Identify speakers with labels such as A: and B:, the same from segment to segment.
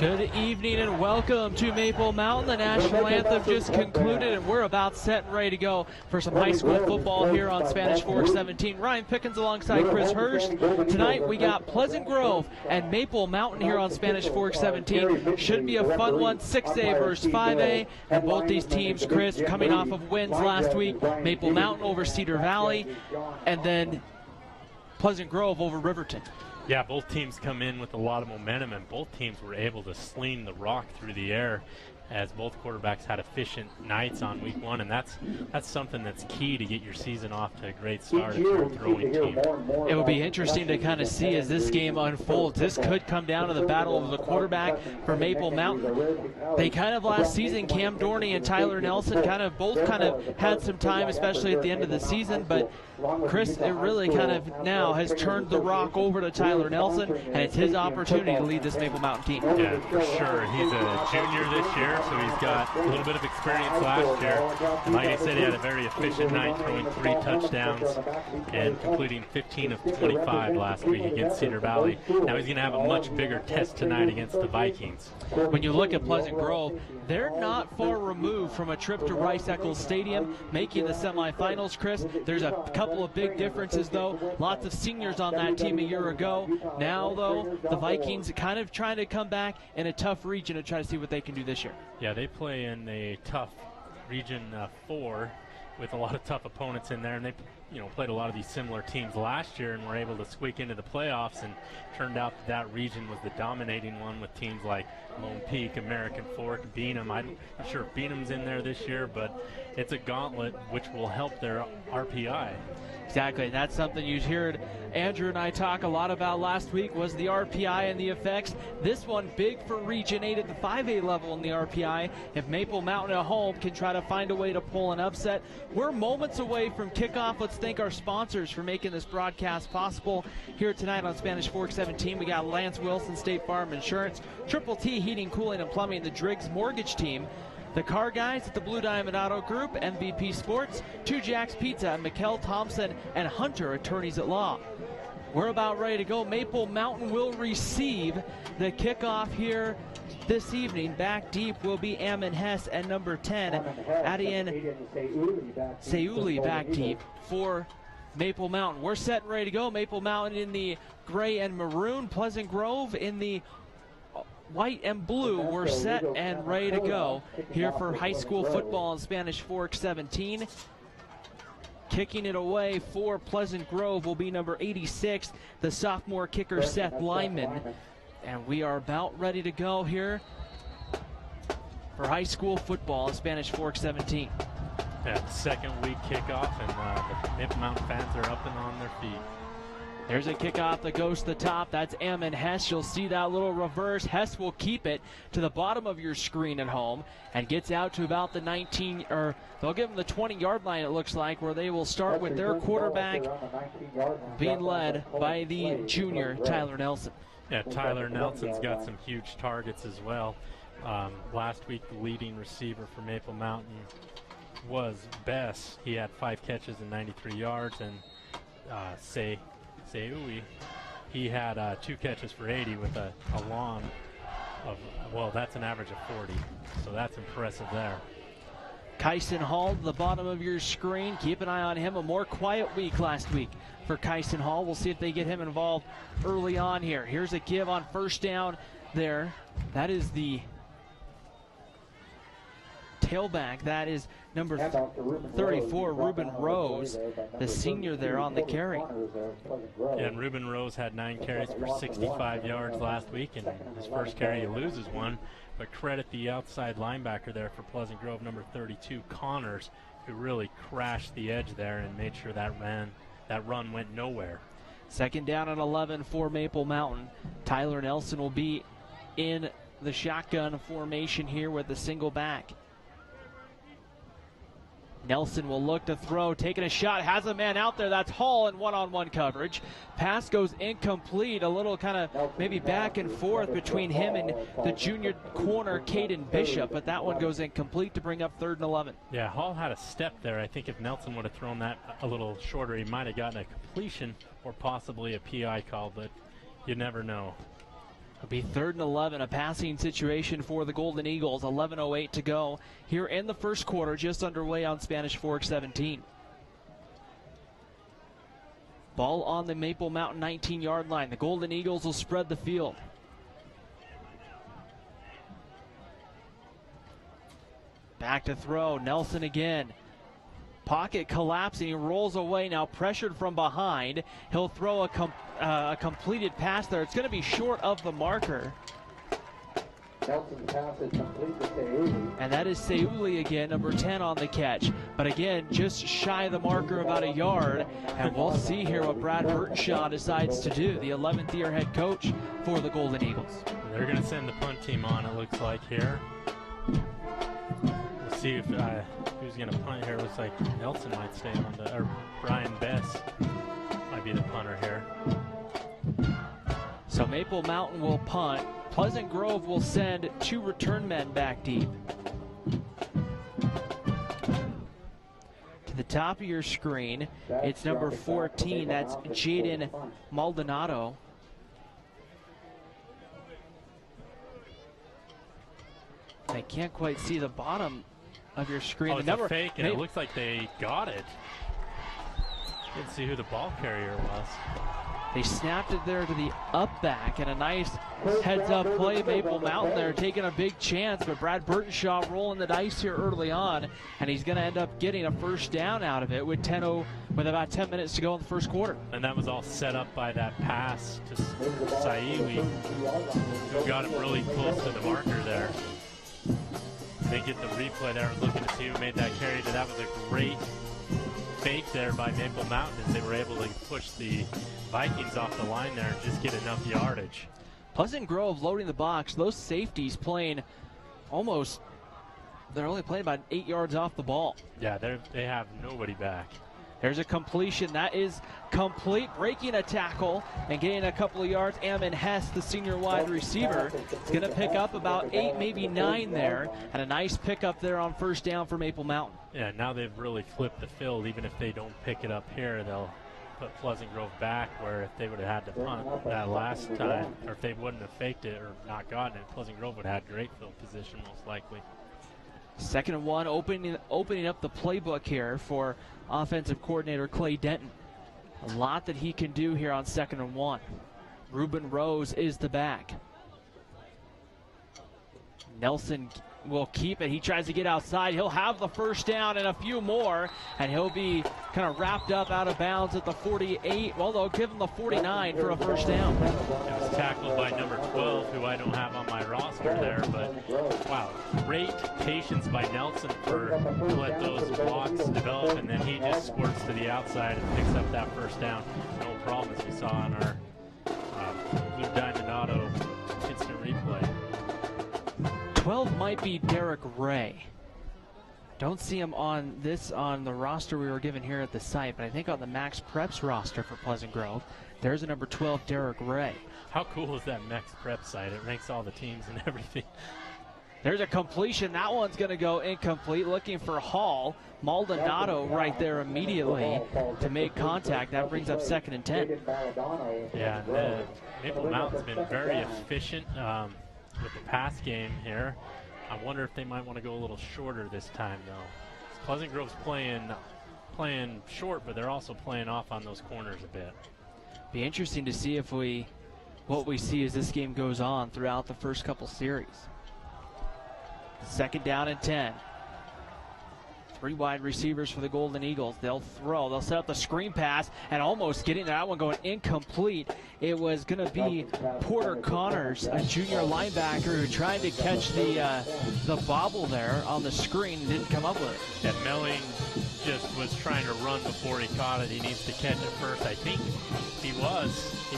A: Good evening and welcome to Maple Mountain. The national anthem just concluded and we're about set and ready to go for some high school football here on Spanish Fork 17. Ryan Pickens alongside Chris Hurst. Tonight we got Pleasant Grove and Maple Mountain here on Spanish Fork 17. Should be a fun one, 6A versus 5A. And both these teams, Chris, coming off of wins last week. Maple Mountain over Cedar Valley and then Pleasant Grove over Riverton.
B: Yeah, both teams come in with a lot of momentum, and both teams were able to sling the rock through the air as both quarterbacks had efficient nights on week one, and that's something that's key to get your season off to a great start if you're a throwing team.
A: It will be interesting to kind of see as this game unfolds. This could come down to the battle of the quarterback for Maple Mountain. They kind of last season, Cam Dorney and Tyler Nelson both had some time, especially at the end of the season, but Chris, it really kind of now has turned the rock over to Tyler Nelson, and it's his opportunity to lead this Maple Mountain team.
B: Yeah, for sure. He's a junior this year, so he's got a little bit of experience last year. And like I said, he had a very efficient night, throwing 3 touchdowns and completing 15 of 25 last week against Cedar Valley. Now he's going to have a much bigger test tonight against the Vikings.
A: When you look at Pleasant Grove, they're not far removed from a trip to Rice-Eccles Stadium, making the semifinals, Chris. There's a couple of big differences, though. Lots of seniors on that team a year ago. Now, though, the Vikings kind of trying to come back in a tough region to try to see what they can do this year.
B: Yeah, they play in a tough Region 4 with a lot of tough opponents in there, and they played a lot of these similar teams last year and were able to squeak into the playoffs, and turned out that region was the dominating one with teams like Lone Peak, American Fork, Beanham. I'm not sure if Beanham's in there this year, but it's a gauntlet which will help their RPI.
A: Exactly. That's something you heard Andrew and I talk a lot about last week, was the RPI and the effects. This one big for Region 8 at the 5A level in the RPI. If Maple Mountain at home can try to find a way to pull an upset. We're moments away from kickoff. Let's thank our sponsors for making this broadcast possible. Here tonight on Spanish Fork 17, we got Lance Wilson, State Farm Insurance, Triple T Heating, Cooling, and Plumbing, the Driggs Mortgage Team, the Car Guys at the Blue Diamond Auto Group, MVP Sports, 2 Jacks Pizza, Mikkel Thompson, and Hunter Attorneys at Law. We're about ready to go. Maple Mountain will receive the kickoff here this evening. Back deep will be Ammon Hess and number 10, Adian Seuli back deep for Maple Mountain. We're set and ready to go. Maple Mountain in the gray and maroon, Pleasant Grove in the white and blue. We're set and ready to go here for high school football in Spanish Fork 17. Kicking it away for Pleasant Grove will be number 86, the sophomore kicker Seth Lyman. And we are about ready to go here for high school football in Spanish Fork 17.
B: Yeah, the second week kickoff, and the Maple Mountain fans are up and on their feet.
A: There's a kickoff that goes to the top. That's Ammon Hess. You'll see that little reverse. Hess will keep it to the bottom of your screen at home and gets out to about the 19, or they'll give them the 20-yard line, it looks like, where they will start with their quarterback being led by the junior, Tyler Nelson.
B: Yeah, Tyler Nelson's got some huge targets as well. Last week, the leading receiver for Maple Mountain was Bess. He had 5 catches and 93 yards, and Seui, he had 2 catches for 80 with a lawn of, well, that's an average of 40. So that's impressive there.
A: Kyson Hall to the bottom of your screen. Keep an eye on him. A more quiet week last week for Kyson Hall. We'll see if they get him involved early on here. Here's a give on first down there. That is the tailback. That is number 34, Ruben Rose, the senior there on the carry.
B: Yeah, and Ruben Rose had 9 carries for 65 yards last week, and his first carry he loses one. But credit the outside linebacker there for Pleasant Grove, number 32, Connors, who really crashed the edge there and made sure that run went nowhere.
A: Second down and 11 for Maple Mountain. Tyler Nelson will be in the shotgun formation here with the single back. Nelson will look to throw, taking a shot, has a man out there. That's Hall in one-on-one coverage. Pass goes incomplete, a little kind of maybe back and forth between him and the junior corner, Caden Bishop, but that one goes incomplete to bring up 3rd and 11.
B: Yeah, Hall had a step there. I think if Nelson would have thrown that a little shorter, he might have gotten a completion or possibly a PI call, but you never know.
A: It'll be 3rd and 11, a passing situation for the Golden Eagles. 11:08 to go here in the first quarter, just underway on Spanish Fork 17. Ball on the Maple Mountain 19-yard line. The Golden Eagles will spread the field. Back to throw, Nelson again. Pocket collapsing, he rolls away now, pressured from behind. He'll throw a completed pass there. It's going to be short of the marker.
C: Nelson's pass is complete to Seuli.
A: And that is Seuli again, number 10 on the catch. But again, just shy of the marker, about a yard. And we'll see here what Brad Burtonshaw decides to do, the 11th year head coach for the Golden Eagles.
B: They're going to send the punt team on, it looks like here. We'll see if who's going to punt here. Looks like Nelson might stay on or Brian Bess might be the punter here.
A: So Maple Mountain will punt. Pleasant Grove will send 2 return men back deep. To the top of your screen, it's number 14. That's Jaden Maldonado. I can't quite see the bottom of your screen.
B: Oh, it's a fake, and it looks like they got it. Didn't see who the ball carrier was.
A: They snapped it there to the up back, and a nice heads-up play. Maple Mountain there taking a big chance, but Brad Burtonshaw rolling the dice here early on, and he's going to end up getting a first down out of it with about 10 minutes to go in the first quarter.
B: And that was all set up by that pass to Seuli, who got him really close to the marker there. They get the replay there, looking to see who made that carry. That was a great fake there by Maple Mountain as they were able to push the Vikings off the line there and just get enough yardage.
A: Pleasant Grove loading the box. Those safeties playing they're only playing about 8 yards off the ball.
B: Yeah, they have nobody back.
A: There's a completion. That is complete, breaking a tackle and getting a couple of yards. Ammon Hess, the senior wide receiver, is going to pick up about 8, maybe 9 there, and a nice pickup there on first down for Maple Mountain.
B: Yeah, now they've really flipped the field. Even if they don't pick it up here, they'll put Pleasant Grove back, where if they would have had to punt that last time, or if they wouldn't have faked it or not gotten it, Pleasant Grove would have had great field position most likely.
A: 2nd and 1, opening up the playbook here for offensive coordinator Clay Denton. A lot that he can do here on 2nd and 1. Ruben Rose is the back. Nelson will keep it. He tries to get outside. He'll have the first down and a few more, and he'll be kind of wrapped up out of bounds at the 48. Well, they'll give him the 49 for a first down.
B: It was tackled by number 12, who I don't have on my roster there, but wow, great patience by Nelson to let those blocks develop, and then he just squirts to the outside and picks up that first down. No problem, as we saw on our Blue Diamond Auto instant replay.
A: 12 might be Derek Ray. Don't see him on the roster we were given here at the site, but I think on the Max Preps roster for Pleasant Grove, there's a number 12, Derek Ray.
B: How cool is that Max Prep site? It ranks all the teams and everything.
A: There's a completion. That one's going to go incomplete. Looking for Hall. Maldonado right there immediately to make contact. That brings up 2nd and 10.
B: Yeah, and Maple Mountain's been very efficient with the pass game here. I wonder if they might want to go a little shorter this time, though. Pleasant Grove's playing short, but they're also playing off on those corners a bit.
A: Be interesting to see what we see as this game goes on throughout the first couple series. 2nd down and 10. 3 wide receivers for the Golden Eagles. They'll throw. They'll set up the screen pass and almost getting that one going incomplete. It was going to be Porter Connors, a junior linebacker who tried to catch the bobble there on the screen and didn't come up with it.
B: And Melling just was trying to run before he caught it. He needs to catch it first. I think he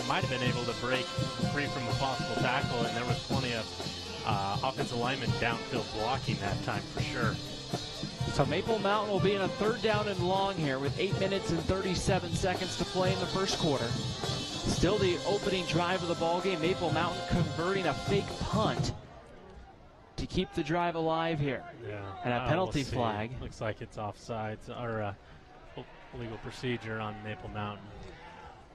B: might have been able to break free from a possible tackle, and there was plenty of offensive linemen downfield blocking that time for sure.
A: So Maple Mountain will be in a 3rd down and long here with 8 minutes and 37 seconds to play in the first quarter. Still the opening drive of the ballgame. Maple Mountain converting a fake punt to keep the drive alive here.
B: Yeah.
A: And a penalty flag.
B: Looks like it's offsides or legal procedure on Maple Mountain.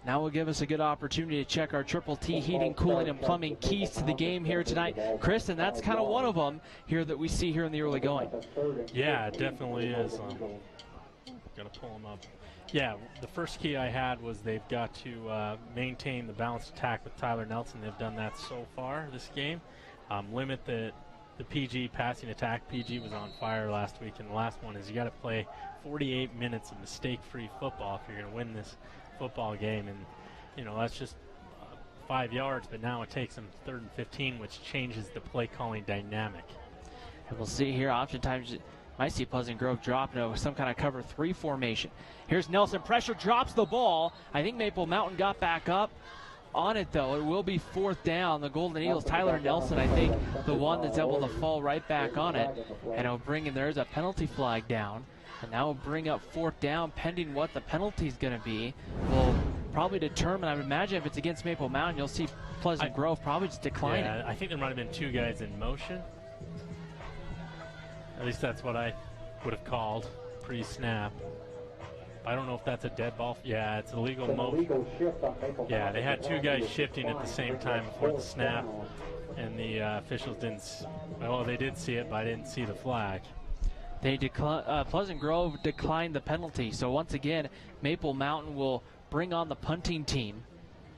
A: Now will give us a good opportunity to check our Triple T heating, cooling, and plumbing keys to the game here tonight. Chris, and that's kind of one of them here that we see here in the early going.
B: Yeah, it definitely is. Got to pull them up. Yeah, the first key I had was they've got to maintain the balanced attack with Tyler Nelson. They've done that so far this game. Limit the PG passing attack. PG was on fire last week, and the last one is you got to play 48 minutes of mistake-free football if you're going to win this football game. And, you know, that's just 5 yards, but now it takes them 3rd and 15, which changes the play-calling dynamic.
A: And we'll see here, oftentimes you might see Pleasant Grove drop into some kind of cover 3 formation. Here's Nelson, pressure, drops the ball. I think Maple Mountain got back up on it, though. It will be 4th down. The Golden Eagles, Tyler Nelson, I think, the one that's able to fall right back on it. And it'll bring in, there's a penalty flag down. And now will bring up 4th down, pending what the penalty is going to be. Will probably determine, I would imagine if it's against Maple Mountain, you'll see Pleasant Grove probably just declining.
B: Yeah, I think there might have been 2 guys in motion. At least that's what I would have called pre-snap. I don't know if that's a dead ball. Yeah, it's illegal motion. Yeah, they had 2 guys shifting at the same time before the snap, and the officials didn't. Well, they did see it, but I didn't see the flag.
A: They Pleasant Grove declined the penalty. So once again, Maple Mountain will bring on the punting team.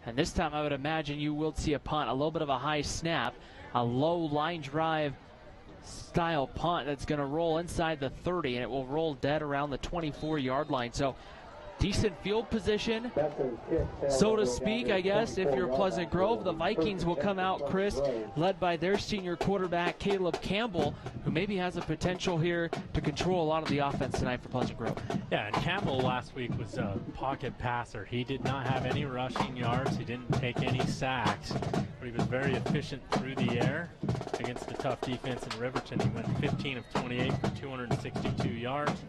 A: And this time I would imagine you will see a punt, a little bit of a high snap, a low line drive style punt that's going to roll inside the 30, and it will roll dead around the 24-yard line. So decent field position, so to speak, I guess, if you're Pleasant Grove. The Vikings will come out, Chris, led by their senior quarterback, Caleb Campbell, who maybe has a potential here to control a lot of the offense tonight for Pleasant Grove.
B: Yeah, and Campbell last week was a pocket passer. He did not have any rushing yards. He didn't take any sacks, but he was very efficient through the air against the tough defense in Riverton. He went 15 of 28 for 262 yards,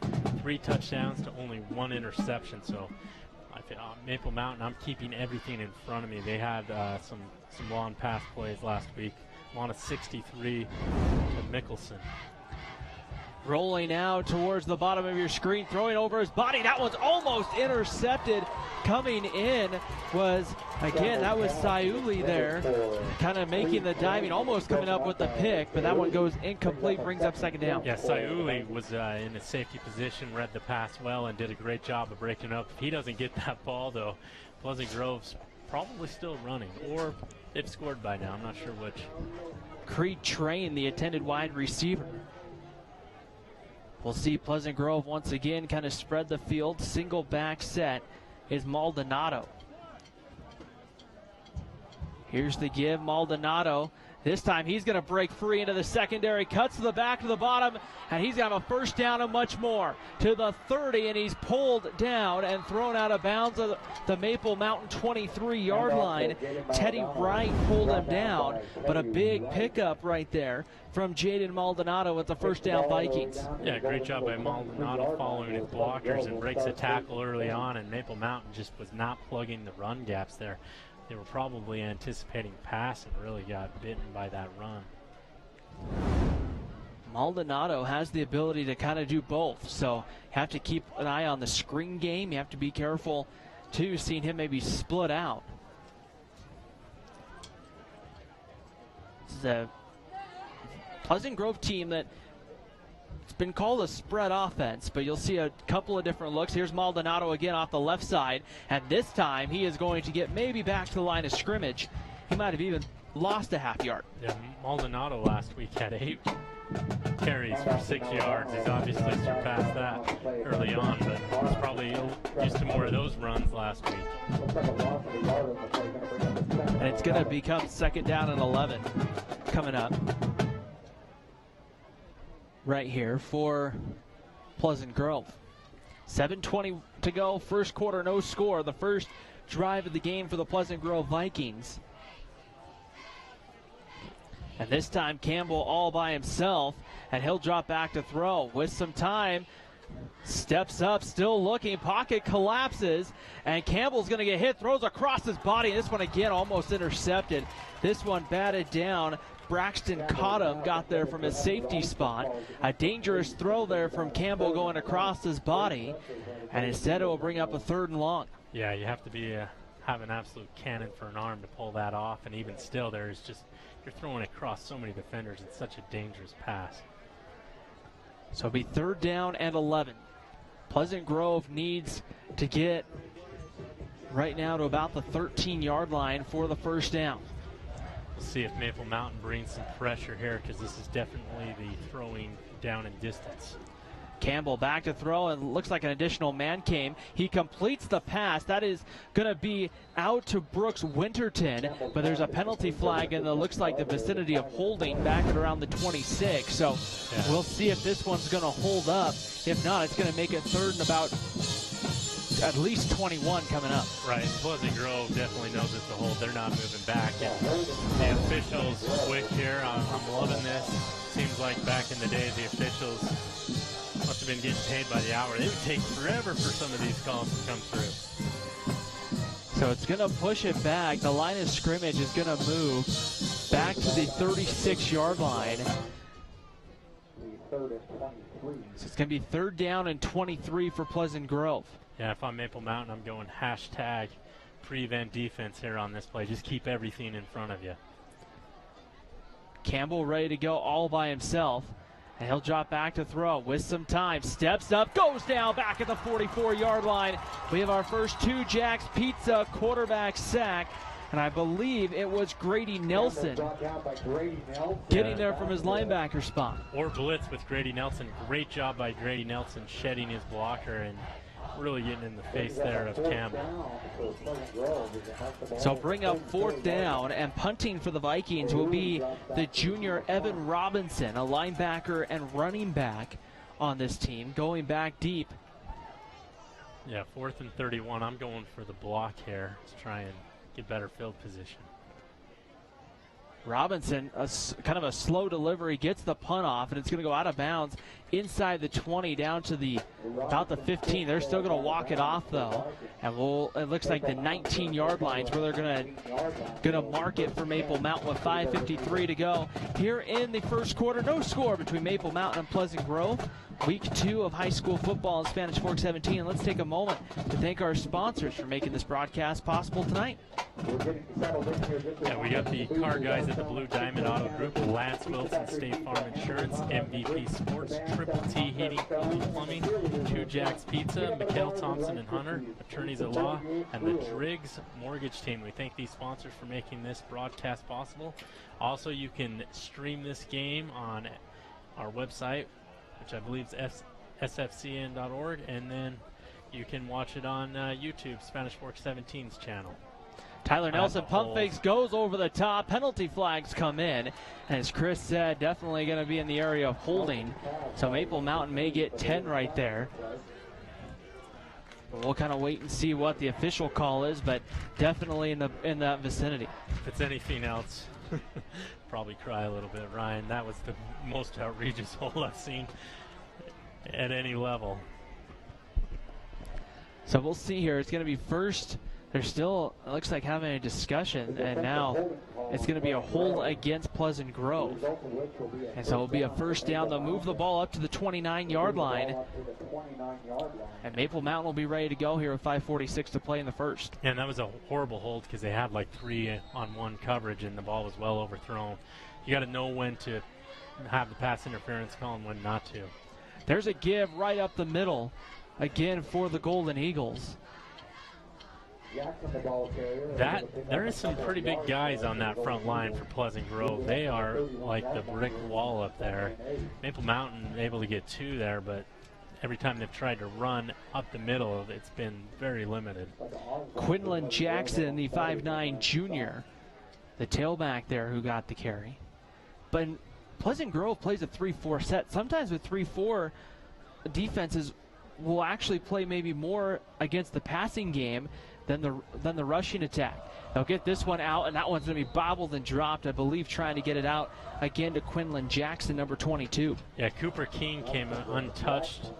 B: 3 touchdowns to only 1 interception. So I think Maple Mountain, I'm keeping everything in front of me. They had some long pass plays last week. On a 63 to Mickelson.
A: Rolling now towards the bottom of your screen, throwing over his body. That one's almost intercepted. Coming in was, again, that was Sayuli there, kind of making the diving, almost coming up with the pick, but that one goes incomplete, brings up 2nd down.
B: Yeah, Sayuli was in a safety position, read the pass well, and did a great job of breaking up. If he doesn't get that ball, though, Pleasant Grove's probably still running, or they've scored by now. I'm not sure which.
A: Creed Train, the intended wide receiver. We'll see Pleasant Grove once again kind of spread the field. Single back set is Maldonado. Here's the give, Maldonado. This time he's going to break free into the secondary, cuts to the back to the bottom, and he's going to have a 1st down and much more. To the 30, and he's pulled down and thrown out of bounds of the Maple Mountain 23-yard line. Teddy Wright pulled him down, but a big pickup right there from Jaden Maldonado with the 1st down Vikings.
B: Yeah, great job by Maldonado following his blockers and breaks a tackle early on, and Maple Mountain just was not plugging the run gaps there. They were probably anticipating pass and really got bitten by that run.
A: Maldonado has the ability to kind of do both, so you have to keep an eye on the screen game. You have to be careful, too, seeing him maybe split out. This is a Pleasant Grove team that it's been called a spread offense, but you'll see a couple of different looks. Here's Maldonado again off the left side, and this time he is going to get maybe back to the line of scrimmage. He might have even lost a half yard.
B: Yeah, Maldonado last week had 8 carries for 6 yards. He's obviously surpassed that early on, but he's probably used to more of those runs last week.
A: And it's going to become 2nd down and 11 coming up right here for Pleasant Grove. 7:20 to go, 1st quarter, no score. The first drive of the game for the Pleasant Grove Vikings. And this time Campbell all by himself, and he'll drop back to throw with some time. Steps up, still looking, pocket collapses, and Campbell's going to get hit, throws across his body. This one again almost intercepted. This one batted down. Braxton caught him, got there from his safety spot. A dangerous throw there from Campbell going across his body, and instead it will bring up a 3rd and long.
B: Yeah, you have to be have an absolute cannon for an arm to pull that off, and even still, there's just, you're throwing across so many defenders. It's such a dangerous pass.
A: So it'll be 3rd down and 11. Pleasant Grove needs to get right now to about the 13-yard line for the first down.
B: We'll see if Maple Mountain brings some pressure here, because this is definitely the throwing down in distance.
A: Campbell back to throw, and looks like an additional man came. He completes the pass. That is going to be out to Brooks Winterton, but there's a penalty flag in the looks like the vicinity of holding back at around the 26. So we'll see if this one's going to hold up. If not, it's going to make it 3rd and about at least 21 coming up.
B: Right, Pleasant Grove definitely knows it's a hold. They're not moving back. And the officials quick here. I'm loving this. Seems like back in the day, the officials must have been getting paid by the hour. It would take forever for some of these calls to come through.
A: So it's going to push it back. The line of scrimmage is going to move back to the 36-yard line. So it's going to be 3rd down and 23 for Pleasant Grove.
B: Yeah, if I'm Maple Mountain, I'm going hashtag prevent defense here on this play. Just keep everything in front of you.
A: Campbell ready to go all by himself. And he'll drop back to throw with some time. Steps up, goes down back at the 44-yard line. We have our first 2 Jack's Pizza quarterback sack. And I believe it was Grady Nelson getting there from his linebacker spot.
B: Or blitz with Grady Nelson. Great job by Grady Nelson shedding his blocker and really getting in the face there of Campbell.
A: So bring up 4th down, and punting for the Vikings will be the junior Evan Robinson, a linebacker and running back on this team, going back deep.
B: Yeah, 4th and 31. I'm going for the block here to try and get better field position.
A: Robinson, kind of a slow delivery, gets the punt off, and it's going to go out of bounds inside the 20 down to about the 15. They're still going to walk it off, though. And it looks like the 19-yard lines where they're going to mark it for Maple Mountain with 5:53 to go. Here in the first quarter, no score between Maple Mountain and Pleasant Grove. Week 2 of high school football in Spanish Fork 17. Let's take a moment to thank our sponsors for making this broadcast possible tonight.
B: Yeah, we got the car guys at the Blue Diamond Auto Group, Lance Wilson State Farm Insurance, MVP Sports, Triple T Heating, Cooling, Plumbing, 2 Jack's Pizza, Mikhail Thompson and Hunter, Attorneys at Law, and the Driggs Mortgage Team. We thank these sponsors for making this broadcast possible. Also, you can stream this game on our website, which I believe is sfcn.org, and then you can watch it on YouTube, Spanish Fork 17's channel.
A: Tyler Nelson pump fakes, goes over the top. Penalty flags come in. And as Chris said, definitely going to be in the area of holding. So Maple Mountain may get 10 right there. But we'll kind of wait and see what the official call is, but definitely in that vicinity.
B: If it's anything else, probably cry a little bit, Ryan. That was the most outrageous hold I've seen at any level.
A: So we'll see here. It's going to be first. They're still, it looks like, having a discussion, and now it's going to be a hold against Pleasant Grove. And so it'll be a first down. They'll move the ball up to the 29-yard line. And Maple Mountain will be ready to go here with 5:46 to play in the first.
B: And that was a horrible hold because they had like 3-on-1 coverage, and the ball was well overthrown. You got to know when to have the pass interference call and when not to.
A: There's a give right up the middle, again for the Golden Eagles.
B: There is some pretty big guys on that front line for Pleasant Grove. They are like the brick wall up there. Maple Mountain able to get 2 there, but every time they've tried to run up the middle, it's been very limited.
A: Quinlan Jackson, the 5'9 junior, the tailback there who got the carry. But Pleasant Grove plays a 3-4 set. Sometimes with 3-4, defenses will actually play maybe more against the passing game than the rushing attack. They'll get this one out, and that one's going to be bobbled and dropped, I believe, trying to get it out again to Quinlan Jackson, number 22.
B: Yeah, Cooper King came untouched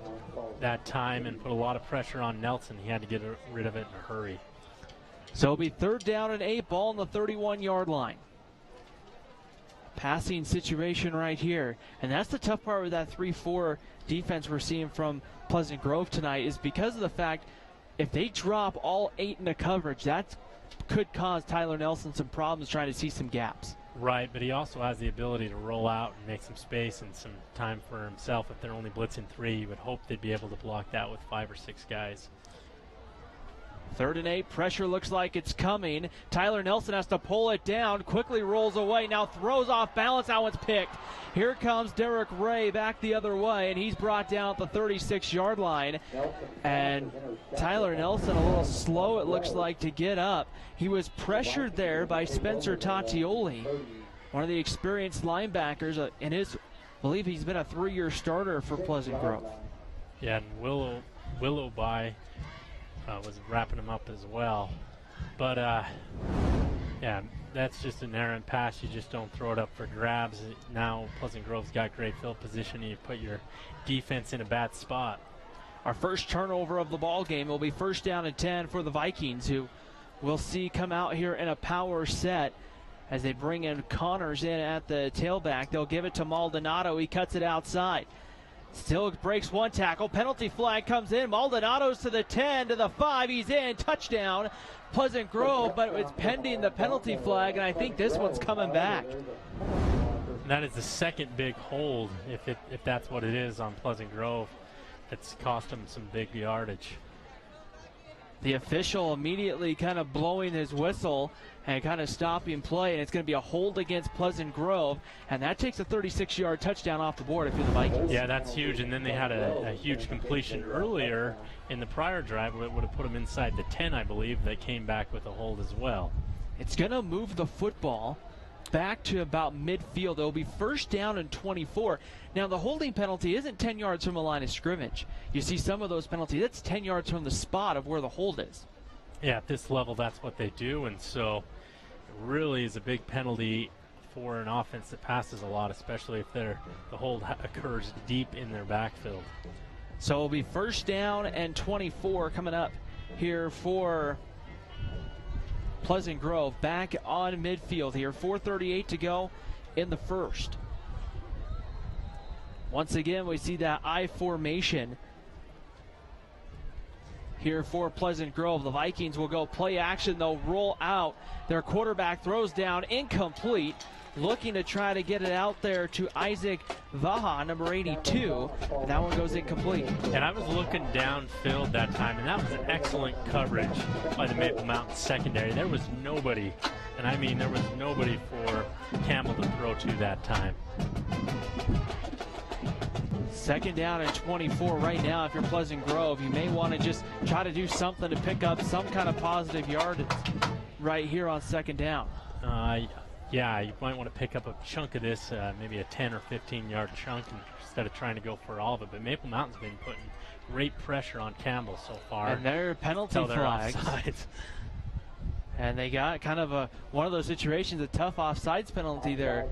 B: that time and put a lot of pressure on Nelson. He had to get rid of it in a hurry.
A: So it'll be 3rd down and 8, ball on the 31-yard line. Passing situation right here. And that's the tough part with that 3-4 defense we're seeing from Pleasant Grove tonight, is because of the fact if they drop all 8 into coverage, that's could cause Tyler Nelson some problems trying to see some gaps.
B: Right, but he also has the ability to roll out and make some space and some time for himself. If they're only blitzing 3, you would hope they'd be able to block that with 5 or 6 guys.
A: 3rd and 8, pressure looks like it's coming. Tyler Nelson has to pull it down, quickly rolls away, now throws off balance. That one's picked. Here comes Derek Ray back the other way, and he's brought down at the 36-yard line. And Tyler Nelson a little slow, it looks like, to get up. He was pressured there by Spencer Tatioli, one of the experienced linebackers, and I believe he's been a 3-year starter for Pleasant Grove.
B: Yeah, and Willowby was wrapping him up as well. But, yeah, that's just an errant pass. You just don't throw it up for grabs. Now Pleasant Grove's got great field position, and you put your defense in a bad spot.
A: Our first turnover of the ball game will be 1st down and 10 for the Vikings, who we'll see come out here in a power set as they bring in Connors in at the tailback. They'll give it to Maldonado. He cuts it outside. Still breaks one tackle. Penalty flag comes in. Maldonado's to the 10, to the 5. He's in. Touchdown, Pleasant Grove, but it's pending the penalty flag, and I think this one's coming back.
B: And that is the second big hold, if that's what it is, on Pleasant Grove. It's cost him some big yardage.
A: The official immediately kind of blowing his whistle and kind of stopping play, and it's going to be a hold against Pleasant Grove, and that takes a 36-yard touchdown off the board if you're the Vikings.
B: Yeah, that's huge, and then they had a huge completion earlier in the prior drive where it would have put them inside the 10, I believe, that came back with a hold as well.
A: It's going to move the football back to about midfield. It'll be 1st down and 24. Now, the holding penalty isn't 10 yards from the line of scrimmage. You see some of those penalties, that's 10 yards from the spot of where the hold is.
B: Yeah, at this level, that's what they do, and so it really is a big penalty for an offense that passes a lot, especially if the hold occurs deep in their backfield.
A: So it'll be 1st down and 24 coming up here for Pleasant Grove, back on midfield here. 4:38 to go in the first. Once again, we see that I formation here for Pleasant Grove. The Vikings will go play action. They'll roll out. Their quarterback throws down, incomplete. Looking to try to get it out there to Isaac Vaha, number 82. That one goes incomplete.
B: And I was looking downfield that time, and that was an excellent coverage by the Maple Mountain secondary. There was nobody, and I mean there was nobody for Campbell to throw to that time.
A: 2nd down and 24 right now. If you're Pleasant Grove, you may want to just try to do something to pick up some kind of positive yardage right here on 2nd down.
B: Yeah, you might want to pick up a chunk of this, maybe a 10 or 15-yard chunk instead of trying to go for all of it. But Maple Mountain's been putting great pressure on Campbell so far.
A: And their penalty flags. And they got kind of one of those situations, a tough offsides penalty there,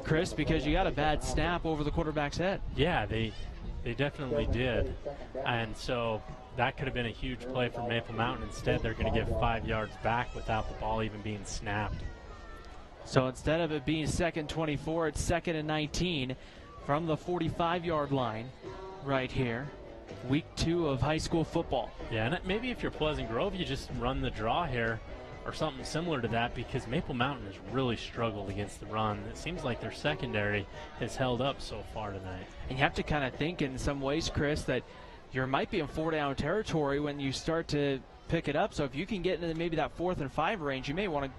A: Chris, because you got a bad snap over the quarterback's head.
B: Yeah, they definitely did. And so that could have been a huge play for Maple Mountain. Instead, they're going to give 5 yards back without the ball even being snapped.
A: So instead of it being 2nd 24, it's 2nd and 19 from the 45-yard line right here. Week 2 of high school football.
B: Yeah, and maybe if you're Pleasant Grove, you just run the draw here or something similar to that, because Maple Mountain has really struggled against the run. It seems like their secondary has held up so far tonight. And
A: you have to kind of think in some ways, Chris, that you might be in 4-down territory when you start to pick it up. So if you can get into maybe that 4th and 5 range, you may want to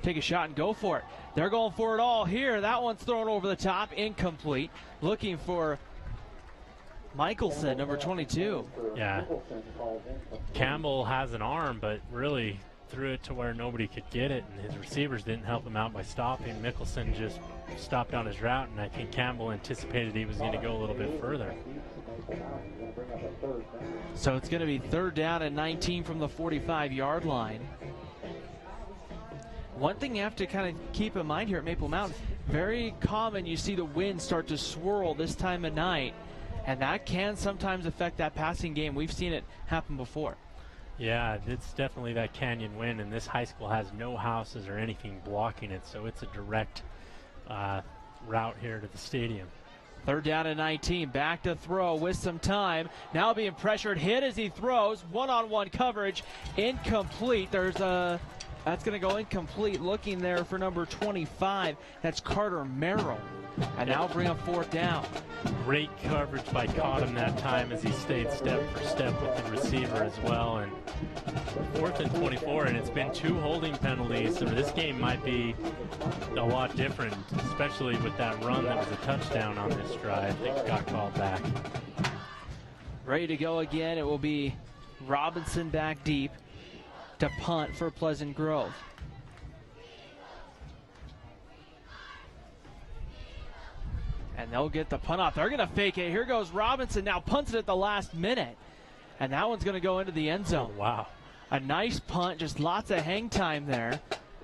A: take a shot and go for it. They're going for it all here. That one's thrown over the top, incomplete. Looking for Michelson, number 22.
B: Yeah. Campbell has an arm, but really threw it to where nobody could get it, and his receivers didn't help him out by stopping. Michelson just stopped on his route, and I think Campbell anticipated he was going to go a little bit further.
A: So it's going to be 3rd down and 19 from the 45-yard line. One thing you have to kind of keep in mind here at Maple Mountain, very common you see the wind start to swirl this time of night, and that can sometimes affect that passing game. We've seen it happen before.
B: Yeah, it's definitely that canyon wind, and this high school has no houses or anything blocking it, so it's a direct route here to the stadium.
A: 3rd down and 19, back to throw with some time. Now being pressured, hit as he throws, one-on-one coverage, incomplete. There's a That's going to go incomplete. Looking there for number 25. That's Carter Merrill. And now bring up 4th down.
B: Great coverage by Cottom that time as he stayed step for step with the receiver as well. And 4th and 24, and it's been 2 holding penalties, so this game might be a lot different, especially with that run that was a touchdown on this drive that got called back.
A: Ready to go again. It will be Robinson back deep to punt for Pleasant Grove. And they'll get the punt off. They're going to fake it. Here goes Robinson. Now punts it at the last minute. And that one's going to go into the end zone.
B: Oh, wow.
A: A nice punt. Just lots of hang time there.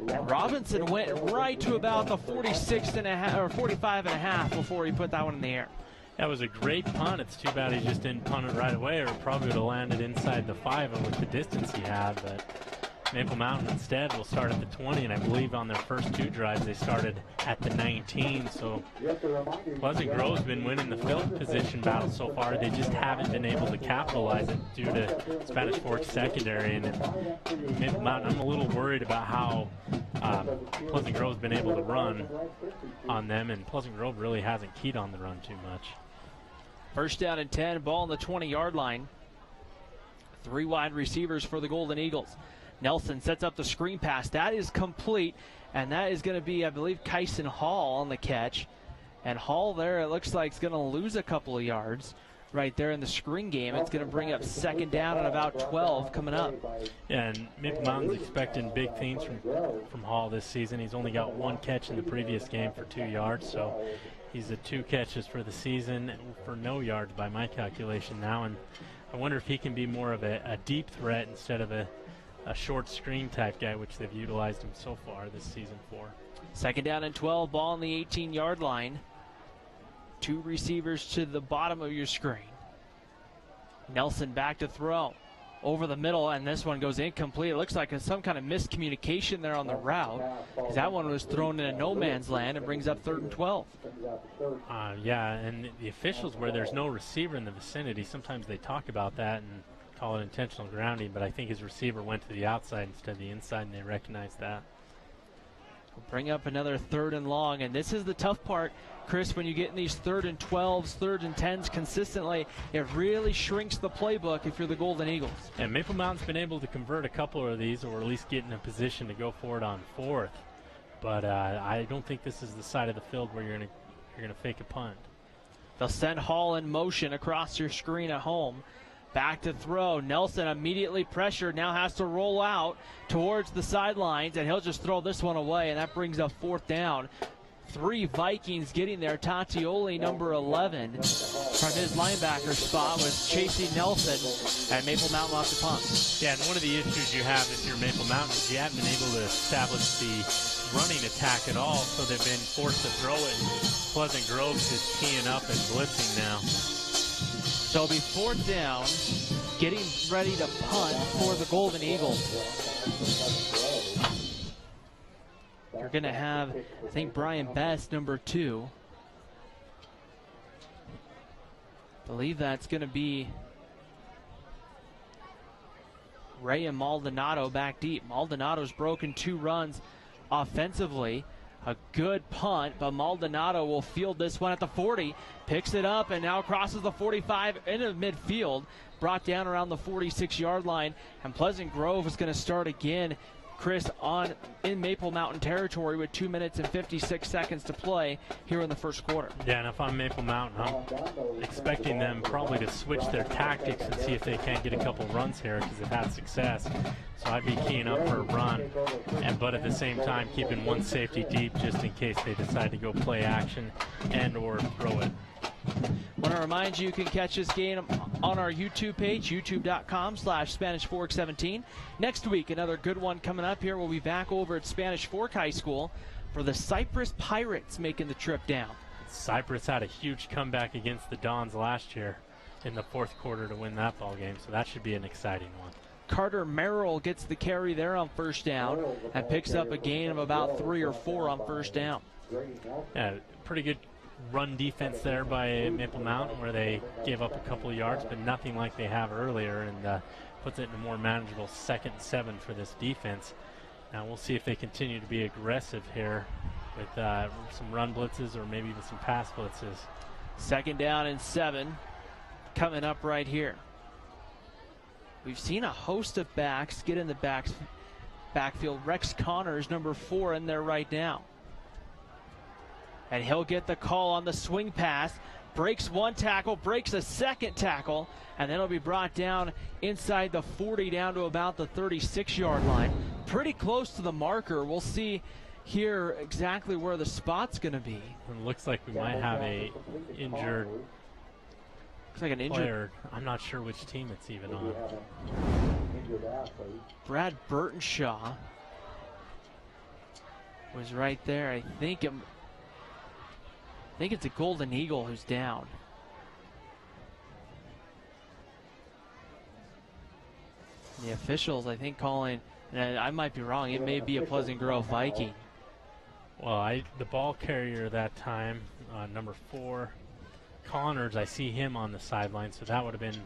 A: And Robinson went right to about the 46 and a half, or 45 and a half before he put that one in the air.
B: That was a great punt. It's too bad he just didn't punt it right away, or probably would have landed inside the 5 with the distance he had. But Maple Mountain instead will start at the 20, and I believe on their first 2 drives they started at the 19. So Pleasant Grove's been winning the field position battle so far. They just haven't been able to capitalize it due to Spanish Fork secondary. And Maple Mountain, I'm a little worried about how Pleasant Grove's been able to run on them, and Pleasant Grove really hasn't keyed on the run too much.
A: First down and 10, ball on the 20-yard line. 3 wide receivers for the Golden Eagles. Nelson sets up the screen pass. That is complete, and that is going to be, I believe, Kyson Hall on the catch. And Hall there, it looks like, is going to lose a couple of yards right there in the screen game. It's going to bring up 2nd down and about 12 coming up.
B: Yeah, and Maple Mountain's expecting big things from Hall this season. He's only got 1 catch in the previous game for 2 yards, so he's at 2 catches for the season for no yards by my calculation now. And I wonder if he can be more of a deep threat instead of a short screen type guy, which they've utilized him so far this season for.
A: 2nd down and 12, ball on the 18-yard line. 2 receivers to the bottom of your screen. Nelson back to throw. Over the middle, and this one goes incomplete. It looks like some kind of miscommunication there on the route, because that one was thrown into no man's land and brings up 3rd and 12.
B: Yeah, and the officials, where there's no receiver in the vicinity, sometimes they talk about that and call it intentional grounding, but I think his receiver went to the outside instead of the inside, and they recognized that.
A: We'll bring up another 3rd and long, and this is the tough part, Chris, when you get in these 3rd and 12s, 3rd and 10s consistently, it really shrinks the playbook if you're the Golden Eagles.
B: And Maple Mountain's been able to convert a couple of these, or at least get in a position to go for it on 4th, but I don't think this is the side of the field where you're gonna fake a punt.
A: They'll send Hall in motion across your screen at home. Back to throw. Nelson immediately pressured, now has to roll out towards the sidelines, and he'll just throw this one away, and that brings up 4th down. 3 Vikings getting there. Tatioli, number 11, from his linebacker spot, was chasing Nelson, and Maple Mountain lost the punt.
B: Yeah, and one of the issues you have if you're Maple Mountain is you haven't been able to establish the running attack at all, so they've been forced to throw it. Pleasant Grove's is teeing up and blitzing now.
A: So it'll be 4th down, getting ready to punt for the Golden Eagles. You're going to have, I think, Brian Best, number 2. I believe that's going to be Ray and Maldonado back deep. Maldonado's broken 2 runs offensively. A good punt, but Maldonado will field this one at the 40. Picks it up and now crosses the 45 into midfield. Brought down around the 46-yard line. And Pleasant Grove is going to start again, Chris, in Maple Mountain territory with 2 minutes and 56 seconds to play here in the first quarter.
B: Yeah, and if I'm Maple Mountain, I'm expecting them probably to switch their tactics and see if they can't get a couple runs here because they've had success. So I'd be keying up for a run, but at the same time keeping 1 safety deep just in case they decide to go play action and or throw it.
A: Want to remind you can catch this game on our YouTube page, youtube.com/SpanishFork17. Next week, another good one coming up here. We'll be back over at Spanish Fork High School for the Cypress Pirates making the trip down.
B: Cypress had a huge comeback against the Dons last year in the 4th quarter to win that ball game, so that should be an exciting one.
A: Carter Merrill gets the carry there on 1st down and picks up a gain of about 3 or 4 on 1st down.
B: Yeah, pretty good run defense there by Maple Mountain where they gave up a couple of yards, but nothing like they have earlier, and puts it in a more manageable 2nd and 7 for this defense. Now we'll see if they continue to be aggressive here with some run blitzes or maybe even some pass blitzes.
A: 2nd down and 7 coming up right here. We've seen a host of backs get in the backfield. Rex Connors, number 4, in there right now. And he'll get the call on the swing pass. Breaks one tackle, breaks a second tackle, and then it'll be brought down inside the 40 down to about the 36-yard line. Pretty close to the marker. We'll see here exactly where the spot's going to be.
B: It looks like we might have a injured
A: Looks like an injured
B: player. I'm not sure which team it's even on.
A: Brad Burtonshaw was right there. I think it's a Golden Eagle who's down. The officials, I think, calling, and I might be wrong, it may be a Pleasant Grove Viking.
B: Well, the ball carrier that time, number 4, Connors, I see him on the sideline, so that would have been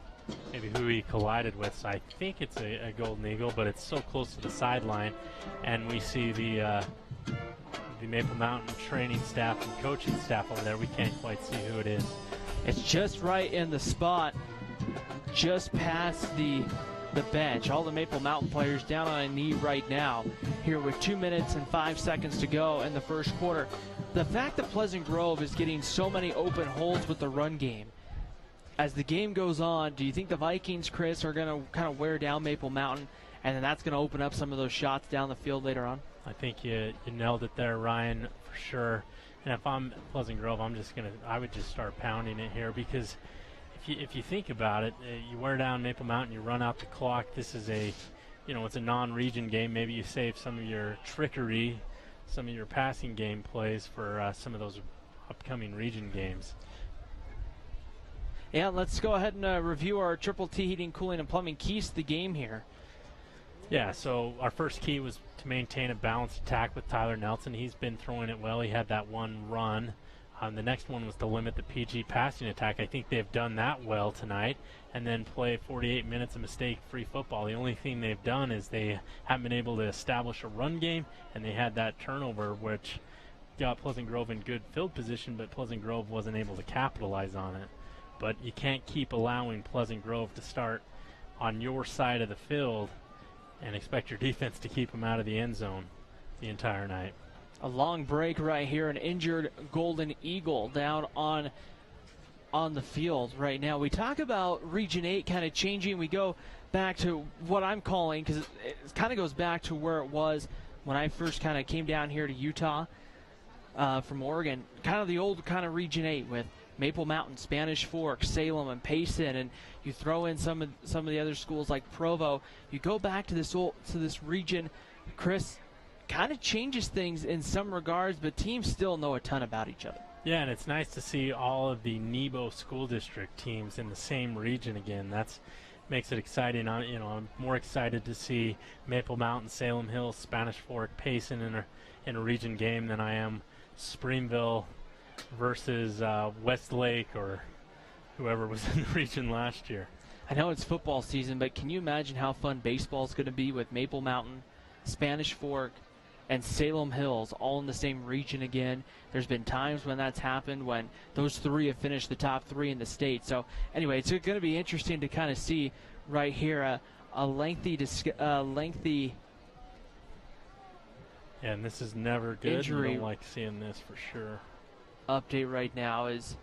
B: maybe who he collided with. So I think it's a Golden Eagle, but it's so close to the sideline, and we see the Maple Mountain training staff and coaching staff over there. We can't quite see who it is.
A: It's just right in the spot, just past the bench. All the Maple Mountain players down on a knee right now, here with 2 minutes and 5 seconds to go in the first quarter. The fact that Pleasant Grove is getting so many open holes with the run game, as the game goes on, do you think the Vikings, Chris, are going to kind of wear down Maple Mountain, and then that's going to open up some of those shots down the field later on?
B: I think you nailed it there, Ryan, for sure. And if I'm Pleasant Grove, I would just start pounding it here, because if you think about it, you wear down Maple Mountain, you run out the clock. This is it's a non-region game. Maybe you save some of your trickery, some of your passing game plays for some of those upcoming region games.
A: Yeah, let's go ahead and review our Triple T Heating, Cooling, and Plumbing keys to the game here.
B: Yeah, so our first key was to maintain a balanced attack with Tyler Nelson. He's been throwing it well. He had that one run. The next one was to limit the PG passing attack. I think they've done that well tonight, and then play 48 minutes of mistake-free football. The only thing they've done is they haven't been able to establish a run game, and they had that turnover, which got Pleasant Grove in good field position, but Pleasant Grove wasn't able to capitalize on it. But you can't keep allowing Pleasant Grove to start on your side of the field and expect your defense to keep them out of the end zone the entire night.
A: A long break right here, an injured Golden Eagle down on the field right now. We talk about Region 8 kind of changing. We go back to what I'm calling, because it kind of goes back to where it was when I first kind of came down here to Utah from Oregon, kind of the old kind of Region 8 with Maple Mountain, Spanish Fork, Salem, and Payson, and you throw in some of the other schools like Provo. You go back to this region, Chris, kind of changes things in some regards, but teams still know a ton about each other.
B: Yeah, and it's nice to see all of the Nebo School District teams in the same region again. That's makes it exciting. I'm more excited to see Maple Mountain, Salem Hills, Spanish Fork, Payson in a region game than I am Springville versus Westlake or whoever was in the region last year.
A: I know it's football season, but can you imagine how fun baseball is going to be with Maple Mountain, Spanish Fork, and Salem Hills all in the same region again? There's been times when that's happened, when those three have finished the top 3 in the state. So anyway, it's going to be interesting to kind of see right here a lengthy
B: Yeah, and this is never good.
A: Injury.
B: You don't like seeing this for sure.
A: Update right now is,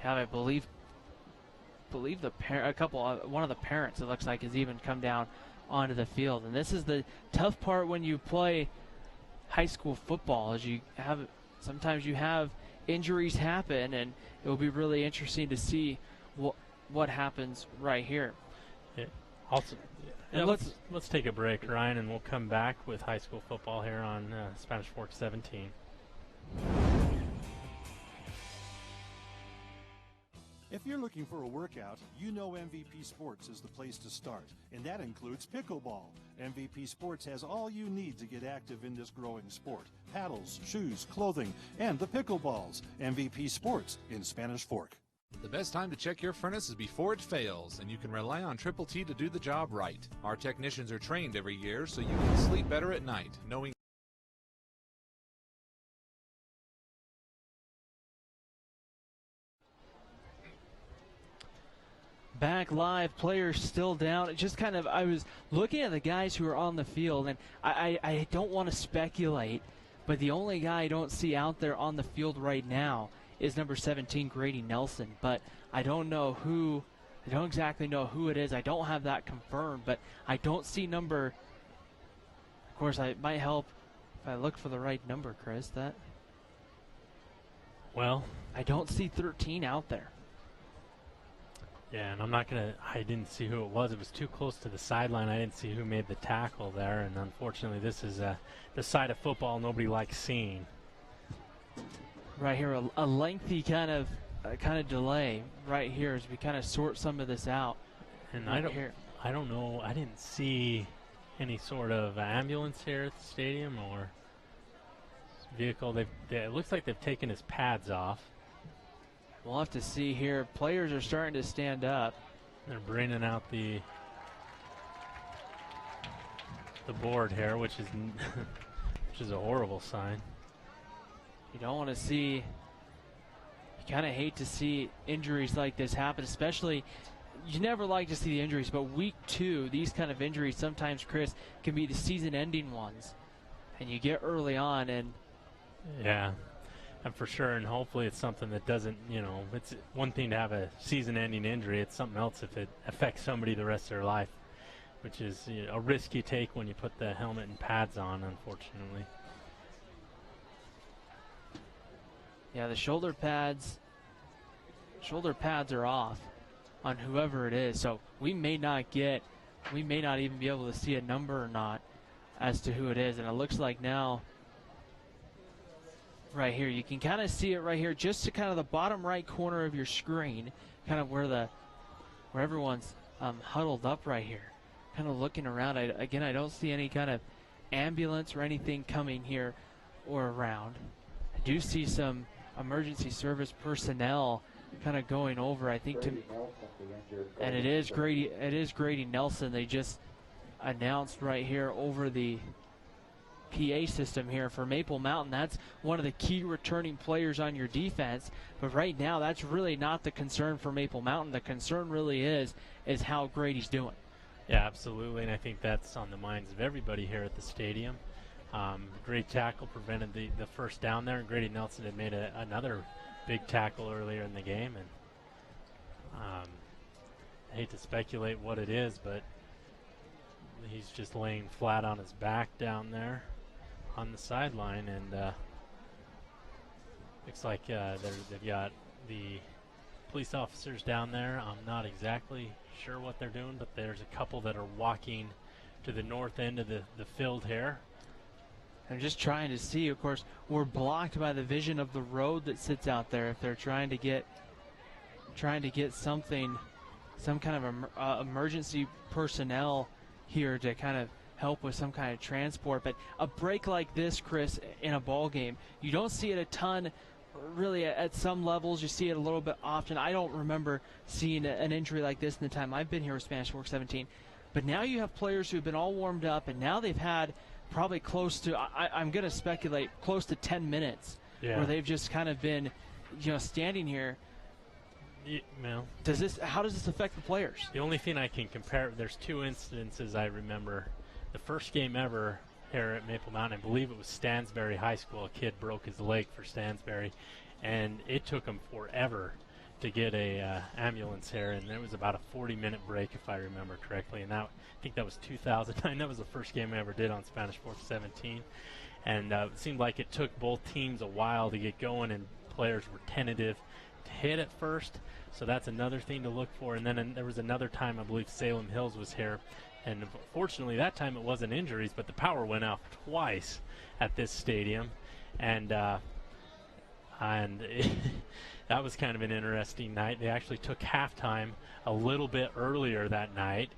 A: I believe one of the parents, it looks like, has even come down onto the field. And this is the tough part when you play high school football, is sometimes you have injuries happen, and it will be really interesting to see what happens right here.
B: Yeah. Also, let's take a break, Ryan, and we'll come back with high school football here on Spanish Fork 17.
D: If you're looking for a workout, you know MVP Sports is the place to start, and that includes pickleball. MVP Sports has all you need to get active in this growing sport: paddles, shoes, clothing, and the pickleballs. MVP Sports in Spanish Fork.
E: The best time to check your furnace is before it fails, and you can rely on Triple T to do the job right. Our technicians are trained every year, so you can sleep better at night, knowing
A: Back live, players still down. It just kind of, I was looking at the guys who are on the field, and I don't want to speculate, but the only guy I don't see out there on the field right now is number 17, Grady Nelson. But I don't exactly know who it is. I don't have that confirmed, but I don't see number, of course, it might help if I look for the right number, Chris.
B: Well,
A: I don't see 13 out there.
B: Yeah, and I didn't see who it was. It was too close to the sideline. I didn't see who made the tackle there, and unfortunately this is the side of football nobody likes seeing.
A: Right here, a lengthy kind of delay right here as we kind of sort some of this out.
B: And
A: right
B: I don't know. I didn't see any sort of ambulance here at the stadium or vehicle. It looks like they've taken his pads off.
A: We'll have to see here. Players are starting to stand up.
B: They're bringing out the board here, which is a horrible sign.
A: You don't want to see. You kind of hate to see injuries like this happen, especially. You never like to see the injuries, but week 2, these kind of injuries sometimes, Chris, can be the season-ending ones, and you get early on and.
B: Yeah. And for sure, and hopefully it's something that doesn't, it's one thing to have a season-ending injury. It's something else if it affects somebody the rest of their life, which is a risk you take when you put the helmet and pads on, unfortunately.
A: Yeah, the shoulder pads are off on whoever it is, so we may not even be able to see a number or not as to who it is, and it looks like now. Right here, you can kind of see it right here, just to kind of the bottom right corner of your screen, kind of where everyone's huddled up right here, kind of looking around. I don't see any kind of ambulance or anything coming here or around. I do see some emergency service personnel kind of going over, I think, and it is Grady Nelson. They just announced right here over the PA system here for Maple Mountain. That's one of the key returning players on your defense, but right now that's really not the concern for Maple Mountain. The concern really is how Grady's doing.
B: Yeah, absolutely, and I think that's on the minds of everybody here at the stadium. Great tackle prevented the first down there, and Grady Nelson had made another big tackle earlier in the game, and I hate to speculate what it is, but he's just laying flat on his back down there on the sideline, and looks like they've got the police officers down there. I'm not exactly sure what they're doing, but there's a couple that are walking to the north end of the field here.
A: I'm just trying to see. Of course, we're blocked by the vision of the road that sits out there. If they're trying to get some kind of emergency personnel here to kind of help with some kind of transport. But a break like this, Chris, in a ball game, you don't see it a ton. Really, at some levels, you see it a little bit often. I don't remember seeing an injury like this in the time I've been here with Spanish Fork 17. But now you have players who've been all warmed up, and now they've had probably close to, I'm going to speculate, close to 10 minutes where they've just kind of been, standing here.
B: Well,
A: how does this affect the players?
B: The only thing I can compare, there's 2 incidences I remember. The first game ever here at Maple Mountain, I believe it was Stansbury High School. A kid broke his leg for Stansbury, and it took him forever to get a ambulance here, and it was about a 40-minute break, if I remember correctly. And I think that was 2009. That was the first game I ever did on Spanish Fork 17, and it seemed like it took both teams a while to get going, and players were tentative to hit at first. So that's another thing to look for. And then there was another time, I believe Salem Hills was here, and fortunately that time it wasn't injuries, but the power went out twice at this stadium, and that was kind of an interesting night. They actually took halftime a little bit earlier that night.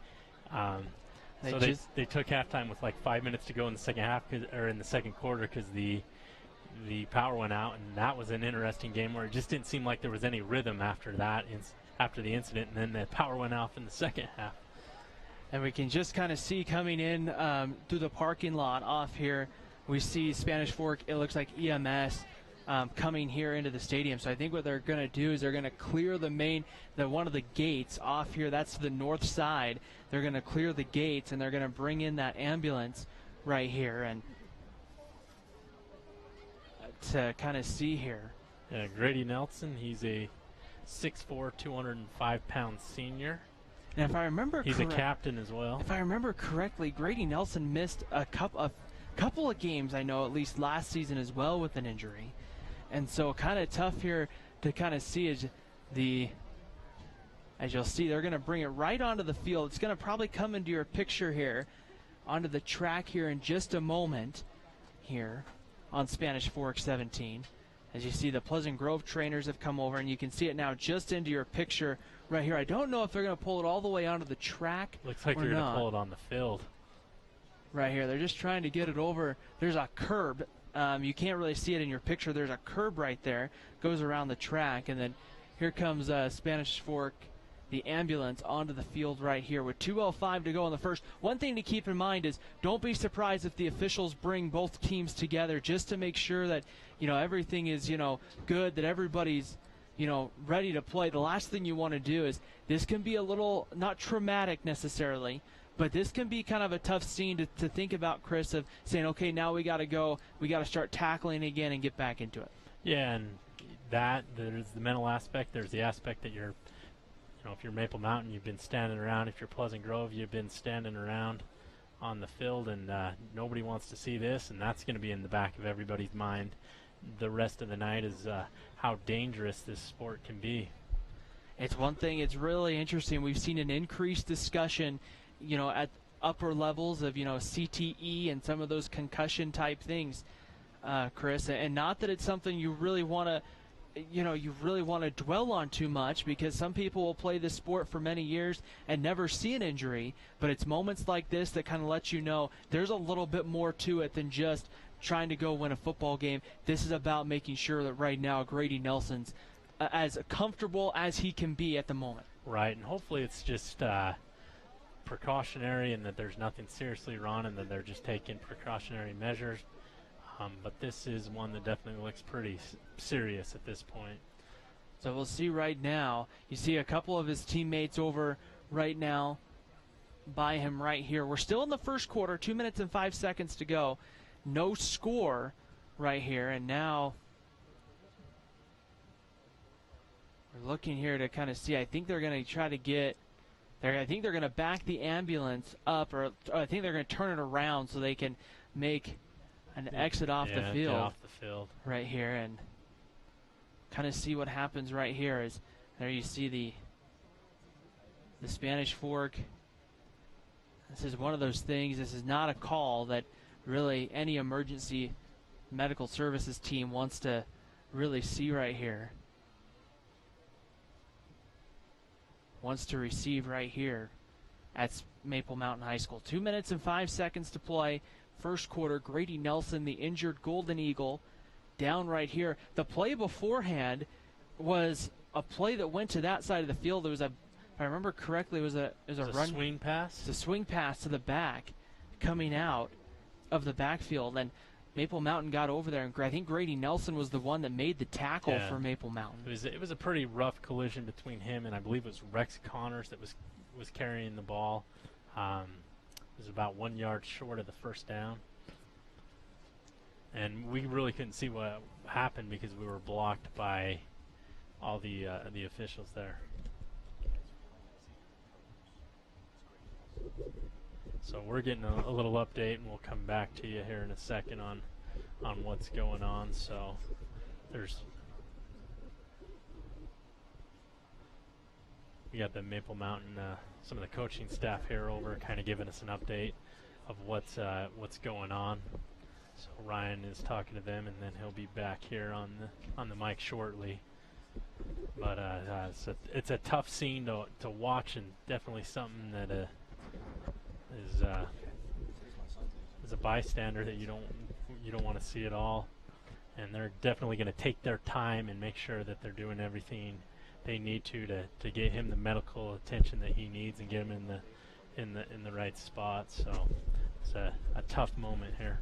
B: They took halftime with like 5 minutes to go in the second half, or in the second quarter, because the the power went out, and that was an interesting game where it just didn't seem like there was any rhythm after that, after the incident, and then the power went off in the second half.
A: And we can just kind of see coming in through the parking lot off here, we see Spanish Fork, it looks like EMS coming here into the stadium. So I think what they're going to do is they're going to clear one of the gates off here. That's the north side. They're going to clear the gates, and they're going to bring in that ambulance right here. And to kind of see here.
B: Yeah, Grady Nelson, he's a 6'4", 205-pound senior.
A: And if I remember
B: he's a captain as well.
A: If I remember correctly, Grady Nelson missed a couple of games, I know, at least last season as well with an injury. And so kind of tough here to kind of see as you'll see, they're going to bring it right onto the field. It's going to probably come into your picture here, onto the track here in just a moment here on Spanish Fork 17. As you see, the Pleasant Grove trainers have come over, and you can see it now just into your picture right here. I don't know if they're going to pull it all the way onto the track.
B: Looks like
A: or
B: they're going
A: not.
B: to pull it on the field.
A: Right here. They're just trying to get it over. There's a curb. You can't really see it in your picture. There's a curb right there. Goes around the track, and then here comes Spanish Fork, the ambulance, onto the field right here with 2:05 to go in the first. One thing to keep in mind is don't be surprised if the officials bring both teams together just to make sure that, everything is, good, that everybody's, ready to play. The last thing you want to do is this can be a little, not traumatic necessarily, but this can be kind of a tough scene to think about, Chris, of saying, okay, now we got to go, we got to start tackling again and get back into it.
B: Yeah, and there's the mental aspect. There's the aspect that you're, if you're Maple Mountain, you've been standing around. If you're Pleasant Grove, you've been standing around on the field, and nobody wants to see this, and that's going to be in the back of everybody's mind the rest of the night is how dangerous this sport can be.
A: It's one thing, it's really interesting. We've seen an increased discussion, at upper levels of, CTE and some of those concussion type things, Chris, and not that it's something you really want to dwell on too much, because some people will play this sport for many years and never see an injury, but it's moments like this that kind of let you know there's a little bit more to it than just trying to go win a football game. This is about making sure that right now Grady Nelson's as comfortable as he can be at the moment.
B: Right, and hopefully it's just precautionary and that there's nothing seriously wrong and that they're just taking precautionary measures. But this is one that definitely looks pretty serious at this point.
A: So we'll see right now. You see a couple of his teammates over right now by him right here. We're still in the first quarter, 2 minutes and 5 seconds to go. No score right here. And now we're looking here to kind of see. I think they're going to try to get there. I think they're going to back the ambulance up, or I think they're going to turn it around so they can make an exit off the field.
B: Get off the field
A: right here, and kind of see what happens right here. Is there you see the Spanish Fork. This is one of those things. This is not a call that really any emergency medical services team wants to really see right here. Wants to receive right here at Maple Mountain High School. 2 minutes and 5 seconds to play. First quarter. Grady Nelson, the injured Golden Eagle, down right here. The play beforehand was a play that went to that side of the field. It was if I remember correctly, it was a run
B: swing pass.
A: It's a swing pass to the back, coming out of the backfield, and Maple Mountain got over there, and I think Grady Nelson was the one that made the tackle for Maple Mountain.
B: It was a pretty rough collision between him and I believe it was Rex Connors that was carrying the ball. It was about 1 yard short of the first down. And we really couldn't see what happened because we were blocked by all the officials there. So we're getting a little update, and we'll come back to you here in a second on what's going on. So we got the Maple Mountain, some of the coaching staff here over, kind of giving us an update of what's going on. So Ryan is talking to them, and then he'll be back here on the mic shortly. But it's a tough scene to watch, and definitely something that is a bystander that you don't want to see at all. and they're definitely going to take their time and make sure that they're doing everything they need to get him the medical attention that he needs and get him in the right spot. So it's a tough moment here.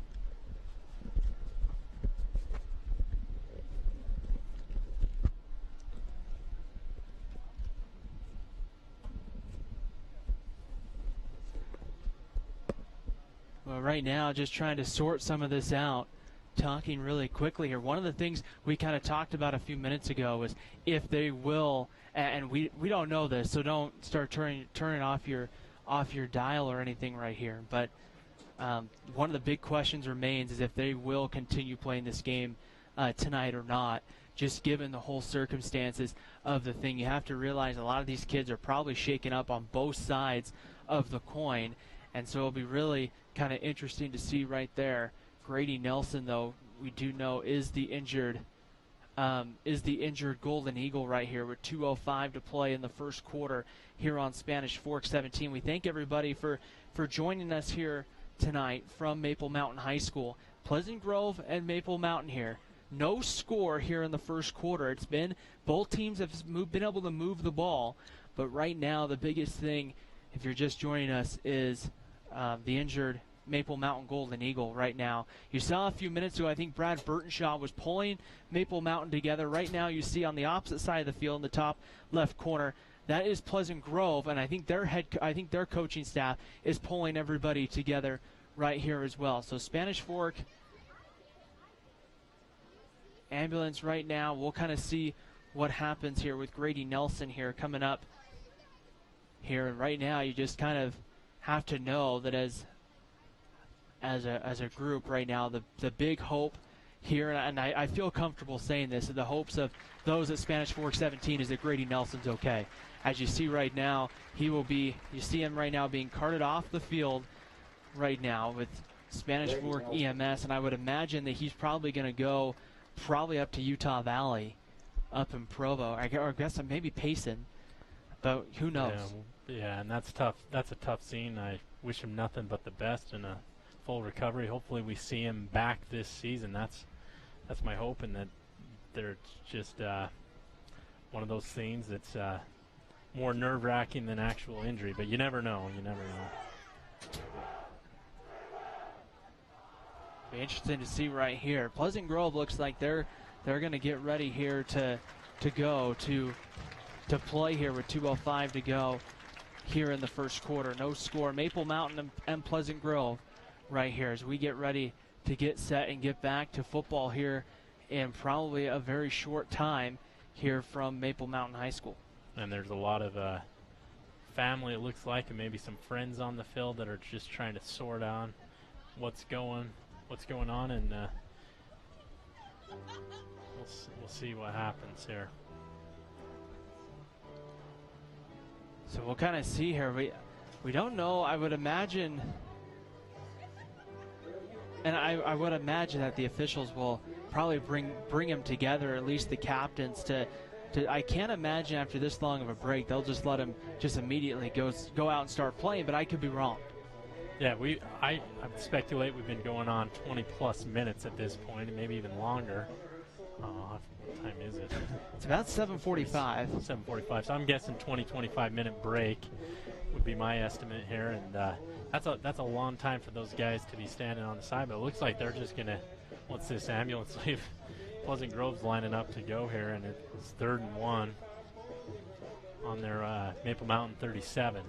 A: Well, right now, just trying to sort some of this out. Talking really quickly here. One of the things we kind of talked about a few minutes ago was if they will, and we don't know this, so don't start turning off your dial or anything right here. But one of the big questions remains is if they will continue playing this game tonight or not. Just given the whole circumstances of the thing, you have to realize a lot of these kids are probably shaken up on both sides of the coin, and so it'll be really kind of interesting to see right there. Grady Nelson, though, we do know is the injured Golden Eagle right here with 2:05 to play in the first quarter here on Spanish Fork 17. We thank everybody for joining us here tonight from Maple Mountain High School. Pleasant Grove and Maple Mountain here. No score here in the first quarter. It's been both teams have been able to move the ball, but right now the biggest thing, if you're just joining us, is the injured Maple Mountain Golden Eagle right now. You saw a few minutes ago, I think Brad Burtonshaw was pulling Maple Mountain together. Right now you see on the opposite side of the field in the top left corner, that is Pleasant Grove, and I think their coaching staff is pulling everybody together right here as well. So Spanish Fork ambulance right now. We'll kind of see what happens here with Grady Nelson here coming up here. And right now you just kind of have to know that as a group right now, the big hope here, and I feel comfortable saying this, the hopes of those at Spanish Fork 17 is that Grady Nelson's okay. As you see right now, you see him right now being carted off the field right now with Spanish Fork EMS, and I would imagine that he's probably going to go up to Utah Valley up in Provo. I guess maybe Payson, but who knows?
B: Yeah, and that's tough. That's a tough scene. I wish him nothing but the best and a full recovery. Hopefully we see him back this season. That's my hope, and that they're just one of those things that's more nerve-wracking than actual injury, but you never know.
A: Be interesting to see right here. Pleasant Grove looks like they're going to get ready here to go to play here with 2:05 to go here in the first quarter. No score. Maple Mountain and Pleasant Grove right here as we get ready to get set and get back to football here in probably a very short time here from Maple Mountain High School.
B: And there's a lot of family, it looks like, and maybe some friends on the field that are just trying to sort out what's going on, and we'll see what happens here.
A: So we'll kind of see here. We don't know. I would imagine, and I would imagine that the officials will probably bring them together, at least the captains, to I can't imagine after this long of a break they'll just let him just immediately go out and start playing, but I could be wrong.
B: Yeah, I speculate we've been going on 20-plus minutes at this point, and maybe even longer. What time is it?
A: It's about 7:45.
B: 7:45. So I'm guessing 20-25-minute break would be my estimate here, and that's a long time for those guys to be standing on the side. But it looks like they're just gonna, once this ambulance leave, Pleasant Grove's lining up to go here, and it's 3rd and 1 on their Maple Mountain 37.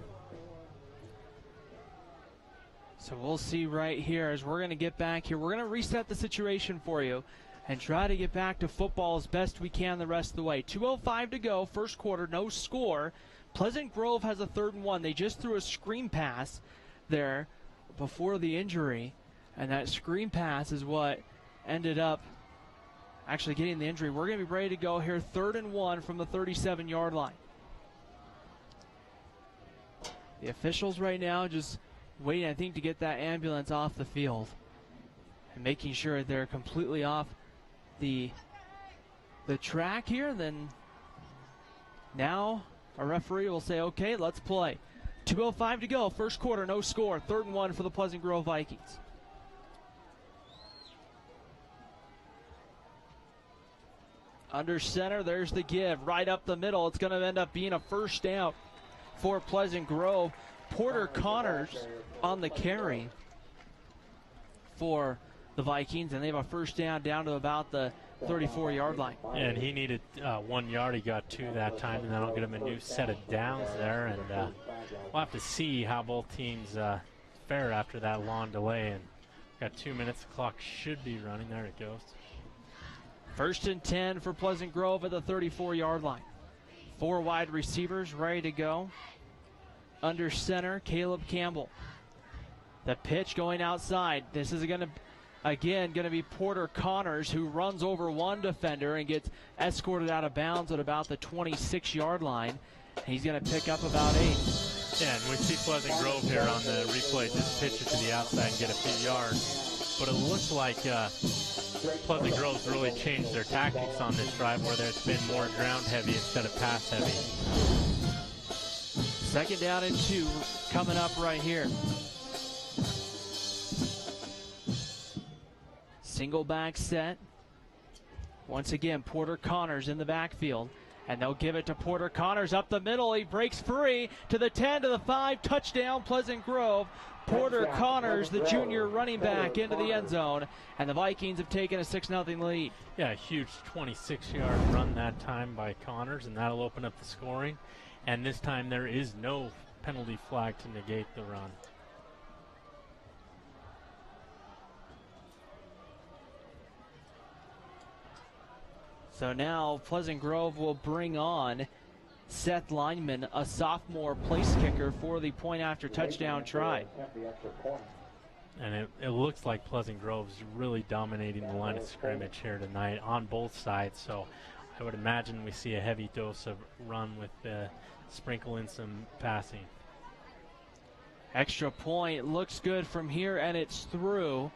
A: So we'll see right here as we're going to get back here. We're going to reset the situation for you and try to get back to football as best we can the rest of the way. 2:05 to go, first quarter, no score. Pleasant Grove has a 3rd and 1. They just threw a screen pass there before the injury, and that screen pass is what ended up actually getting the injury. We're going to be ready to go here, 3rd and 1 from the 37-yard line. The officials right now just waiting, I think, to get that ambulance off the field and making sure they're completely off the track here. Then now a referee will say, okay, let's play. 2:05 to go, first quarter, no score, 3rd and 1 for the Pleasant Grove Vikings. Under center, there's the give. Right up the middle. It's going to end up being a first down for Pleasant Grove. Porter Connors on the carry for the Vikings, and they have a first down to about the 34-yard line.
B: And he needed 1 yard. He got 2 that time, and that'll get him a new set of downs there. And we'll have to see how both teams fare after that long delay. And got 2 minutes. The clock should be running. There it goes.
A: 1st and 10 for Pleasant Grove at the 34-yard line. 4 wide receivers ready to go. Under center, Caleb Campbell. The pitch going outside. This is going to be Porter Connors, who runs over one defender and gets escorted out of bounds at about the 26-yard line. He's going to pick up about 8.
B: Yeah, and we see Pleasant Grove here on the replay just pitch it to the outside and get a few yards. But it looks like Pleasant Grove's really changed their tactics on this drive, where it's been more ground heavy instead of pass heavy.
A: 2nd down and 2 coming up right here. Single back set. Once again, Porter Connors in the backfield. And they'll give it to Porter Connors up the middle. He breaks free to the 10, to the 5. Touchdown, Pleasant Grove. Porter Connors, the junior running back, into the end zone. And the Vikings have taken a 6-0 lead.
B: Yeah, a huge 26-yard run that time by Connors, and that'll open up the scoring. And this time there is no penalty flag to negate the run.
A: So now Pleasant Grove will bring on Seth Lineman, a sophomore place kicker for the point after touchdown try.
B: And it looks like Pleasant Grove's really dominating the line of scrimmage here tonight on both sides. So I would imagine we see a heavy dose of run with sprinkle in some passing.
A: Extra point looks good from here, and it's through.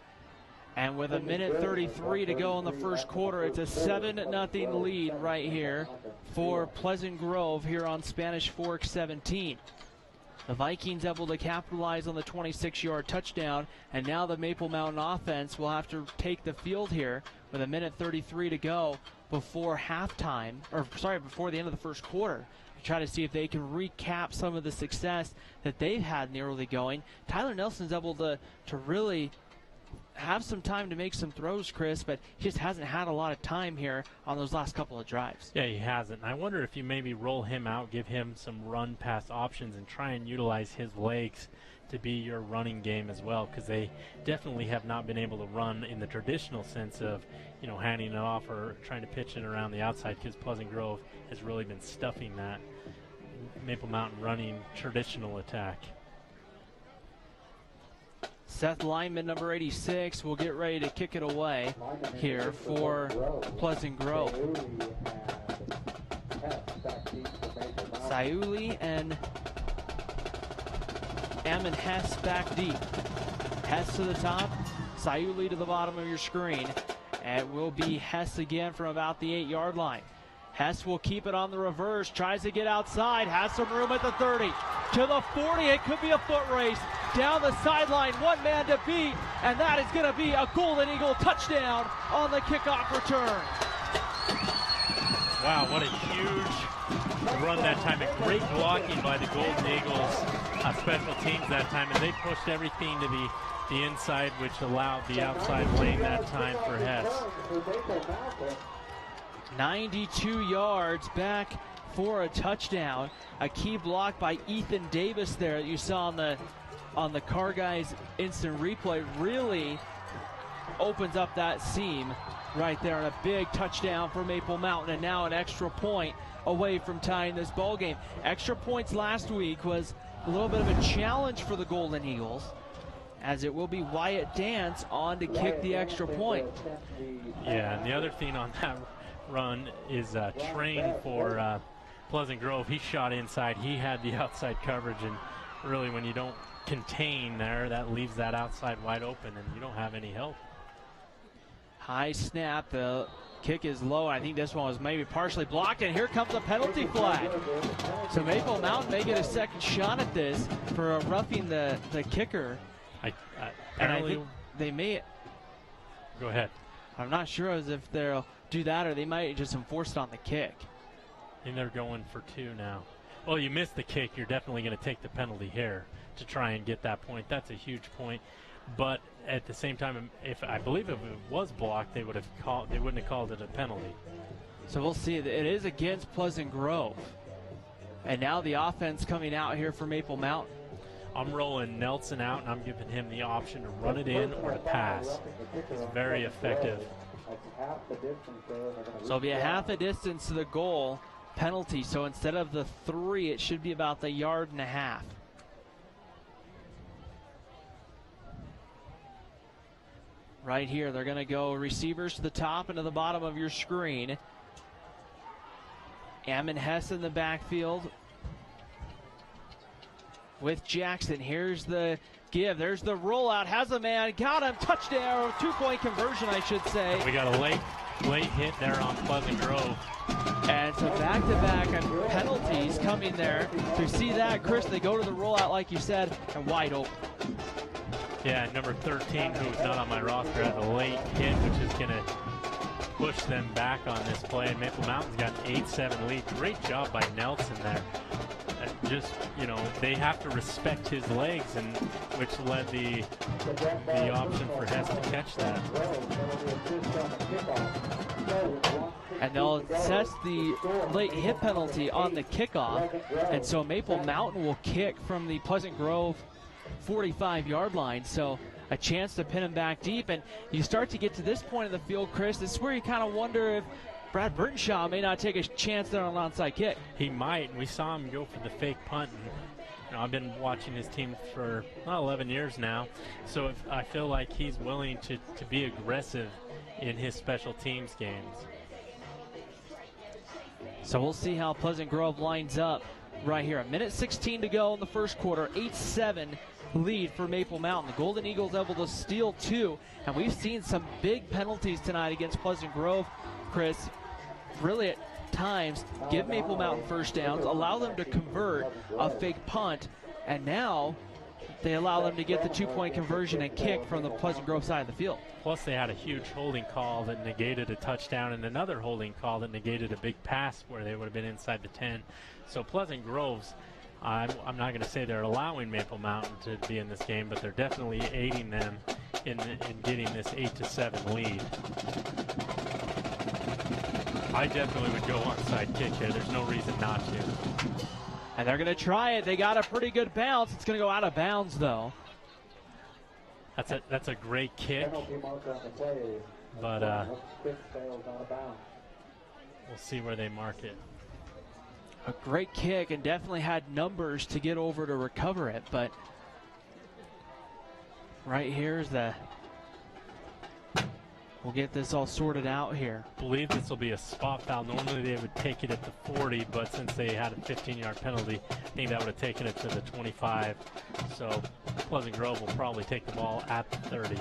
A: And with 1:33 to go in the first quarter, it's a 7-0 lead right here for Pleasant Grove here on Spanish Fork 17. The Vikings able to capitalize on the 26-yard touchdown, and now the Maple Mountain offense will have to take the field here with 1:33 to go before halftime, before the end of the first quarter, to try to see if they can recap some of the success that they've had in the early going. Tyler Nelson's able to really have some time to make some throws, Chris, but he just hasn't had a lot of time here on those last couple of drives.
B: Yeah, he hasn't. And I wonder if you maybe roll him out, give him some run pass options, and try and utilize his legs to be your running game as well, because they definitely have not been able to run in the traditional sense of, handing it off or trying to pitch it around the outside, because Pleasant Grove has really been stuffing that Maple Mountain running traditional attack.
A: Seth Lineman, number 86, will get ready to kick it away here for Pleasant Grove. Sayuli and Ammon Hess back deep. Hess to the top, Sayuli to the bottom of your screen. And it will be Hess again from about the 8-yard line. Hess will keep it on the reverse, tries to get outside, has some room at the 30. To the 40, it could be a foot race. Down the sideline, one man to beat, and that is going to be a Golden Eagle touchdown on the kickoff return.
B: Wow, what a huge run that time. And great blocking by the Golden Eagles special teams that time, and they pushed everything to the inside, which allowed the outside lane that time for Hess.
A: 92 yards back for a touchdown. A key block by Ethan Davis there that you saw on the Car Guys instant replay really opens up that seam right there, and a big touchdown for Maple Mountain, and now an extra point away from tying this ball game. Extra points last week was a little bit of a challenge for the Golden Eagles, as it will be Wyatt Dance on to kick the extra point.
B: Yeah, and the other thing on that run is Train for Pleasant Grove. He shot inside. He had the outside coverage, and really when you don't contain there, that leaves that outside wide open, and you don't have any help.
A: High snap. The kick is low. I think this one was maybe partially blocked, and here comes a penalty flag. So Maple Mountain may get a second shot at this for roughing the kicker. And I think they may.
B: Go ahead.
A: I'm not sure as if they'll do that, or they might just enforce it on the kick.
B: And they're going for 2 now. Well, you missed the kick. You're definitely going to take the penalty here to try and get that point. That's a huge point. But at the same time, I believe if it was blocked, they wouldn't have called it a penalty.
A: So we'll see. It is against Pleasant Grove. And now the offense coming out here for Maple Mountain.
B: I'm rolling Nelson out, and I'm giving him the option to run it in or to pass. It's very effective.
A: So it'll be a half a distance to the goal penalty. So instead of the 3, it should be about the 1.5 yards. Right here, they're going to go receivers to the top and to the bottom of your screen. Ammon Hess in the backfield with Jackson. Here's the give. There's the rollout. Has a man. Got him. Touchdown. 2-point conversion, I should say.
B: We got a late hit there on Pleasant Grove.
A: And so back-to-back penalties coming there. To see that, Chris, they go to the rollout like you said, and wide open.
B: Yeah, number 13, who's not on my roster, had a late hit, which is going to push them back on this play. And Maple Mountain's got an 8-7 lead. Great job by Nelson there. Just, they have to respect his legs, and which led the option for Hess to catch that.
A: And they'll assess the late hit penalty on the kickoff. And so Maple Mountain will kick from the Pleasant Grove 45-yard line. So a chance to pin him back deep. And you start to get to this point of the field, Chris, this is where you kind of wonder if Brad Burtonshaw may not take a chance there on an onside kick.
B: He might, and we saw him go for the fake punt. And, I've been watching his team for 11 years now, so I feel like he's willing to be aggressive in his special teams games.
A: So we'll see how Pleasant Grove lines up right here. 1:16 to go in the first quarter, 8-7 lead for Maple Mountain. The Golden Eagles able to steal 2, and we've seen some big penalties tonight against Pleasant Grove, Chris. Really at times give Maple Mountain first downs, allow them to convert a fake punt, and now they allow them to get the 2-point conversion and kick from the Pleasant Grove side of the field.
B: Plus they had a huge holding call that negated a touchdown and another holding call that negated a big pass where they would have been inside the 10. So Pleasant Grove's, I'm not going to say they're allowing Maple Mountain to be in this game, but they're definitely aiding them in getting this 8-7 lead. I definitely would go onside kick here. There's no reason not to.
A: And they're going to try it. They got a pretty good bounce. It's going to go out of bounds, though.
B: That's a great kick. But we'll see where they mark it.
A: A great kick, and definitely had numbers to get over to recover it. But right here's we'll get this all sorted out here.
B: I believe this will be a spot foul. Normally they would take it at the 40, but since they had a 15-yard penalty, I think that would have taken it to the 25. So Pleasant Grove will probably take the ball at the 30.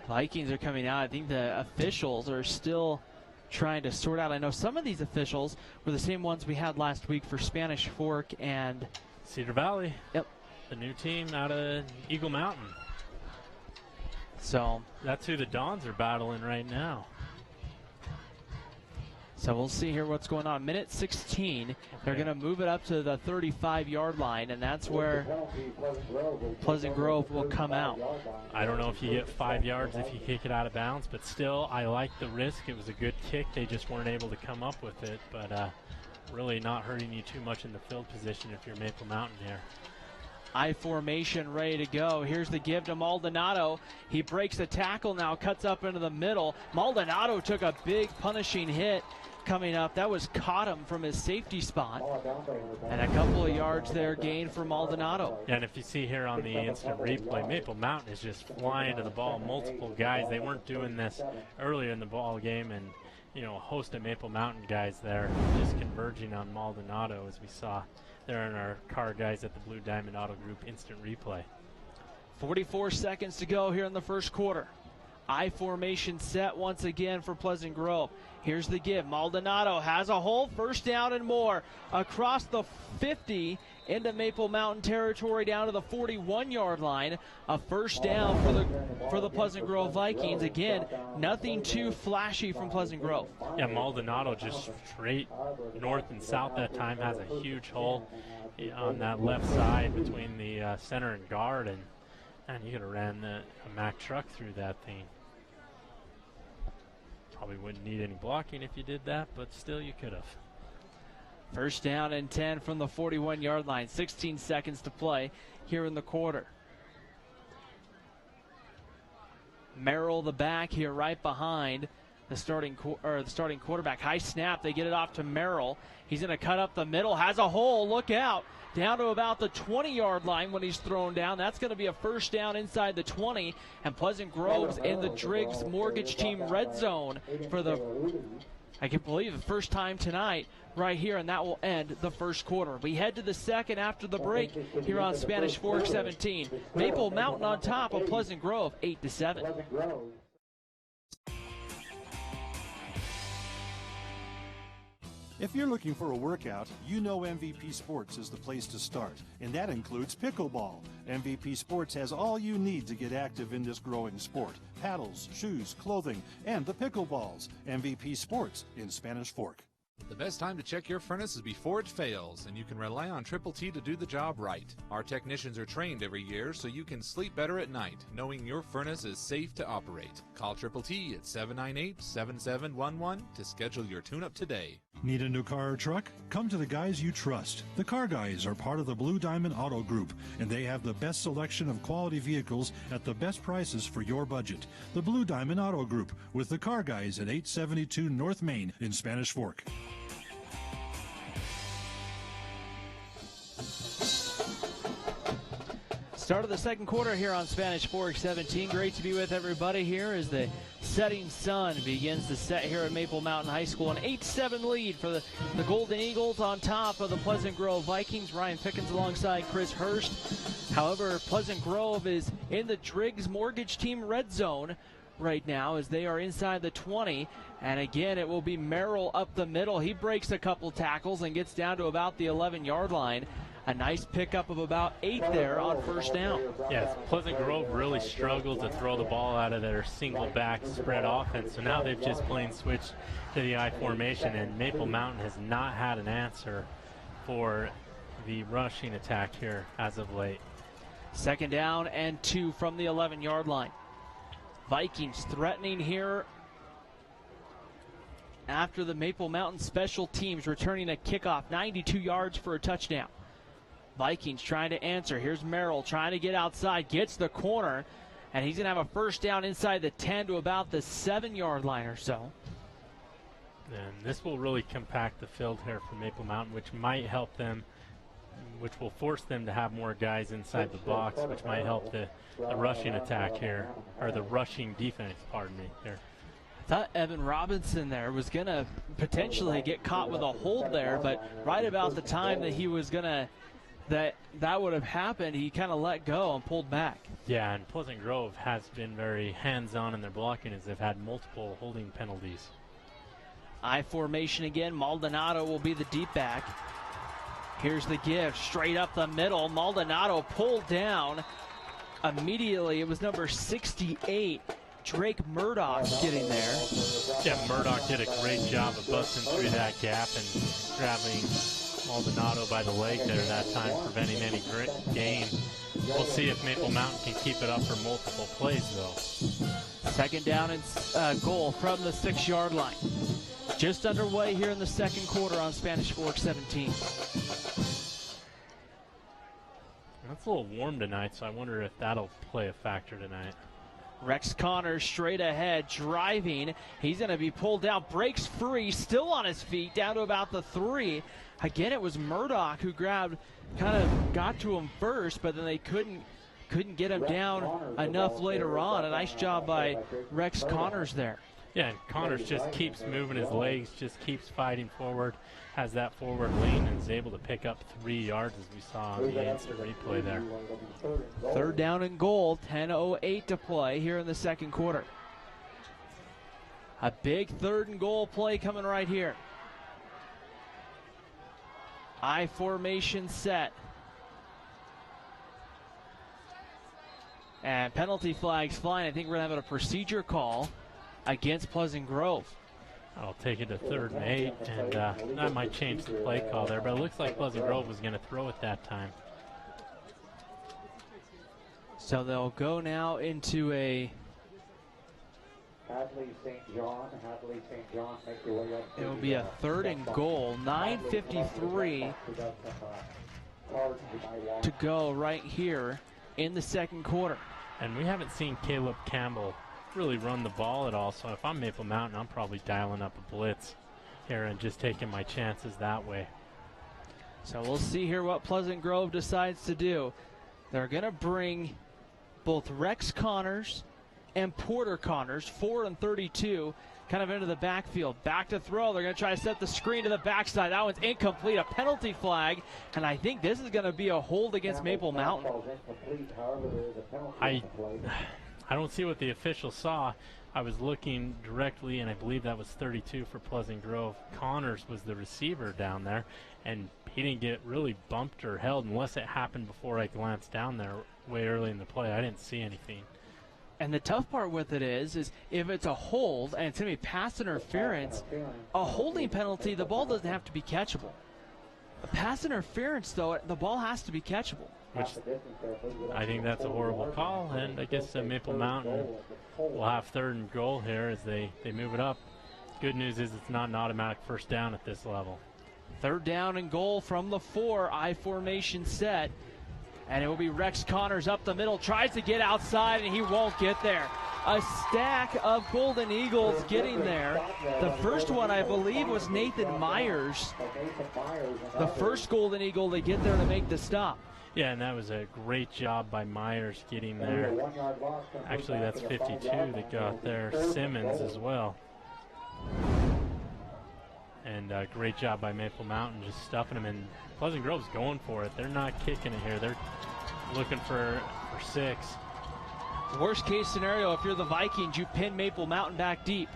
A: Vikings are coming out. I think the officials are still trying to sort out. I know some of these officials were the same ones we had last week for Spanish Fork and
B: Cedar Valley.
A: Yep.
B: The new team out of Eagle Mountain.
A: So
B: that's who the Dons are battling right now.
A: So we'll see here what's going on. 1:16. Okay. They're going to move it up to the 35-yard line, and that's where Pleasant Grove will come out.
B: I don't know if you get 5 yards if you kick it out of bounds, but still, I like the risk. It was a good kick. They just weren't able to come up with it, but really not hurting you too much in the field position if you're Maple Mountain here.
A: I formation ready to go. Here's the give to Maldonado. He breaks the tackle now, cuts up into the middle. Maldonado took a big punishing hit coming up. That was caught him from his safety spot. And a couple of yards there gained for Maldonado.
B: And if you see here on the instant replay, Maple Mountain is just flying to the ball. Multiple guys. They weren't doing this earlier in the ball game, and a host of Maple Mountain guys there just converging on Maldonado, as we saw there in our car guys at the Blue Diamond Auto Group instant replay.
A: 44 seconds to go here in the first quarter. I formation set once again for Pleasant Grove. Here's the give. Maldonado has a hole, first down and more. Across the 50 into Maple Mountain territory down to the 41-yard line. A first down for the Pleasant Grove Vikings. Again, nothing too flashy from Pleasant Grove.
B: Yeah, Maldonado just straight north and south that time, has a huge hole on that left side between the center and guard, and you could have ran a Mack truck through that thing. Probably wouldn't need any blocking if you did that, but still you could have.
A: First down and 10 from the 41-yard line. 16 seconds to play here in the quarter. Merrill the back here right behind the starting quarterback. High snap, they get it off to Merrill. He's going to cut up the middle, has a hole, look out. Down to about the 20-yard line when he's thrown down. That's going to be a first down inside the 20. And Pleasant Grove's in the Driggs Mortgage Team red zone for the, I can believe, the first time tonight right here, and that will end the first quarter. We head to the second after the break here on Spanish Fork 17. Maple Mountain on top of Pleasant Grove 8-7.
D: If you're looking for a workout, you know MVP Sports is the place to start, and that includes pickleball. MVP Sports has all you need to get active in this growing sport. Paddles, shoes, clothing, and the pickleballs. MVP Sports in Spanish Fork.
E: The best time to check your furnace is before it fails, and you can rely on Triple T to do the job right. Our technicians are trained every year so you can sleep better at night, knowing your furnace is safe to operate. Call Triple T at 798-7711 to schedule your tune-up today.
D: Need a new car or truck? Come to the guys you trust. The Car Guys are part of the Blue Diamond Auto Group, and they have the best selection of quality vehicles at the best prices for your budget. The Blue Diamond Auto Group with the Car Guys at 872 North Main in Spanish Fork.
A: Start of the second quarter here on Spanish Fork 17. Great to be with everybody here as the setting sun begins to set here at Maple Mountain High School. An 8-7 lead for the Golden Eagles on top of the Pleasant Grove Vikings. Ryan Pickens alongside Chris Hurst. However, Pleasant Grove is in the Driggs Mortgage Team red zone right now as they are inside the 20. And again, it will be Merrill up the middle. He breaks a couple tackles and gets down to about the 11-yard line. A nice pickup of about 8 there on first down.
B: Yes, Pleasant Grove really struggled to throw the ball out of their single back spread offense, so now they've just plain switched to the I formation, and Maple Mountain has not had an answer for the rushing attack here as of late.
A: Second down and 2 from the 11-yard line. Vikings threatening here after the Maple Mountain special teams returning a kickoff, 92 yards for a touchdown. Vikings trying to answer. Here's Merrill trying to get outside, gets the corner, and he's going to have a first down inside the 10 to about the 7-yard line or so.
B: And this will really compact the field here for Maple Mountain, which might help them, which will force them to have more guys inside the box, which might help the rushing attack here, or the rushing defense, pardon me, here.
A: I thought Evan Robinson there was going to potentially get caught with a hold there, but right about the time that he was going to that would have happened, he kind of let go and pulled back.
B: Yeah, and Pleasant Grove has been very hands-on in their blocking as they've had multiple holding penalties.
A: I formation again. Maldonado will be the deep back. Here's the give, straight up the middle. Maldonado pulled down immediately. It was number 68, Drake Murdoch, getting there.
B: Yeah, Murdoch did a great job of busting through that gap and grabbing Maldonado by the leg there that time, preventing any gain. We'll see if Maple Mountain can keep it up for multiple plays, though.
A: Second down and goal from the 6-yard line. Just underway here in the second quarter on Spanish Fork 17.
B: It's a little warm tonight, so I wonder if that'll play a factor tonight.
A: Rex Connors straight ahead, driving. He's going to be pulled down, breaks free, still on his feet, down to about the 3. Again, it was Murdoch who got to him first, but then they couldn't get him down enough later on. A nice job by Rex Connors there.
B: Yeah, and Connors just keeps moving his legs, just keeps fighting forward, has that forward lean, and is able to pick up 3 yards as we saw on the instant replay there.
A: Third down and goal, 10:08 to play here in the second quarter. A big 3rd and goal play coming right here. I formation set. And penalty flags flying. I think we're going to have a procedure call against Pleasant Grove.
B: I'll take it to 3rd and 8, and that might change the play call there, but it looks like Pleasant Grove was going to throw it that time.
A: So they'll go now into a...
C: Hadley St. John, make your way up.
A: It will be a 3rd and goal. 9:53 to go right here in the 2nd quarter.
B: And we haven't seen Caleb Campbell really run the ball at all, so if I'm Maple Mountain, I'm probably dialing up a blitz here and just taking my chances that way.
A: So we'll see here what Pleasant Grove decides to do. They're going to bring both Rex Connors and Porter Connors, 4 and 32, kind of into the backfield. Back to throw. They're going to try to set the screen to the backside. That one's incomplete. A penalty flag. And I think this is going to be a hold against Maple Mountain.
B: I don't see what the official saw. I was looking directly, and I believe that was 32 for Pleasant Grove. Connors was the receiver down there, and he didn't get really bumped or held unless it happened before I glanced down there way early in the play. I didn't see anything.
A: And the tough part with it is if it's a hold and it's going to be pass interference, a holding penalty, the ball doesn't have to be catchable. A pass interference, though, the ball has to be catchable.
B: Which I think that's a horrible call, and I guess Maple Mountain will have 3rd and goal here as they move it up. Good news is it's not an automatic 1st down at this level.
A: 3rd down and goal from the 4, I formation set. And it will be Rex Connors up the middle, tries to get outside, and he won't get there. A stack of Golden Eagles getting there. The first one, I believe, was Nathan Myers. The first Golden Eagle to get there to make the stop.
B: Yeah, and that was a great job by Myers getting there. Actually, that's 52 that got there. Simmons as well. And great job by Maple Mountain just stuffing them in. Pleasant Grove's going for it. They're not kicking it here. They're looking for 6.
A: Worst case scenario, if you're the Vikings, you pin Maple Mountain back deep.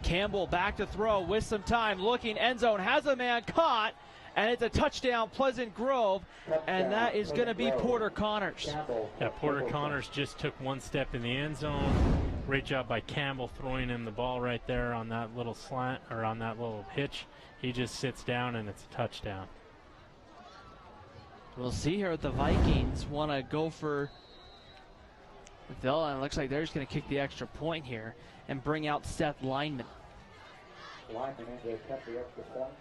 A: Campbell back to throw with some time, looking, end zone, has a man caught, and it's a touchdown, Pleasant Grove, and that is going to be Porter Connors.
B: Yeah, Porter Connors just took 1 step in the end zone. Great job by Campbell throwing him the ball right there on that little slant, or on that little hitch. He just sits down, and it's a touchdown.
A: We'll see here if the Vikings want to go for Villa. It looks like they're just going to kick the extra point here and bring out Seth Lineman.
C: Lineman in to cut the extra point.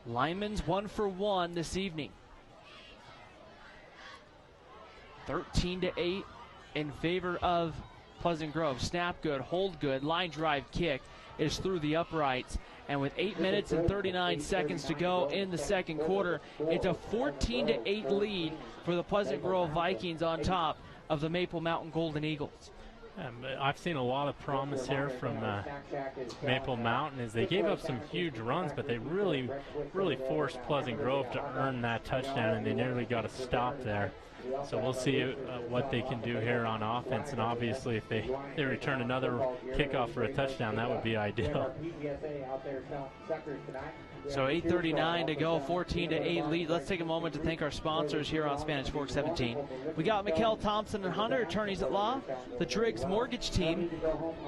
A: Lineman's 1 for 1 this evening. 13-8 in favor of Pleasant Grove. Snap good, hold good, line drive kick is through the uprights. And with 8 minutes and 39 seconds to go in the 2nd quarter, it's a 14-8 lead for the Pleasant Grove Vikings on top of the Maple Mountain Golden Eagles.
B: I've seen a lot of promise here from Maple Mountain as they gave up some huge runs, but they really forced Pleasant Grove to earn that touchdown, and they nearly got a stop there. So we'll see what they can do here on offense, and obviously if they return another kickoff for a touchdown, that would be ideal.
A: So 8:39 to go, 14-8 lead. Let's take a moment to thank our sponsors here on Spanish Fork 17. We got Mikkel Thompson and Hunter, attorneys at law, the Driggs Mortgage Team,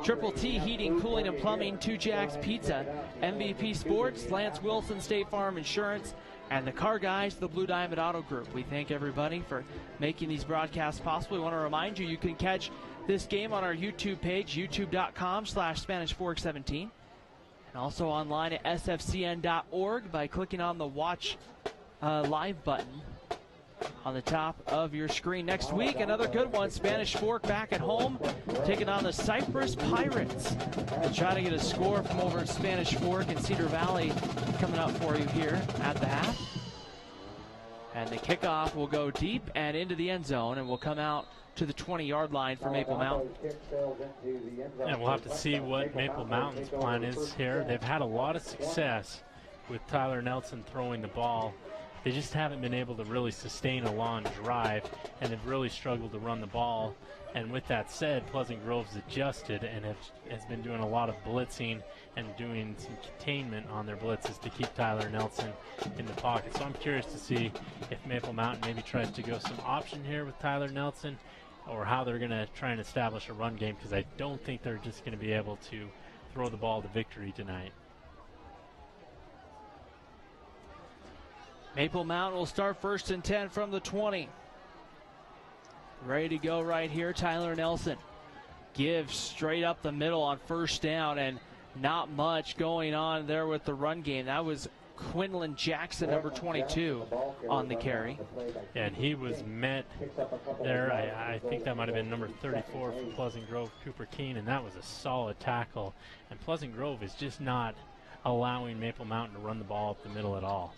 A: Triple T Heating, Cooling and Plumbing, 2 Jacks Pizza, MVP Sports, Lance Wilson State Farm Insurance, and the car guys, the Blue Diamond Auto Group. We thank everybody for making these broadcasts possible. We want to remind you can catch this game on our YouTube page, youtube.com/SpanishFork17. And also online at sfcn.org by clicking on the Watch Live button on the top of your screen. Next week, another good one. Spanish Fork back at home, taking on the Cypress Pirates. We'll try to get a score from over at Spanish Fork and Cedar Valley coming up for you here at the half. And the kickoff will go deep and into the end zone, and will come out to the 20-yard line for Maple Mountain.
B: Yeah, we'll have to see what Maple Mountain's plan is here. They've had a lot of success with Tyler Nelson throwing the ball, they just haven't been able to really sustain a long drive, and they've really struggled to run the ball. And with that said, Pleasant Grove's adjusted and has been doing a lot of blitzing and doing some containment on their blitzes to keep Tyler Nelson in the pocket. So I'm curious to see if Maple Mountain maybe tries to go some option here with Tyler Nelson, or how they're going to try and establish a run game, because I don't think they're just going to be able to throw the ball to victory tonight.
A: Maple Mountain will start 1st and 10 from the 20. Ready to go right here. Tyler Nelson gives straight up the middle on 1st down, and not much going on there with the run game. That was Quinlan Jackson, number 22, on the carry.
B: And he was met there. I think that might have been number 34 for Pleasant Grove, Cooper Keene, and that was a solid tackle. And Pleasant Grove is just not allowing Maple Mountain to run the ball up the middle at all,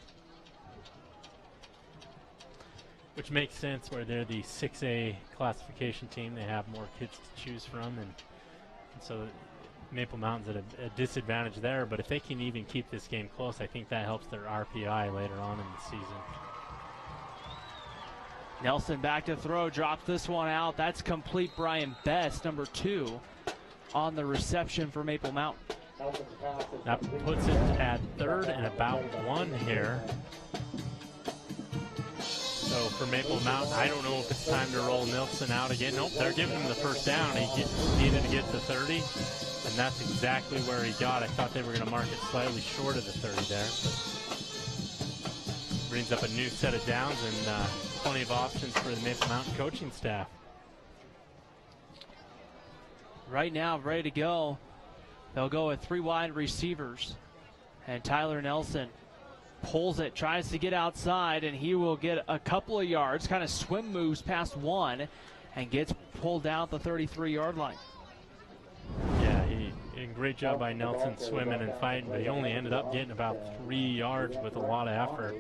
B: which makes sense where they're the 6A classification team. They have more kids to choose from, and so Maple Mountain's at a disadvantage there. But if they can even keep this game close, I think that helps their RPI later on in the season.
A: Nelson back to throw, drops this one out. That's complete. Brian Best, number 2, on the reception for Maple Mountain.
B: That puts it at 3rd and about 1 here. So for Maple Mountain, I don't know if it's time to roll Nelson out again. Nope, they're giving him the 1st down. He needed to get to 30, and that's exactly where he got. I thought they were going to mark it slightly short of the 30 there. But brings up a new set of downs and plenty of options for the Maple Mountain coaching staff.
A: Right now, ready to go. They'll go with 3 wide receivers, and Tyler Nelson pulls it, tries to get outside, and he will get a couple of yards, kind of swim moves past 1, and gets pulled down at the 33-yard line.
B: Yeah, great job by Nelson swimming and fighting, but he only ended up getting about 3 yards with a lot of effort.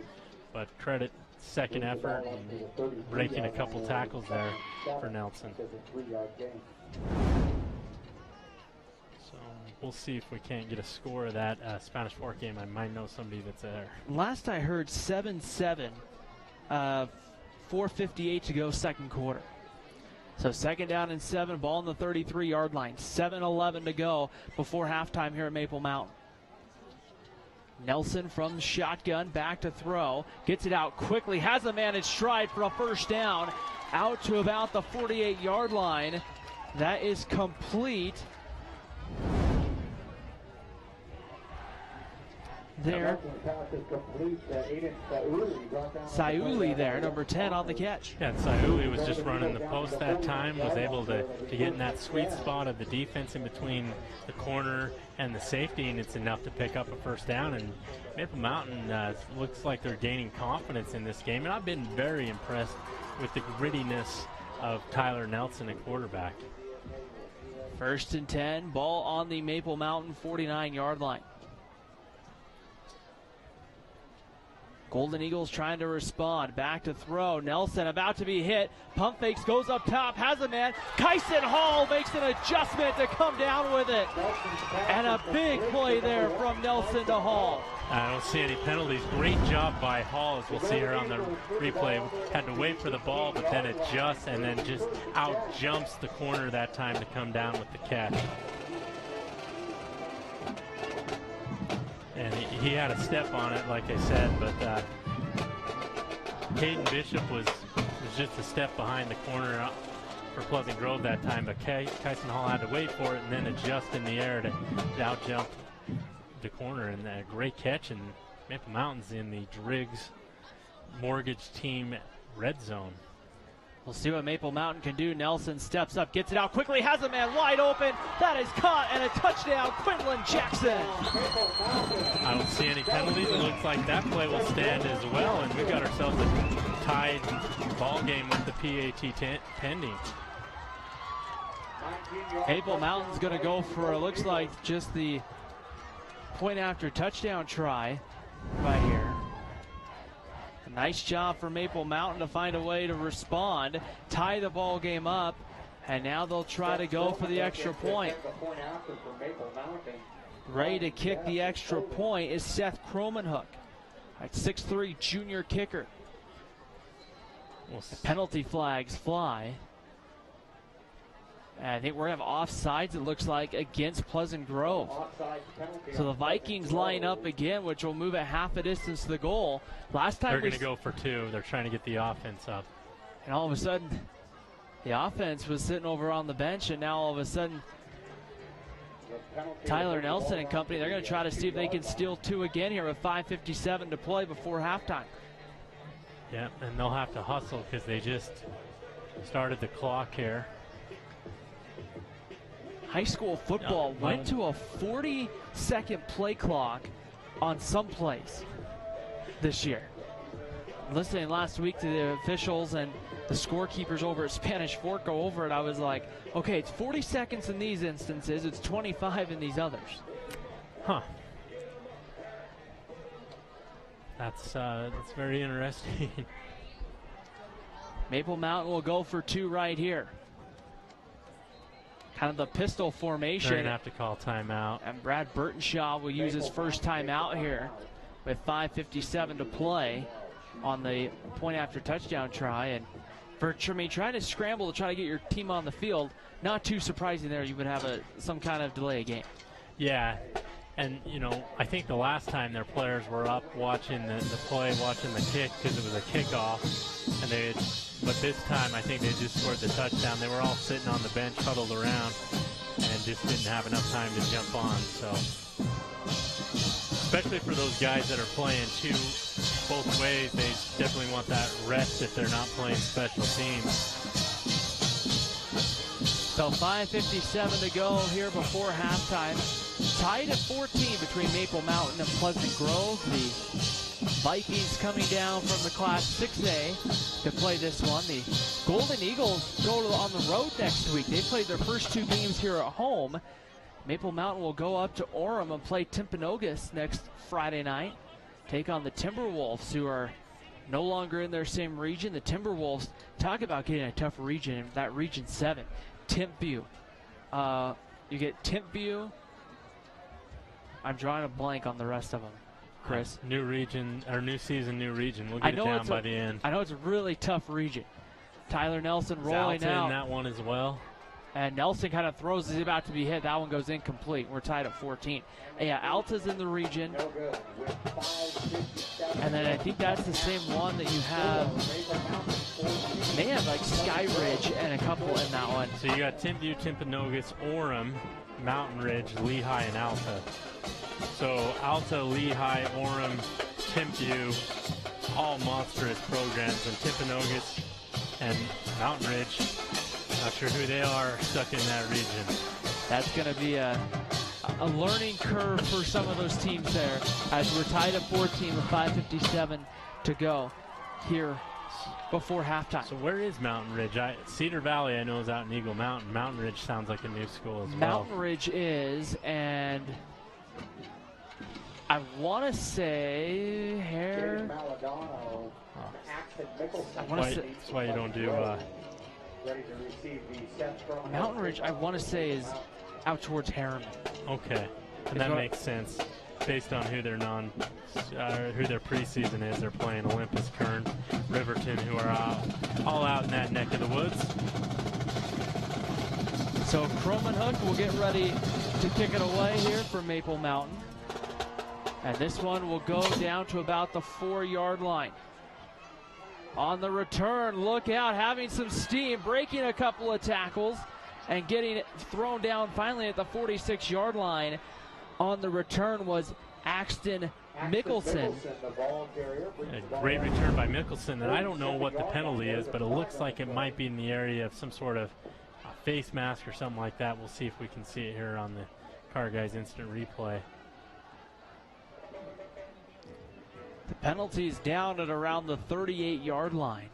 B: But credit second effort and breaking a couple tackles there for Nelson. So we'll see if we can't get a score of that Spanish Fork game. I might know somebody that's there.
A: Last I heard, 7-7, 4:58 to go, 2nd quarter. So 2nd down and 7, ball on the 33-yard line. 7:11 to go before halftime here at Maple Mountain. Nelson from shotgun, back to throw, gets it out quickly, has a man in stride for a 1st down, out to about the 48-yard line. That is complete. There, Sayuli there, number 10 on the catch.
B: Yeah, Sayuli was just running the post that time, was able to get in that sweet spot of the defense in between the corner and the safety, and it's enough to pick up a 1st down. And Maple Mountain looks like they're gaining confidence in this game, and I've been very impressed with the grittiness of Tyler Nelson at quarterback.
A: 1st and 10, ball on the Maple Mountain 49-yard line. Golden Eagles trying to respond. Back to throw. Nelson about to be hit. Pump fakes, goes up top, has a man. Kyson Hall makes an adjustment to come down with it. And a big play there from Nelson to Hall.
B: I don't see any penalties. Great job by Hall, as we'll see here on the replay. Had to wait for the ball, but then adjusts and then just out jumps the corner that time to come down with the catch. And he had a step on it, like I said, but Caden Bishop was just a step behind the corner for Pleasant Grove that time, but Kyson Hall had to wait for it and then adjust in the air to out-jump the corner. And a great catch, and Maple Mountain's in the Driggs Mortgage Team red zone.
A: We'll see what Maple Mountain can do. Nelson steps up, gets it out quickly, has a man wide open. That is caught, and a touchdown, Quinlan Jackson.
B: I don't see any penalties. It looks like that play will stand as well, and we've got ourselves a tied ball game with the PAT pending.
A: Maple Mountain's going to go for, it looks like, just the point after touchdown try right here. Nice job for Maple Mountain to find a way to respond, tie the ball game up, and now they'll try to go for the extra point. Ready to kick the extra point is Seth Cromanhook, Right, 6'3" junior kicker. The penalty flags fly. And I think we're going to have offsides, it looks like, against Pleasant Grove. So the Vikings line up again, which will move at half a distance to the goal. Last time
B: they're going to go for 2. They're trying to get the offense up.
A: And all of a sudden, the offense was sitting over on the bench, and now all of a sudden, Tyler Nelson and company, they're going to try to see if they can steal 2 again here with 5:57 to play before halftime.
B: Yeah, and they'll have to hustle because they just started the clock here.
A: High school football went to a 40-second play clock on some plays this year. Listening last week to the officials and the scorekeepers over at Spanish Fork go over it, I was like, okay, it's 40 seconds in these instances, it's 25 in these others.
B: Huh. That's very interesting.
A: Maple Mountain will go for 2 right here. Kind of the pistol formation.
B: They're going to have to call timeout.
A: And Brad Burtonshaw will use his first timeout here with 5:57 to play on the point after touchdown try. And for Tremaine, trying to scramble to try to get your team on the field, not too surprising there. You would have some kind of delay game.
B: Yeah. And, you know, I think the last time their players were up watching the play, watching the kick because it was a kickoff. But this time I think they just scored the touchdown. They were all sitting on the bench, huddled around, and just didn't have enough time to jump on. So, especially for those guys that are playing both ways, they definitely want that rest if they're not playing special teams.
A: So 5:57 to go here before halftime. Tied at 14 between Maple Mountain and Pleasant Grove. The Vikings coming down from the Class 6A to play this one. The Golden Eagles go on the road next week. They played their first 2 games here at home. Maple Mountain will go up to Orem and play Timpanogos next Friday night. Take on the Timberwolves, who are no longer in their same region. The Timberwolves, talk about getting a tough region in that Region 7. Timpview. You get Timpview. I'm drawing a blank on the rest of them, Chris.
B: New region, or new season, new region. We'll get it down by the end.
A: I know it's a really tough region. Tyler Nelson rolling out.
B: in that one as well.
A: And Nelson kind of throws as he's about to be hit. That one goes incomplete. We're tied at 14. Yeah, Alta's in the region. And then I think that's the same one that you have. They have like Sky Ridge and a couple in that one.
B: So you got Timpview, Timpanogos, Orem, Mountain Ridge, Lehigh, and Alta. So Alta, Lehigh, Orem, Timpview, all monstrous programs, and Timpanogos and Mountain Ridge, not sure who they are, stuck in that region.
A: That's going to be a learning curve for some of those teams there, as we're tied at 14 with 5:57 to go here before halftime.
B: So where is Mountain Ridge? Cedar Valley I know is out in Eagle Mountain. Mountain Ridge sounds like a new school as well.
A: Mountain Ridge is, and I want to say
B: That's why you don't do
A: Mountain Ridge, I want to say, is out towards Harriman.
B: Okay, and that makes sense based on who their preseason is. They're playing Olympus, Kern, Riverton, who are all out in that neck of the woods.
A: So Croman Hook will get ready to kick it away here for Maple Mountain. And this one will go down to about the 4-yard line. On the return, look out, having some steam, breaking a couple of tackles, and getting thrown down finally at the 46-yard line. On the return was Axton Mickelson.
B: A great return by Mickelson, and I don't know what the penalty is, but it looks like it might be in the area of some sort of face mask or something like that. We'll see if we can see it here on the Car Guys instant replay.
A: The penalty's down at around the 38-yard line.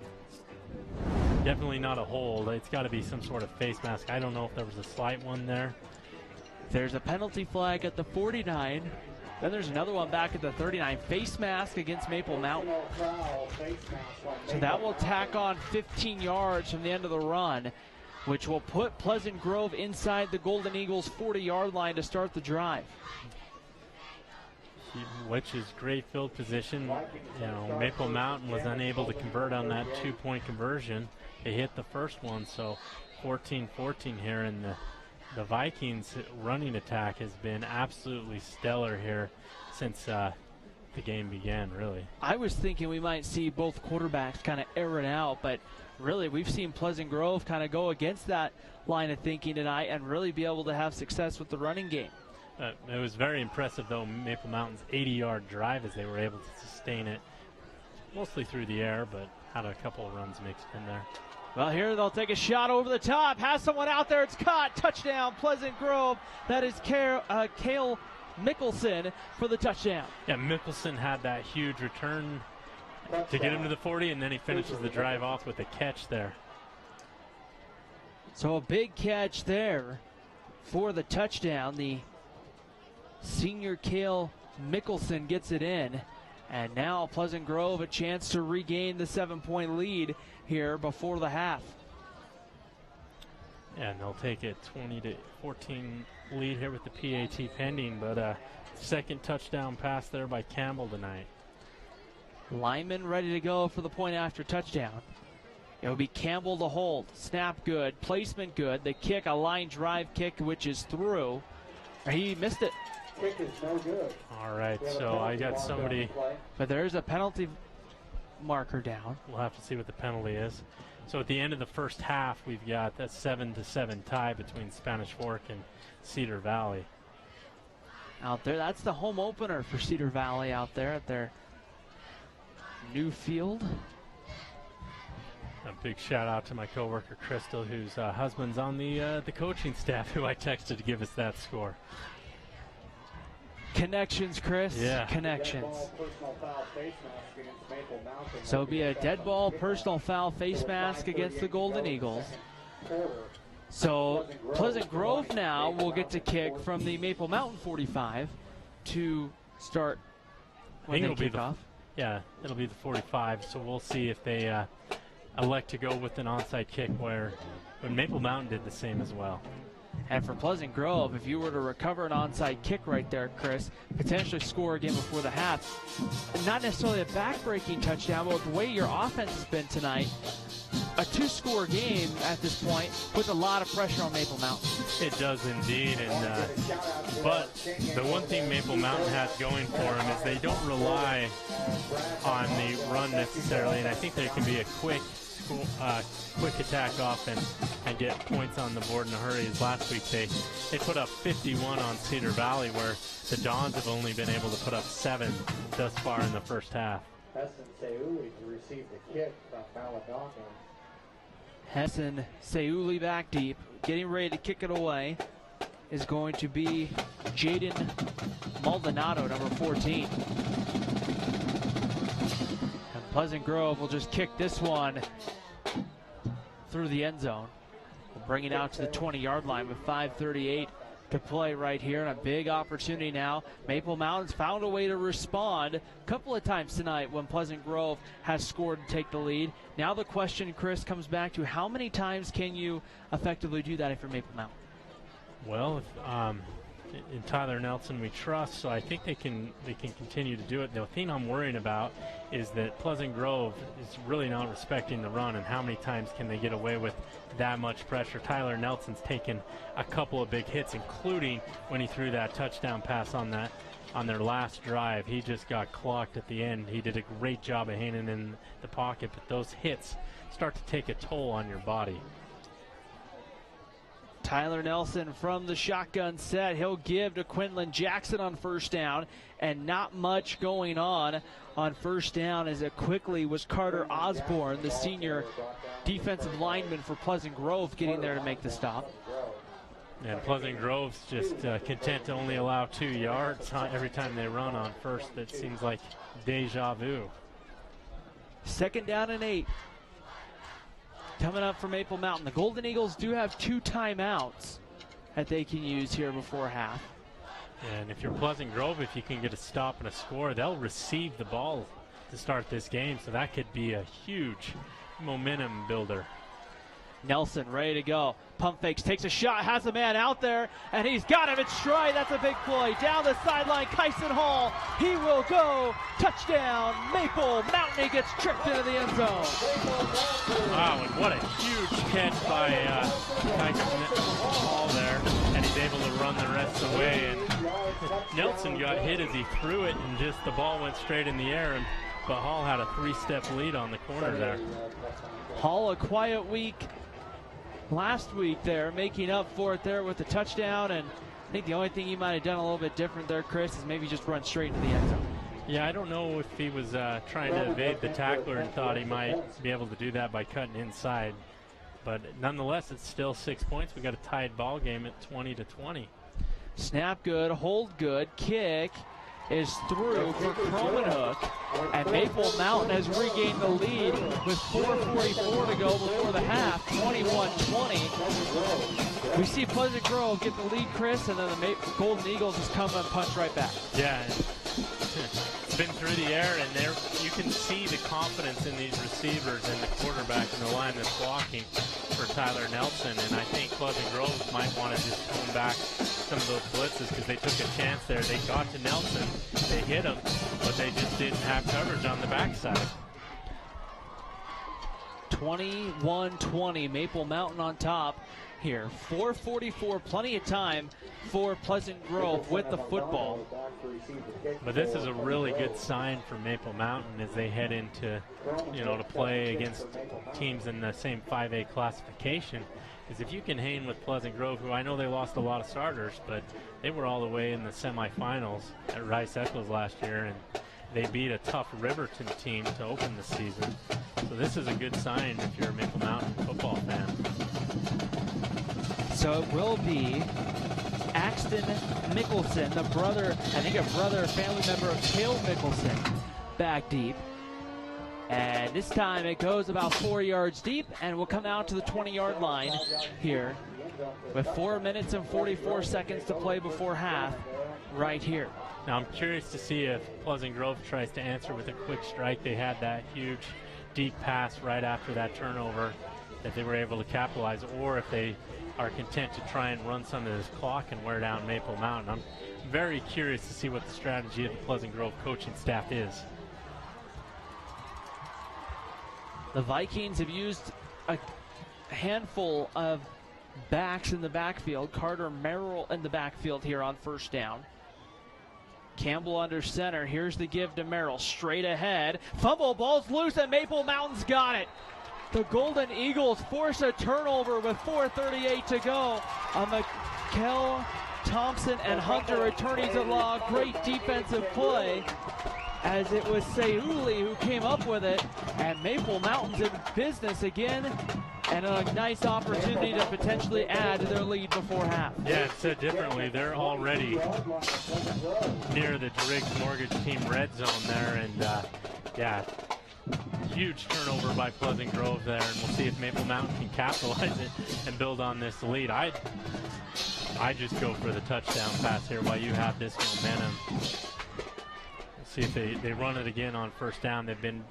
B: Definitely not a hold. It's got to be some sort of face mask. I don't know if there was a slight one there.
A: There's a penalty flag at the 49. Then there's another one back at the 39. Face mask against Maple Mountain. So that will tack on 15 yards from the end of the run, which will put Pleasant Grove inside the Golden Eagles' 40-yard line to start the drive.
B: which is great field position. You know, Maple Mountain was unable to convert on that 2-point conversion. They hit the first one, so 14-14 here, and the Vikings running attack has been absolutely stellar here since the game began, really.
A: I was thinking we might see both quarterbacks kind of air it out, but really we've seen Pleasant Grove kind of go against that line of thinking tonight and really be able to have success with the running game.
B: It was very impressive, though, Maple Mountain's 80-yard drive as they were able to sustain it, mostly through the air, but had a couple of runs mixed in there.
A: Well, here they'll take a shot over the top. Has someone out there. It's caught. Touchdown, Pleasant Grove. That is Cale Mickelson for the touchdown.
B: Yeah, Mickelson had that huge return to get him to the 40, and then he finishes the drive off with a catch there.
A: So a big catch there for the touchdown. The senior Cale Mickelson gets it in. And now Pleasant Grove a chance to regain the 7-point lead here before the half.
B: Yeah, and they'll take a 20-14 lead here with the PAT pending, but second touchdown pass there by Campbell tonight.
A: Lyman ready to go for the point after touchdown. It will be Campbell to hold. Snap good, placement good. The kick, a line drive kick, which is through. He missed it.
C: Kick is no good.
B: All right, so I got somebody.
A: But there's a penalty marker down.
B: We'll have to see what the penalty is. So at the end of the first half, we've got that 7-7 tie between Spanish Fork and Cedar Valley.
A: Out there, that's the home opener for Cedar Valley out there at their new field.
B: A big shout out to my coworker Crystal, whose husband's on the coaching staff, who I texted to give us that score.
A: Connections, Chris.
B: Yeah.
A: Connections. So it'll be a dead ball personal foul face mask against the Golden Eagles. So Pleasant Grove now will get to kick from the Maple Mountain 45 to start when they kick off.
B: Yeah, it'll be the 45, so we'll see if they elect to go with an onside kick where Maple Mountain did the same as well.
A: And for Pleasant Grove, if you were to recover an onside kick right there, Chris, potentially score again before the half. Not necessarily a back-breaking touchdown, but the way your offense has been tonight, a two-score game at this point puts a lot of pressure on Maple Mountain.
B: It does indeed, and but the one thing Maple Mountain has going for them is they don't rely on the run necessarily, and I think there can be a quick attack offense and get points on the board in a hurry. As last week they put up 51 on Cedar Valley, where the Dons have only been able to put up 7 thus far in the first half.
C: Hessen Seuli received the kick from Maladonga.
A: Hessen Seuli back deep, getting ready to kick it away, is going to be Jaden Maldonado, number 14. And Pleasant Grove will just kick this one through the end zone. We'll bring it out to the 20-yard line with 5:38 to play right here, and a big opportunity now. Maple Mountain's found a way to respond a couple of times tonight when Pleasant Grove has scored to take the lead. Now the question, Chris, comes back to how many times can you effectively do that if you're Maple Mountain?
B: Well, in Tyler Nelson we trust, so I think they can continue to do it. The thing I'm worrying about is that Pleasant Grove is really not respecting the run, and how many times can they get away with that much pressure. Tyler Nelson's taken a couple of big hits, including when he threw that touchdown pass on their last drive. He just got clocked at the end. He did a great job of hanging in the pocket, but those hits start to take a toll on your body.
A: Tyler Nelson from the shotgun set. He'll give to Quinlan Jackson on first down, and not much going on first down, as it quickly was Carter Osborne, the senior defensive lineman for Pleasant Grove, getting there to make the stop.
B: And Pleasant Grove's just content to only allow 2 yards every time they run on first. That seems like deja vu.
A: 2nd down and 8. Coming up for Maple Mountain. The Golden Eagles do have 2 timeouts that they can use here before half.
B: And if you're Pleasant Grove, if you can get a stop and a score, they'll receive the ball to start this game. So that could be a huge momentum builder.
A: Nelson ready to go. Pump fakes, takes a shot, has a man out there, and he's got him in stride. That's a big play. Down the sideline, Kyson Hall. He will go. Touchdown, Maple Mountain. He gets tripped into the end zone.
B: Wow, and what a huge catch by Kyson Hall there. And he's able to run the rest of the way. And Nelson got hit as he threw it, and just the ball went straight in the air. But Hall had a 3-step lead on the corner there.
A: Hall, a quiet week last week there, making up for it there with the touchdown. And I think the only thing he might have done a little bit different there, Chris, is maybe just run straight into the end zone.
B: Yeah, I don't know if he was trying to evade the tackler and thought he might be able to do that by cutting inside. But nonetheless, it's still 6 points. We got a tied ball game at 20-20.
A: Snap good, hold good, kick is through for Cromanhook, and Maple Mountain has regained the lead with 4:44 to go before the half, 21-20. We see Pleasant Grove get the lead, Chris, and then the Golden Eagles just come and punch right back.
B: Yeah, it's been through the air, and there you can see the confidence in these receivers and the quarterback and the line that's blocking for Tyler Nelson, and I think Pleasant Grove might want to just tone back some of those blitzes because they took a chance there. They got to Nelson, they hit him, but they just didn't have coverage on the backside.
A: 21-20, Maple Mountain on top here. 4:44, plenty of time for Pleasant Grove with the football.
B: But this is a really good sign for Maple Mountain as they head into, to play against teams in the same 5A classification. Is if you can hang with Pleasant Grove, who I know they lost a lot of starters, but they were all the way in the semifinals at Rice Eccles last year, and they beat a tough Riverton team to open the season. So this is a good sign if you're a Maple Mountain football fan.
A: So it will be Axton Mickelson, the brother, family member of Cale Mickelson, back deep. And this time it goes about 4 yards deep, and will come out to the 20-yard line here with 4 minutes and 44 seconds to play before half right here.
B: Now I'm curious to see if Pleasant Grove tries to answer with a quick strike. They had that huge deep pass right after that turnover that they were able to capitalize, or if they are content to try and run some of this clock and wear down Maple Mountain. I'm very curious to see what the strategy of the Pleasant Grove coaching staff is.
A: The Vikings have used a handful of backs in the backfield. Carter Merrill in the backfield here on first down. Campbell under center. Here's the give to Merrill. Straight ahead. Fumble, ball's loose, and Maple Mountain's got it. The Golden Eagles force a turnover with 4:38 to go. Mikel Thompson and Hunter attorneys at law. Great defensive play, as it was Seuli who came up with it, and Maple Mountain's in business again, and a nice opportunity to potentially add to their lead before half.
B: Yeah, said differently, they're already near the Driggs Mortgage Team red zone there, and huge turnover by Pleasant Grove there, and we'll see if Maple Mountain can capitalize it and build on this lead. I just go for the touchdown pass here while you have this momentum. See if they run it again on first down. They've been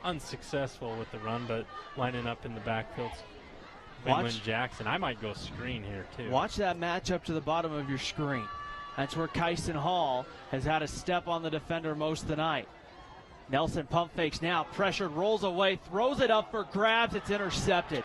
B: unsuccessful with the run, but lining up in the backfield. Quinlan Jackson. I might go screen here too.
A: Watch that matchup to the bottom of your screen. That's where Kyson Hall has had a step on the defender most of the night. Nelson pump fakes now, pressured, rolls away, throws it up for grabs. It's intercepted.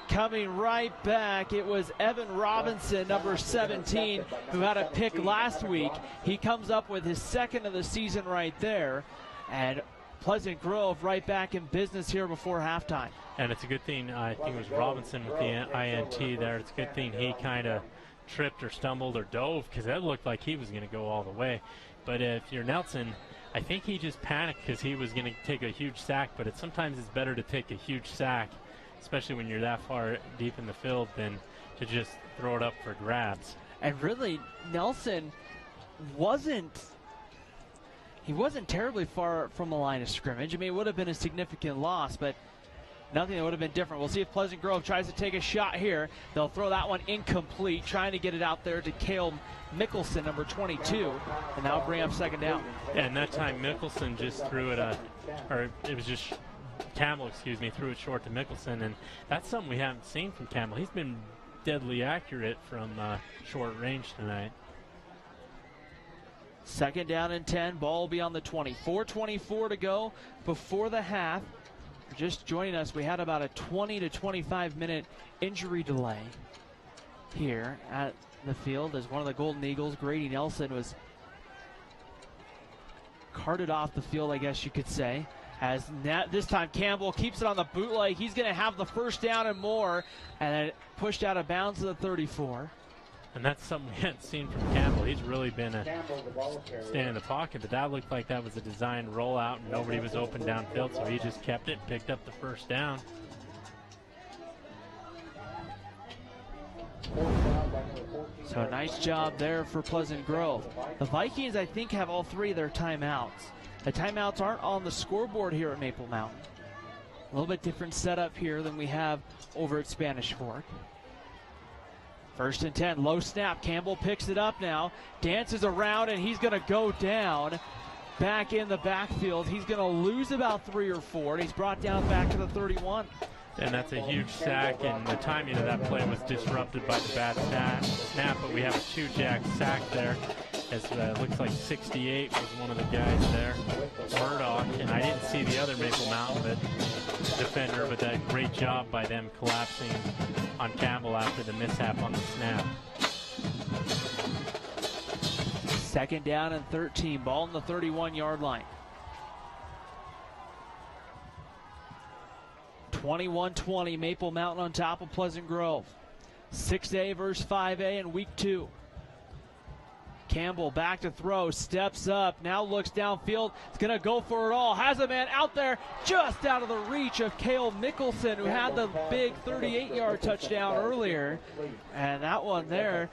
A: Coming right back, it was Evan Robinson, number 17, who had a pick last week. He comes up with his second of the season right there. And Pleasant Grove right back in business here before halftime.
B: And it's a good thing, I think it was Robinson with the INT there. It's a good thing he kind of tripped or stumbled or dove, because that looked like he was going to go all the way. But if you're Nelson, I think he just panicked because he was going to take a huge sack, but sometimes it's better to take a huge sack, especially when you're that far deep in the field, than to just throw it up for grabs.
A: And really, Nelson wasn't terribly far from the line of scrimmage. I mean, it would have been a significant loss, but nothing that would have been different. We'll see if Pleasant Grove tries to take a shot here. They'll throw that one incomplete, trying to get it out there to Cale Mickelson, number 22, and that'll bring up second down.
B: Yeah, and that time Mickelson just threw it, or it was just Campbell, threw it short to Mickelson, and that's something we haven't seen from Campbell. He's been deadly accurate from short range tonight.
A: 2nd down and 10. Ball will be on the 20. 4:24 to go before the half. Just joining us, we had about a 20 to 25 minute injury delay here at the field as one of the Golden Eagles, Grady Nelson, was carted off the field, I guess you could say. As this time Campbell keeps it on the bootleg. He's going to have the 1st down and more, and then pushed out of bounds to the 34.
B: And that's something we hadn't seen from Campbell. He's really been staying in the pocket, but that looked like that was a designed rollout, and nobody was open downfield, so he just kept it, picked up the 1st down.
A: So a nice job there for Pleasant Grove. The Vikings, I think, have all 3 of their timeouts. The timeouts aren't on the scoreboard here at Maple Mountain. A little bit different setup here than we have over at Spanish Fork. 1st and 10, low snap. Campbell picks it up now, dances around, and he's going to go down back in the backfield. He's going to lose about 3 or 4, and he's brought down back to the 31.
B: And that's a huge sack, and the timing of that play was disrupted by the bad snap, but we have a 2-jack sack there. As looks like 68 was one of the guys there, Murdoch, and I didn't see the other Maple Mountain defender, but that great job by them collapsing on Campbell after the mishap on the snap.
A: 2nd down and 13, ball on the 31-yard line. 21-20, Maple Mountain on top of Pleasant Grove. 6A versus 5A in week 2. Campbell back to throw, steps up, now looks downfield. It's going to go for it all. Has a man out there just out of the reach of Cale Mickelson, who had the big 38-yard touchdown earlier. And that one there,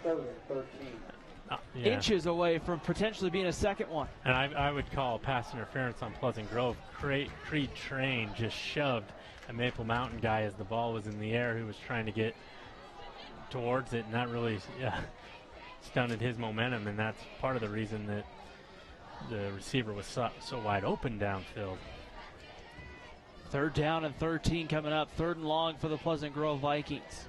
A: inches away from potentially being a 2nd one.
B: And I would call pass interference on Pleasant Grove. Creed Train just shoved a Maple Mountain guy as the ball was in the air who was trying to get towards it, and that really stunted his momentum, and that's part of the reason that the receiver was so wide open downfield.
A: 3rd down and 13 coming up, 3rd and long for the Pleasant Grove Vikings.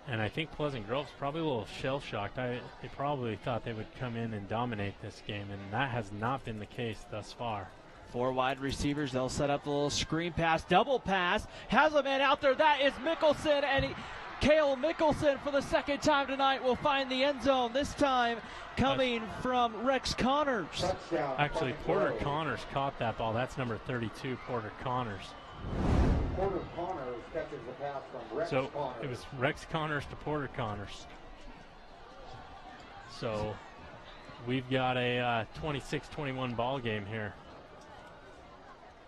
B: And I think Pleasant Grove's probably a little shell-shocked. They probably thought they would come in and dominate this game, and that has not been the case thus far.
A: 4 wide receivers, they'll set up a little screen pass, double pass, has a man out there, that is Mickelson, and Cale Mickelson for the 2nd time tonight will find the end zone, this time coming from Rex Connors.
B: Actually, Porter Connors caught that ball. That's number 32, Porter Connors.
C: Porter Connors catches the pass from Rex
B: So
C: Connors.
B: it was Rex Connors to Porter Connors. So we've got a 26-21 ball game here.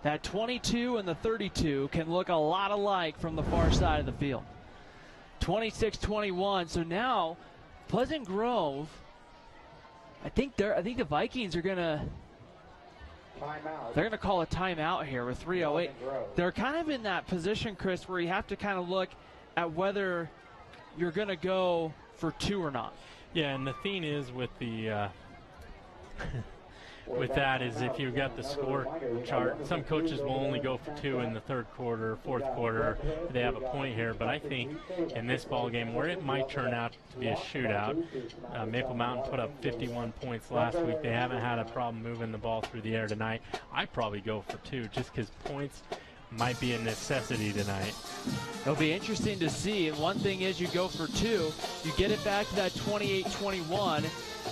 A: That 22 and the 32 can look a lot alike from the far side of the field. 26-21. So now Pleasant Grove, I think the Vikings are gonna call a timeout here with 3:08. They're kind of in that position, Chris, where you have to kind of look at whether you're gonna go for 2 or not.
B: Yeah, and the thing is with the with that is if you've got the score chart, some coaches will only go for 2 in the 3rd quarter, 4th quarter. They have a point here, but I think in this ball game where it might turn out to be a shootout, Maple Mountain put up 51 points last week. They haven't had a problem moving the ball through the air tonight. I'd probably go for 2 just because points might be a necessity tonight.
A: It'll be interesting to see. And one thing is you go for 2, you get it back to that 28-21,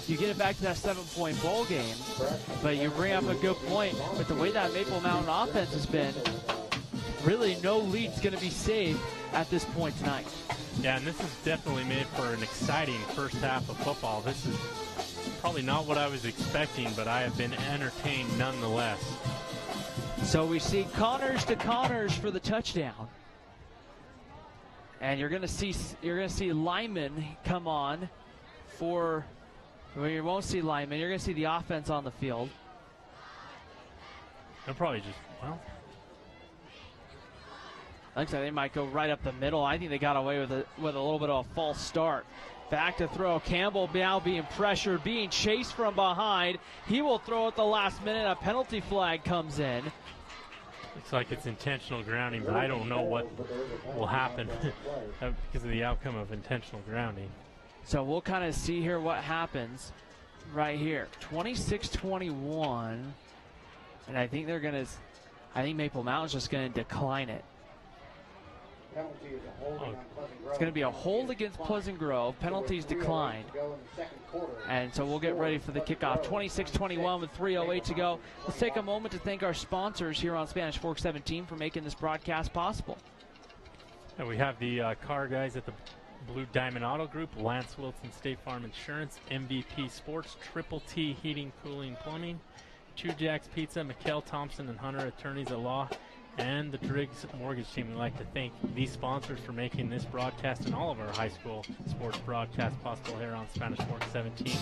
A: you get it back to that 7-point ball game. But you bring up a good point. With the way that Maple Mountain offense has been, really no lead's going to be saved at this point tonight.
B: Yeah, and this is definitely made for an exciting first half of football. This is probably not what I was expecting, but I have been entertained nonetheless.
A: So we see Connors to Connors for the touchdown. And you're going to see Lyman come on for, well, you won't see Lyman. You're going to see the offense on the field.
B: They'll probably just, well,
A: looks like they might go right up the middle. I think they got away with a little bit of a false start. Back to throw. Campbell now being pressured, being chased from behind. He will throw at the last minute. A penalty flag comes in.
B: Looks like it's intentional grounding, but I don't know what will happen because of the outcome of intentional grounding.
A: So we'll kind of see here what happens right here. 26-21. And I think Maple Mountain's just going to decline it. It's going to be a hold against Pleasant Grove. Penalties declined. And so we'll get ready for the kickoff. 26-21 with 3:08 to go. Let's take a moment to thank our sponsors here on Spanish Fork 17 for making this broadcast possible.
B: And we have the car guys at the Blue Diamond Auto Group, Lance Wilson State Farm Insurance, MVP Sports, Triple T Heating, Cooling, Plumbing, Two Jacks Pizza, Mikkel Thompson and Hunter Attorneys at Law, and the Driggs Mortgage Team. We'd like to thank these sponsors for making this broadcast and all of our high school sports broadcasts possible here on Spanish Fork 17.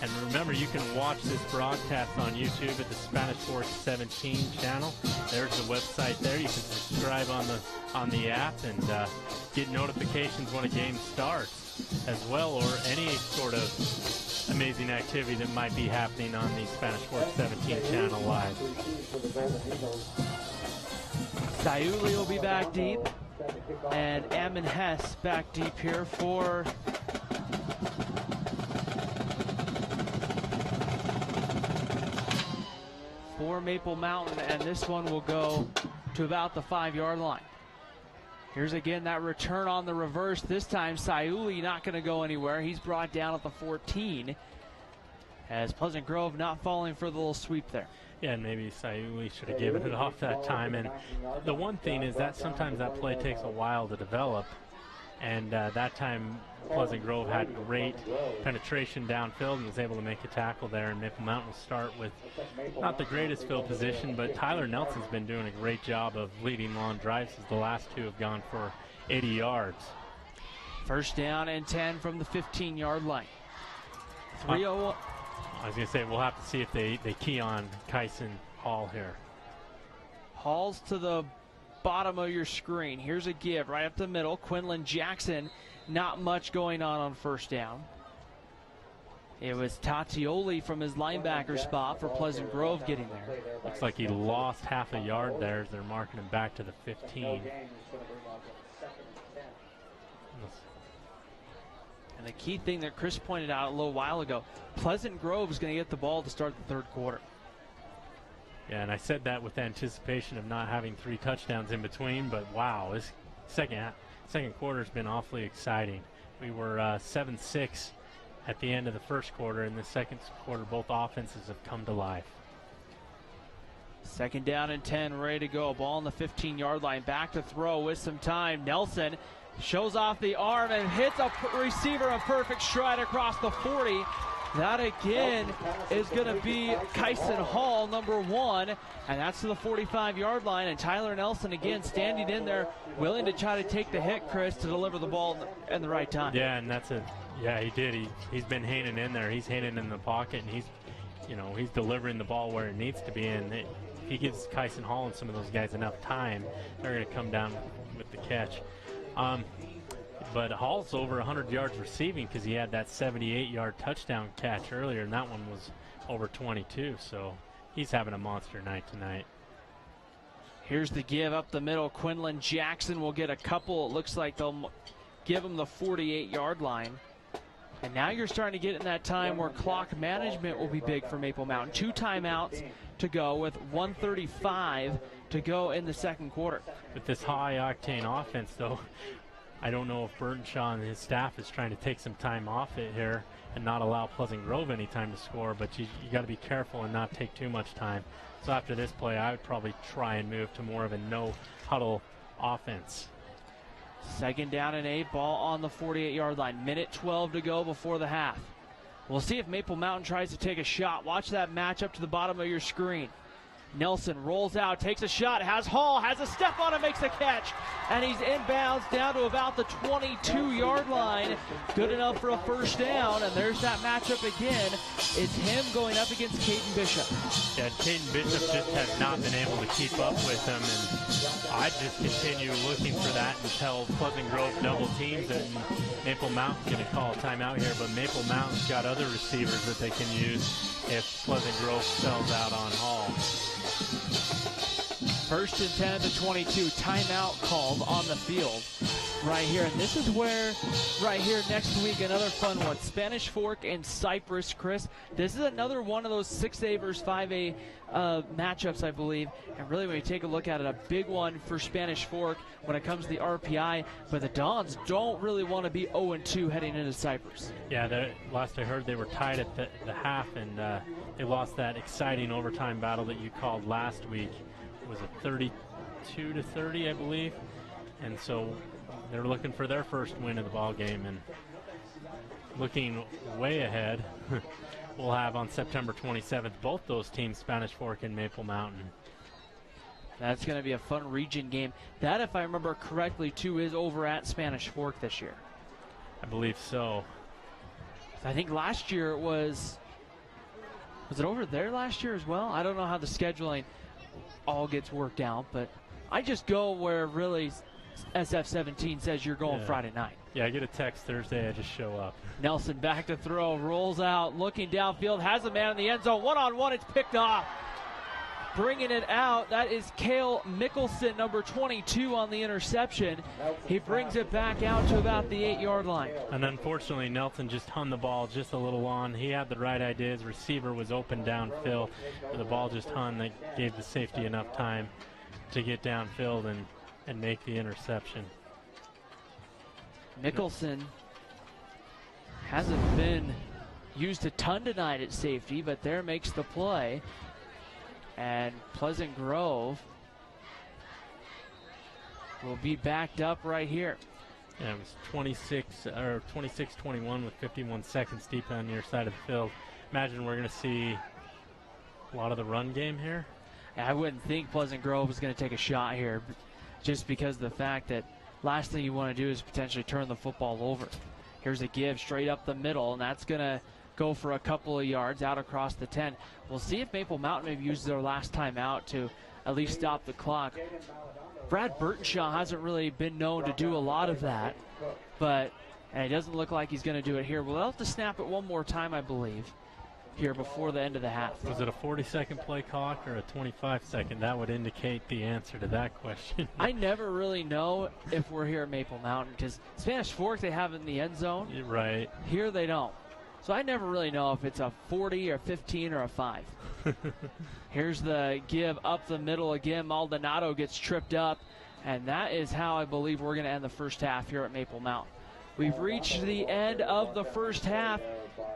B: And remember, you can watch this broadcast on YouTube at the Spanish Fork 17 channel. There's the website there. You can subscribe on the app and get notifications when a game starts as well, or any sort of amazing activity that might be happening on the Spanish Fork 17 channel live.
A: Sayuli will be back deep, and Ammon Hess back deep here for Maple Mountain, and this one will go to about the 5-yard line. Here's again that return on the reverse. This time Sayuli not going to go anywhere. He's brought down at the 14 as Pleasant Grove not falling for the little sweep there.
B: Yeah, and maybe Sayuli should have given it off that time. And the one thing is that sometimes that play takes a while to develop. And that time Pleasant Grove had great penetration downfield and was able to make a tackle there. And Maple Mountain will start with not the greatest field position, but Tyler Nelson's been doing a great job of leading long drives as the last two have gone for 80 yards.
A: First down and 10 from the 15-yard line. 3:01.
B: I was going to say, we'll have to see if they key on Kyson Hall here.
A: Hall's to the bottom of your screen. Here's a give right up the middle. Quinlan Jackson, not much going on first down. It was Tatioli from his linebacker spot for Pleasant Grove getting there.
B: Looks like he lost half a yard there as they're marking him back to the 15.
A: And the key thing that Chris pointed out a little while ago, Pleasant Grove is going to get the ball to start the third quarter.
B: Yeah, and I said that with anticipation of not having 3 touchdowns in between, but wow, this second quarter has been awfully exciting. We were 7-6 at the end of the first quarter. In the second quarter, both offenses have come to life.
A: Second down and 10, ready to go. Ball on the 15-yard line. Back to throw with some time. Nelson shows off the arm and hits a receiver a perfect stride across the 40. That again is going to be Kyson Hall, number 1, and that's to the 45-yard line. And Tyler Nelson again standing in there, willing to try to take the hit, Chris, to deliver the ball in the right time.
B: Yeah, and he did. He's been hanging in there. He's hanging in the pocket, and he's delivering the ball where it needs to be. And he gives Kyson Hall and some of those guys enough time, they're going to come down with the catch. But Hall's over 100 yards receiving because he had that 78-yard touchdown catch earlier, and that one was over 22. So he's having a monster night tonight.
A: Here's the give up the middle. Quinlan Jackson will get a couple. It looks like they'll give him the 48-yard line. And now you're starting to get in that time where clock management will be big for Maple Mountain. 2 timeouts to go with 1:35 to go in the second quarter.
B: With this high-octane offense, though, I don't know if Burtonshaw and his staff is trying to take some time off it here and not allow Pleasant Grove any time to score, but you got to be careful and not take too much time. So after this play, I would probably try and move to more of a no-huddle offense.
A: Second down and 8, ball on the 48-yard line. Minute 12 to go before the half. We'll see if Maple Mountain tries to take a shot. Watch that match up to the bottom of your screen. Nelson rolls out, takes a shot, has Hall, has a step on it, makes the catch, and he's inbounds down to about the 22-yard line. Good enough for a first down, and there's that matchup again. It's him going up against Caden Bishop.
B: Yeah, Caden Bishop just has not been able to keep up with him, and I just continue looking for that until Pleasant Grove double teams it, and Maple Mountain's going to call a timeout here, but Maple Mountain's got other receivers that they can use if Pleasant Grove sells out on Hall.
A: First and 10 at the 22, timeout called on the field right here. And this is where, right here next week, another fun one, Spanish Fork and Cypress. Chris, this is another one of those 6A versus 5A matchups, I believe. And really, when you take a look at it, a big one for Spanish Fork when it comes to the RPI. But the Dons don't really want to be 0-2 heading into Cypress.
B: Yeah, last I heard they were tied at the half, and they lost that exciting overtime battle that you called last week. Was it 32-30, I believe? And so they're looking for their first win of the ball game, and looking way ahead, we'll have on September 27th both those teams, Spanish Fork and Maple Mountain.
A: That's going to be a fun region game. That, if I remember correctly, too, is over at Spanish Fork this year.
B: I believe so.
A: I think last year it was it over there last year as well? I don't know how the scheduling all gets worked out, but I just go where really SF17 says you're going Friday night.
B: Yeah, I get a text Thursday, I just show up.
A: Nelson back to throw, rolls out, looking downfield, has a man in the end zone, one-on-one, it's picked off. Bringing it out, that is Cale Mickelson, number 22 on the interception. He brings it back out to about the 8-yard line.
B: And unfortunately, Nelson just hung the ball just a little on. He had the right ideas. Receiver was open downfield. The ball just hung. That gave the safety enough time to get downfield and make the interception.
A: Mickelson hasn't been used a ton tonight at safety, but there makes the play. And Pleasant Grove will be backed up right here.
B: Yeah, it was 26-21 with 51 seconds deep on your side of the field. Imagine we're going to see a lot of the run game here.
A: I wouldn't think Pleasant Grove is going to take a shot here, just because of the fact that last thing you want to do is potentially turn the football over. Here's a give straight up the middle, and that's going to go for a couple of yards out across the 10. We'll see if Maple Mountain maybe uses their last time out to at least stop the clock. Brad Burtonshaw hasn't really been known to do a lot of that, but it doesn't look like he's going to do it here. We'll have to snap it one more time, I believe, here before the end of the half.
B: Was it a 40-second play clock or a 25-second? That would indicate the answer to that question.
A: I never really know if we're here at Maple Mountain, because Spanish Fork, they have it in the end zone.
B: Right.
A: Here they don't. So I never really know if it's a 40 or 15 or a 5. Here's the give up the middle again. Maldonado gets tripped up, and that is how I believe we're going to end the first half here at Maple Mountain. We've reached the end of the first half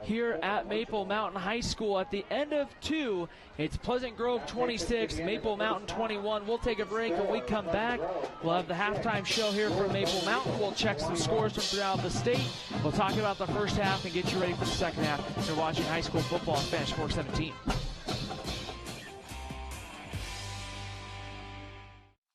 A: here at Maple Mountain High School. At the end of 2, it's Pleasant Grove 26, Maple Mountain 21. We'll take a break. When we come back, we'll have the halftime show here from Maple Mountain. We'll check some scores from throughout the state. We'll talk about the first half and get you ready for the second half. You're watching high school football on Spanish Fork 17.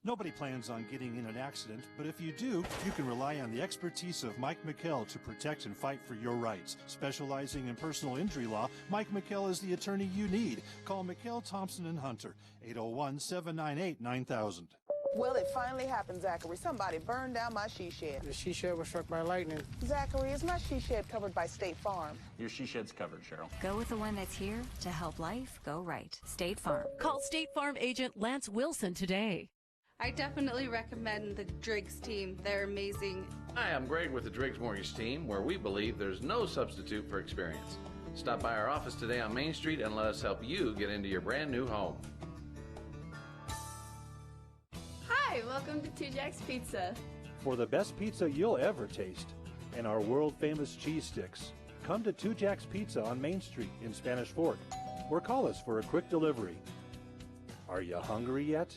D: Nobody plans on getting in an accident, but if you do, you can rely on the expertise of Mike McKell to protect and fight for your rights. Specializing in personal injury law, Mike McKell is the attorney you need. Call McKell, Thompson, and Hunter, 801-798-9000.
F: Well, it finally happened, Zachary. Somebody burned down my she shed.
G: The she shed was struck by lightning.
F: Zachary, is my she shed covered by State Farm?
H: Your she shed's covered, Cheryl.
I: Go with the one that's here to help life go right. State Farm.
J: Call State Farm agent Lance Wilson today.
K: I definitely recommend the Driggs team. They're amazing.
L: Hi, I'm Greg with the Driggs Mortgage team, where we believe there's no substitute for experience. Stop by our office today on Main Street and let us help you get into your brand new home.
K: Hi, welcome to 2 Jack's Pizza.
M: For the best pizza you'll ever taste and our world-famous cheese sticks, come to 2 Jack's Pizza on Main Street in Spanish Fork, or call us for a quick delivery. Are you hungry yet?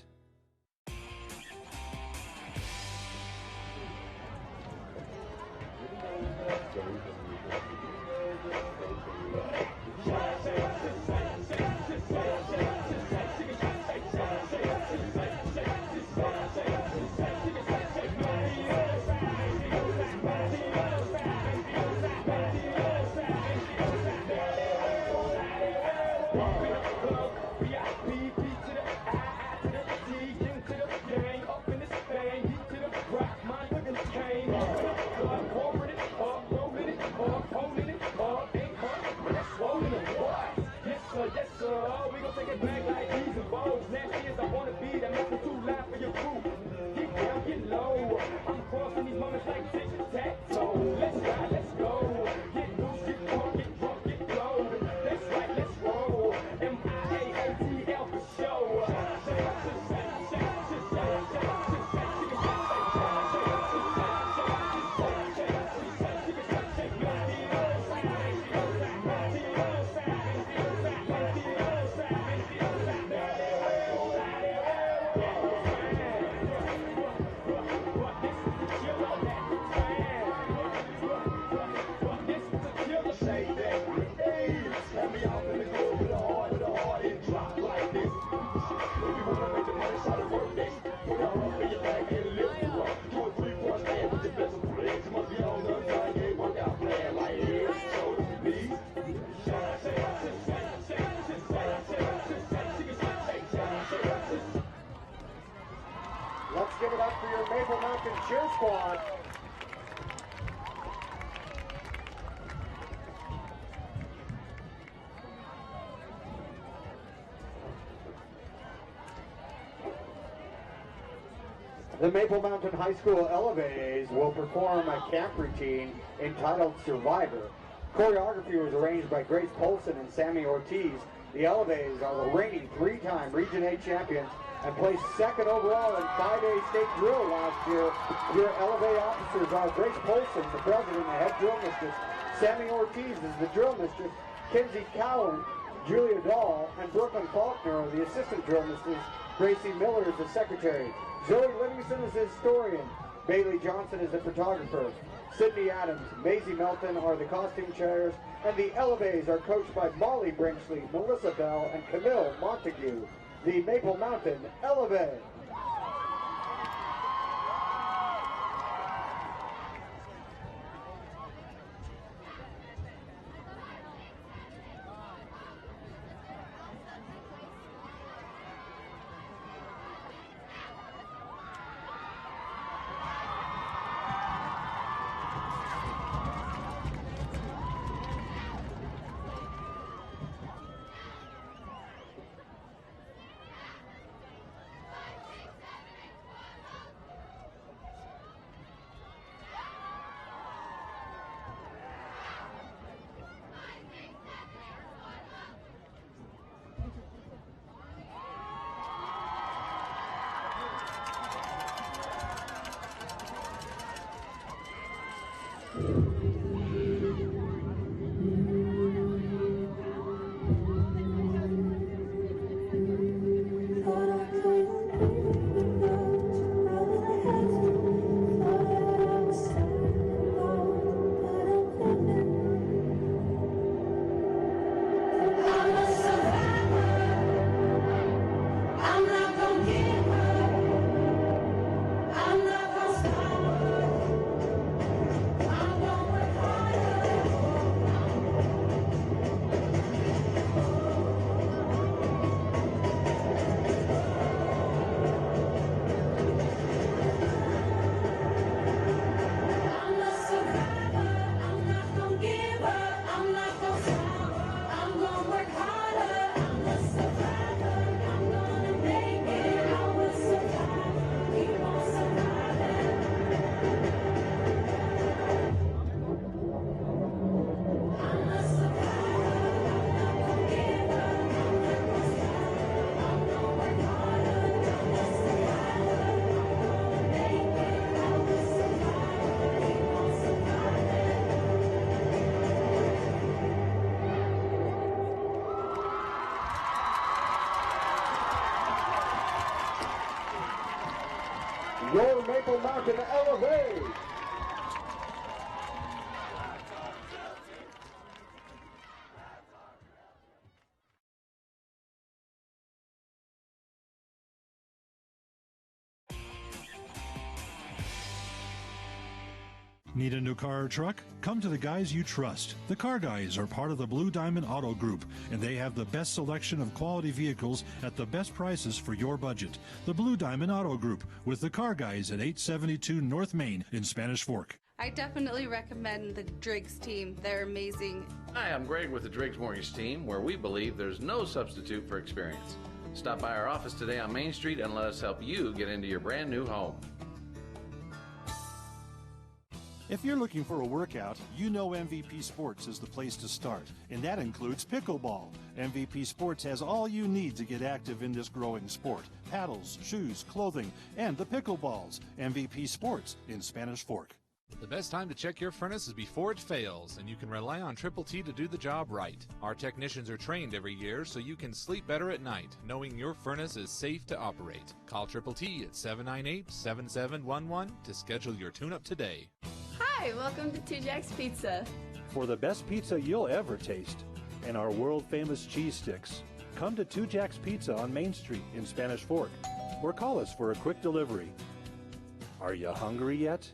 G: your Maple Mountain Cheer Squad. The Maple Mountain High School Elevays will perform a camp routine entitled Survivor. Choreography was arranged by Grace Polson and Sammy Ortiz. The Elevays are the reigning three-time Region 8 champions and placed second overall in 5A state drill last year. Your Elevay officers are Grace Polson, the president and head drill mistress. Sammy Ortiz is the drill mistress. Kenzie Cowan, Julia Dahl, and Brooklyn Faulkner are the assistant drill mistress. Gracie Miller is the secretary. Zoe Livingston is the historian. Bailey Johnson is the photographer. Sydney Adams, Maisie Melton are the costume chairs, and the Elevays are coached by Molly Brinksley, Melissa Bell, and Camille Montague. The Maple Mountain Elevay. Your Maple Mountain Elevay.
D: Need a new car or truck? Come to the guys you trust. The Car Guys are part of the Blue Diamond Auto Group, and they have the best selection of quality vehicles at the best prices for your budget. The Blue Diamond Auto Group with the Car Guys at 872 North Main in Spanish Fork.
K: I definitely recommend the Driggs team. They're amazing.
L: Hi, I'm Greg with the Driggs Mortgage team, where we believe there's no substitute for experience. Stop by our office today on Main Street and let us help you get into your brand new home.
D: If you're looking for a workout, you know MVP Sports is the place to start, and that includes pickleball. MVP Sports has all you need to get active in this growing sport. Paddles, shoes, clothing, and the pickleballs. MVP Sports in Spanish Fork.
E: The best time to check your furnace is before it fails, and you can rely on Triple T to do the job right. Our technicians are trained every year so you can sleep better at night, knowing your furnace is safe to operate. Call Triple T at 798-7711 to schedule your tune-up today.
H: Hi, welcome to Two Jacks Pizza.
M: For the best pizza you'll ever taste and our world-famous cheese sticks, come to Two Jacks Pizza on Main Street in Spanish Fork, or call us for a quick delivery. Are you hungry yet?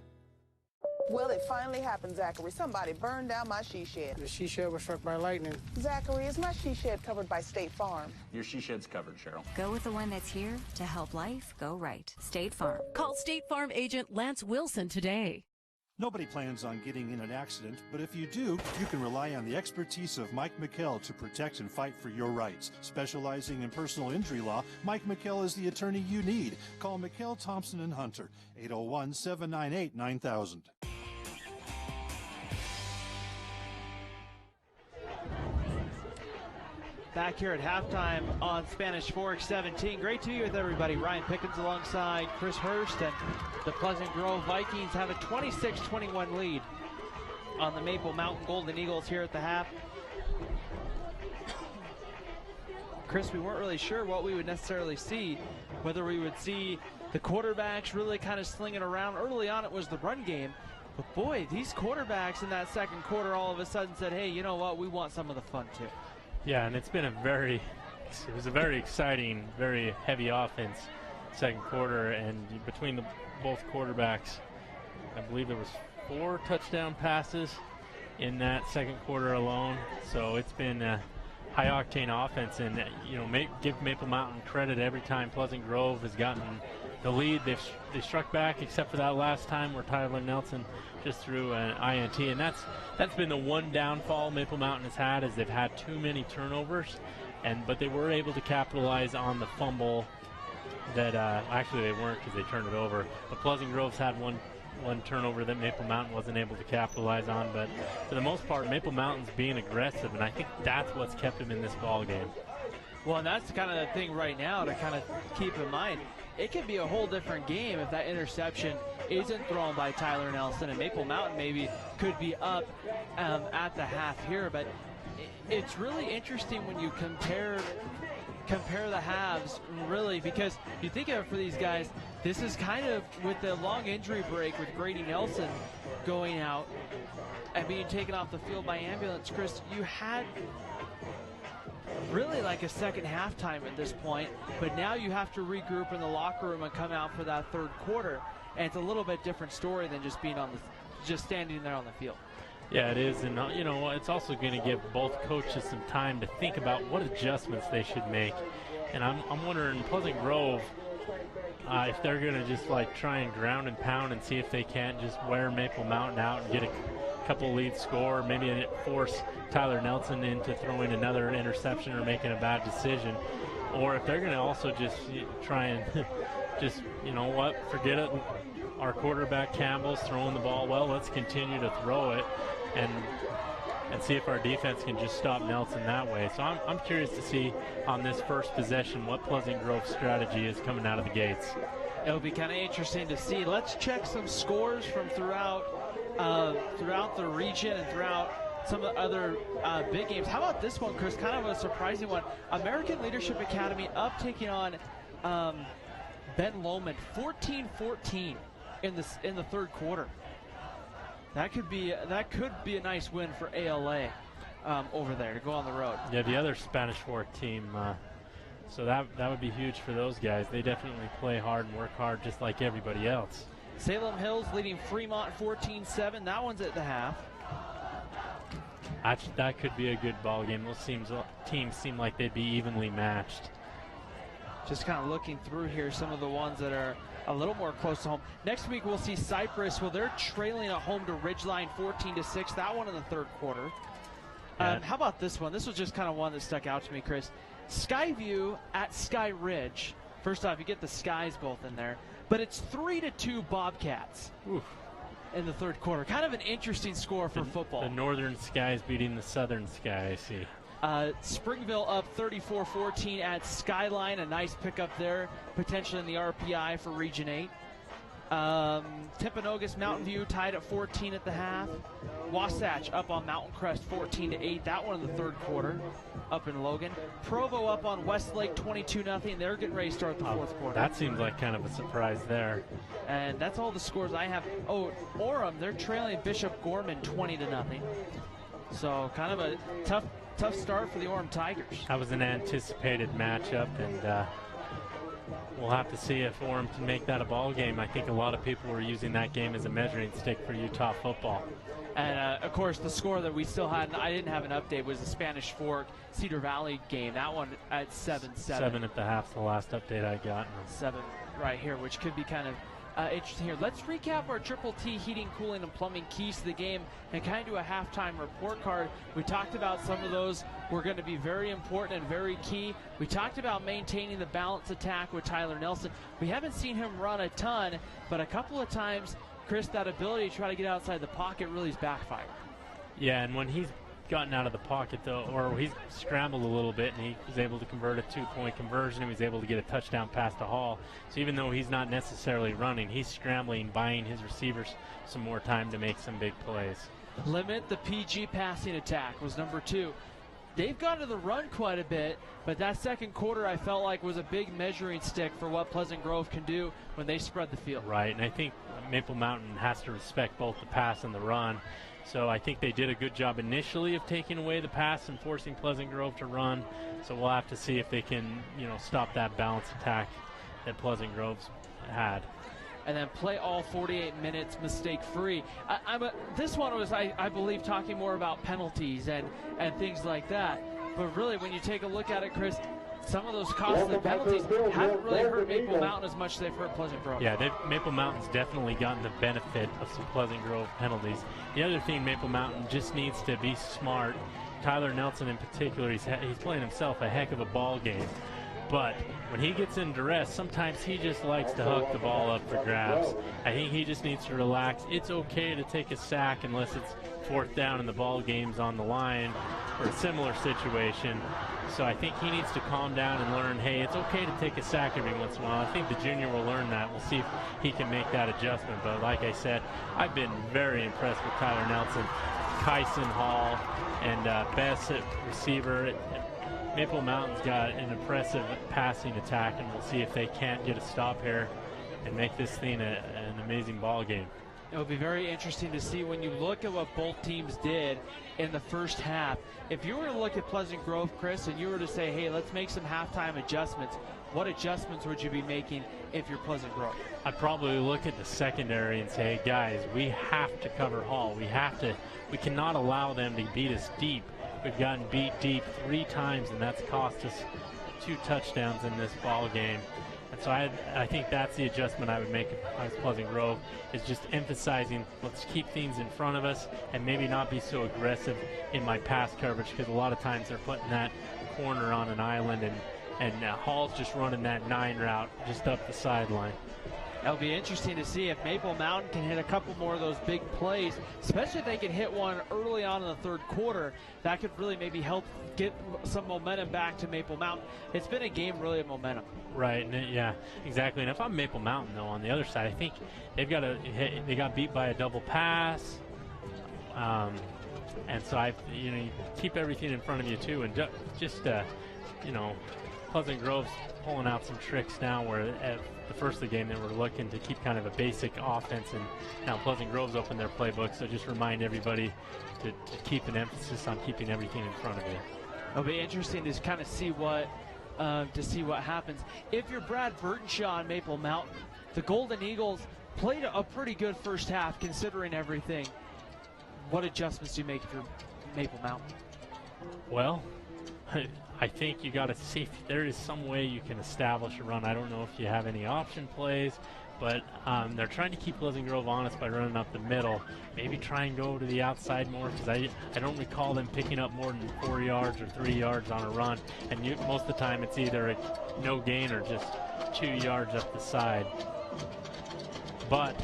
F: Well, it finally happened, Zachary. Somebody burned down my she shed.
N: The she shed was struck by lightning.
F: Zachary, is my she shed covered by State Farm?
O: Your she shed's covered, Cheryl.
I: Go with the one that's here to help life go right. State Farm.
J: Call State Farm agent Lance Wilson today.
D: Nobody plans on getting in an accident, but if you do, you can rely on the expertise of Mike McKell to protect and fight for your rights. Specializing in personal injury law, Mike McKell is the attorney you need. Call McKell, Thompson, and Hunter, 801-798-9000.
A: Back here at halftime on Spanish Fork 17. Great to be with everybody. Ryan Pickens alongside Chris Hurst, and the Pleasant Grove Vikings have a 26-21 lead on the Maple Mountain Golden Eagles here at the half. Chris, we weren't really sure what we would necessarily see, whether we would see the quarterbacks really kind of slinging around. Early on it was the run game, but boy, these quarterbacks in that second quarter all of a sudden said, hey, you know what, we want some of the fun too.
B: Yeah, and it was a very exciting, very heavy offense second quarter, and between both quarterbacks, I believe there was 4 touchdown passes in that second quarter alone. So it's been a high-octane offense, and give Maple Mountain credit every time Pleasant Grove has gotten the lead. They struck back, except for that last time where Tyler Nelson just threw an INT, and that's been the one downfall Maple Mountain has had, is they've had too many turnovers, but they were able to capitalize on the fumble that actually they weren't, because they turned it over. But Pleasant Grove's had one turnover that Maple Mountain wasn't able to capitalize on, but for the most part, Maple Mountain's being aggressive, and I think that's what's kept them in this ball game.
A: Well, and that's kind of the thing right now to kind of keep in mind. It could be a whole different game if that interception isn't thrown by Tyler Nelson, and Maple Mountain maybe could be up at the half here. But it's really interesting when you compare the halves, really, because you think of it for these guys, this is kind of with the long injury break with Grady Nelson going out and being taken off the field by ambulance. Chris, you had really like a second halftime at this point, but now you have to regroup in the locker room and come out for that third quarter, and it's a little bit different story than just being just standing there on the field.
B: Yeah, it is, and it's also going to give both coaches some time to think about what adjustments they should make. And I'm wondering, Pleasant Grove, if they're going to just like try and ground and pound and see if they can't just wear Maple Mountain out and get a couple lead score, maybe force Tyler Nelson into throwing another interception or making a bad decision, or if they're going to also just try and just, forget it. Our quarterback Campbell's throwing the ball well. Let's continue to throw it and see if our defense can just stop Nelson that way. So I'm curious to see on this first possession what Pleasant Grove's strategy is coming out of the gates.
A: It'll be kind of interesting to see. Let's check some scores from throughout the region and throughout some of the other big games. How about this one, Chris? Kind of a surprising one. American Leadership Academy up taking on Ben Lomond, 14-14 in the third quarter. That could be a nice win for ALA over there to go on the road.
B: Yeah, the other Spanish Fork team. So that would be huge for those guys. They definitely play hard and work hard just like everybody else.
A: Salem Hills leading Fremont 14-7. That one's at the half.
B: That could be a good ball game. Those teams seem like they'd be evenly matched.
A: Just kind of looking through here, some of the ones that are a little more close to home. Next week we'll see Cypress. Well, they're trailing at home to Ridgeline 14-6. That one in the third quarter.
B: Yeah.
A: How about this one? This was just kind of one that stuck out to me, Chris. Skyview at Sky Ridge. First off, you get the Skies both in there, but it's 3-2 Bobcats.
B: Oof.
A: In the third quarter. Kind of an interesting score for football.
B: The Northern Skies beating the Southern Sky, I see.
A: Springville up 34-14 at Skyline. A nice pickup there, potentially in the RPI for Region 8. Timpanogos Mountain View tied at 14 at the half. Wasatch up on Mountain Crest 14-8. That one in the third quarter up in Logan. Provo up on Westlake 22-0. They're getting ready to start the fourth quarter.
B: That seems like kind of a surprise there.
A: And that's all the scores I have. Oh, Orem, they're trailing Bishop Gorman 20-0. So kind of a tough start for the Orem Tigers.
B: That was an anticipated matchup, and we'll have to see if Orem can make that a ball game. I think a lot of people were using that game as a measuring stick for Utah football.
A: And, of course, the score that we still had, and I didn't have an update, was the Spanish Fork Cedar Valley game. That one at 7-7.
B: 7 at the half, the last update I got.
A: 7 right here, which could be kind of interesting here. Let's recap our Triple T heating, cooling, and plumbing keys to the game and kind of do a halftime report card. We talked about some of those were going to be very important and very key. We talked about maintaining the balance attack with Tyler Nelson. We haven't seen him run a ton, but a couple of times, Chris, that ability to try to get outside the pocket really is backfired.
B: Yeah, and when he's gotten out of the pocket, though, or he's scrambled a little bit, and he was able to convert a 2-point conversion, and he was able to get a touchdown pass to Hall. So even though he's not necessarily running, he's scrambling, buying his receivers some more time to make some big plays.
A: Limit the PG passing attack was number 2. They've gone to the run quite a bit, but that second quarter I felt like was a big measuring stick for what Pleasant Grove can do when they spread the field.
B: Right, and I think Maple Mountain has to respect both the pass and the run. So I think they did a good job initially of taking away the pass and forcing Pleasant Grove to run. So we'll have to see if they can, stop that balance attack that Pleasant Grove's had.
A: And then play all 48 minutes mistake-free. This one was, I believe, talking more about penalties and things like that. But really, when you take a look at it, Chris, some of those costly penalties haven't really hurt Maple Mountain as much as they've hurt Pleasant Grove.
B: Yeah, Maple Mountain's definitely gotten the benefit of some Pleasant Grove penalties. The other thing, Maple Mountain just needs to be smart. Tyler Nelson in particular, he's playing himself a heck of a ball game. But when he gets in duress, sometimes he just likes to hook the ball up for grabs. I think he just needs to relax. It's okay to take a sack unless it's 4th down and the ball game's on the line or a similar situation. So I think he needs to calm down and learn, hey, it's okay to take a sack every once in a while. I think the junior will learn that. We'll see if he can make that adjustment. But like I said, I've been very impressed with Tyler Nelson, Kyson Hall, and Bess at receiver. Maple Mountain's got an impressive passing attack, and we'll see if they can't get a stop here and make this thing an amazing ball game.
A: It'll be very interesting to see when you look at what both teams did in the first half. If you were to look at Pleasant Grove, Chris, and you were to say, hey, let's make some halftime adjustments, what adjustments would you be making if you're Pleasant Grove?
B: I'd probably look at the secondary and say, guys, we have to cover Hall. We cannot allow them to beat us deep. We've gotten beat deep 3 times, and that's cost us 2 touchdowns in this ball game. And so I think that's the adjustment I would make if I was Pleasant Grove, is just emphasizing, let's keep things in front of us and maybe not be so aggressive in my pass coverage, because a lot of times they're putting that corner on an island, and Hall's just running that 9 route just up the sideline.
A: It'll be interesting to see if Maple Mountain can hit a couple more of those big plays, especially if they can hit one early on in the 3rd quarter. That could really maybe help get some momentum back to Maple Mountain. It's been a game really of momentum.
B: Right, and yeah, exactly. And if I'm Maple Mountain, though, on the other side, I think they got beat by a double pass. And so you keep everything in front of you too, and just Pleasant Grove's pulling out some tricks now where at the first of the game they were looking to keep kind of a basic offense, and now Pleasant Grove's opened their playbook, so just remind everybody to keep an emphasis on keeping everything in front of you.
A: It'll be interesting to kind of see what happens. If you're Brad Burtonshaw on Maple Mountain, the Golden Eagles played a pretty good first half considering everything. What adjustments do you make if you're Maple Mountain?
B: Well, I think you got to see if there is some way you can establish a run. I don't know if you have any option plays, but they're trying to keep Pleasant Grove honest by running up the middle. Maybe try and go to the outside more, because I don't recall them picking up more than 4 yards or 3 yards on a run. And most of the time it's either a no gain or just 2 yards up the side. But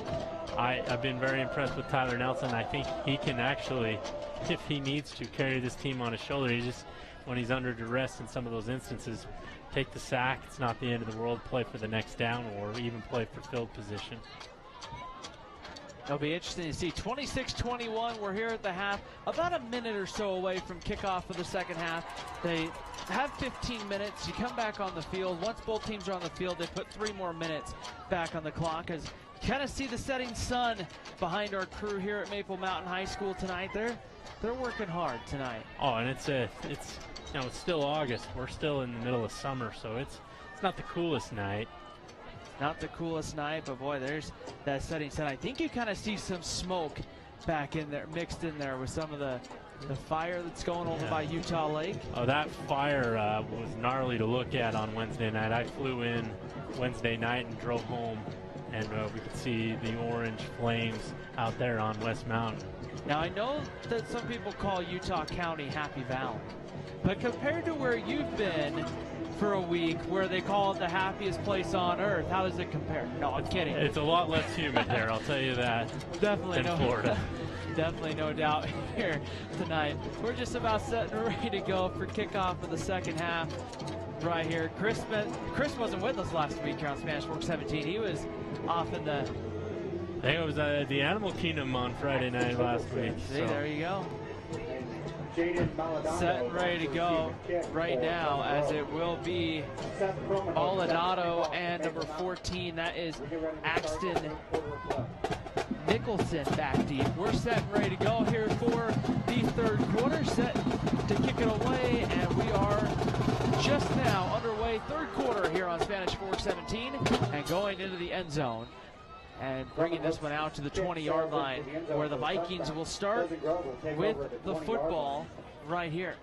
B: I've been very impressed with Tyler Nelson. I think he can actually, if he needs to, carry this team on his shoulder. When he's under duress in some of those instances, take the sack. It's not the end of the world. Play for the next down, or even play for field position.
A: It'll be interesting to see. 26-21, we're here at the half, about a minute or so away from kickoff of the second half. They have 15 minutes. You come back on the field. Once both teams are on the field, they put 3 more minutes back on the clock. As you kind of see the setting sun behind our crew here at Maple Mountain High School tonight. They're working hard tonight.
B: Oh, and it's still August. We're still in the middle of summer, so it's it's not the coolest night.
A: Not the coolest night, but boy, there's that setting sun. I think you kind of see some smoke back in there, mixed in there with some of the fire that's going over by Utah Lake.
B: Oh, that fire was gnarly to look at on Wednesday night. I flew in Wednesday night and drove home, and we could see the orange flames out there on West Mountain.
A: Now, I know that some people call Utah County Happy Valley, but compared to where you've been for a week, where they call it the happiest place on earth, how does it compare? No, I'm kidding.
B: It's a lot less humid there, I'll tell you that.
A: Definitely
B: than Florida.
A: Definitely no doubt here tonight. We're just about set and ready to go for kickoff of the second half right here. Chris wasn't with us last week here on Spanish Fork 17. He was off in the...
B: I think it was the Animal Kingdom on Friday night last week.
A: See, there you go. Set and ready to go right now, as it will be Maldonado and number 14, that is Axton Nicholson back deep. We're set and ready to go here for the third quarter, set to kick it away, and we are just now underway, third quarter here on Spanish Fork 17, and going into the end zone. And bringing this one out to the 20-yard line, where the Vikings will start with the football right here.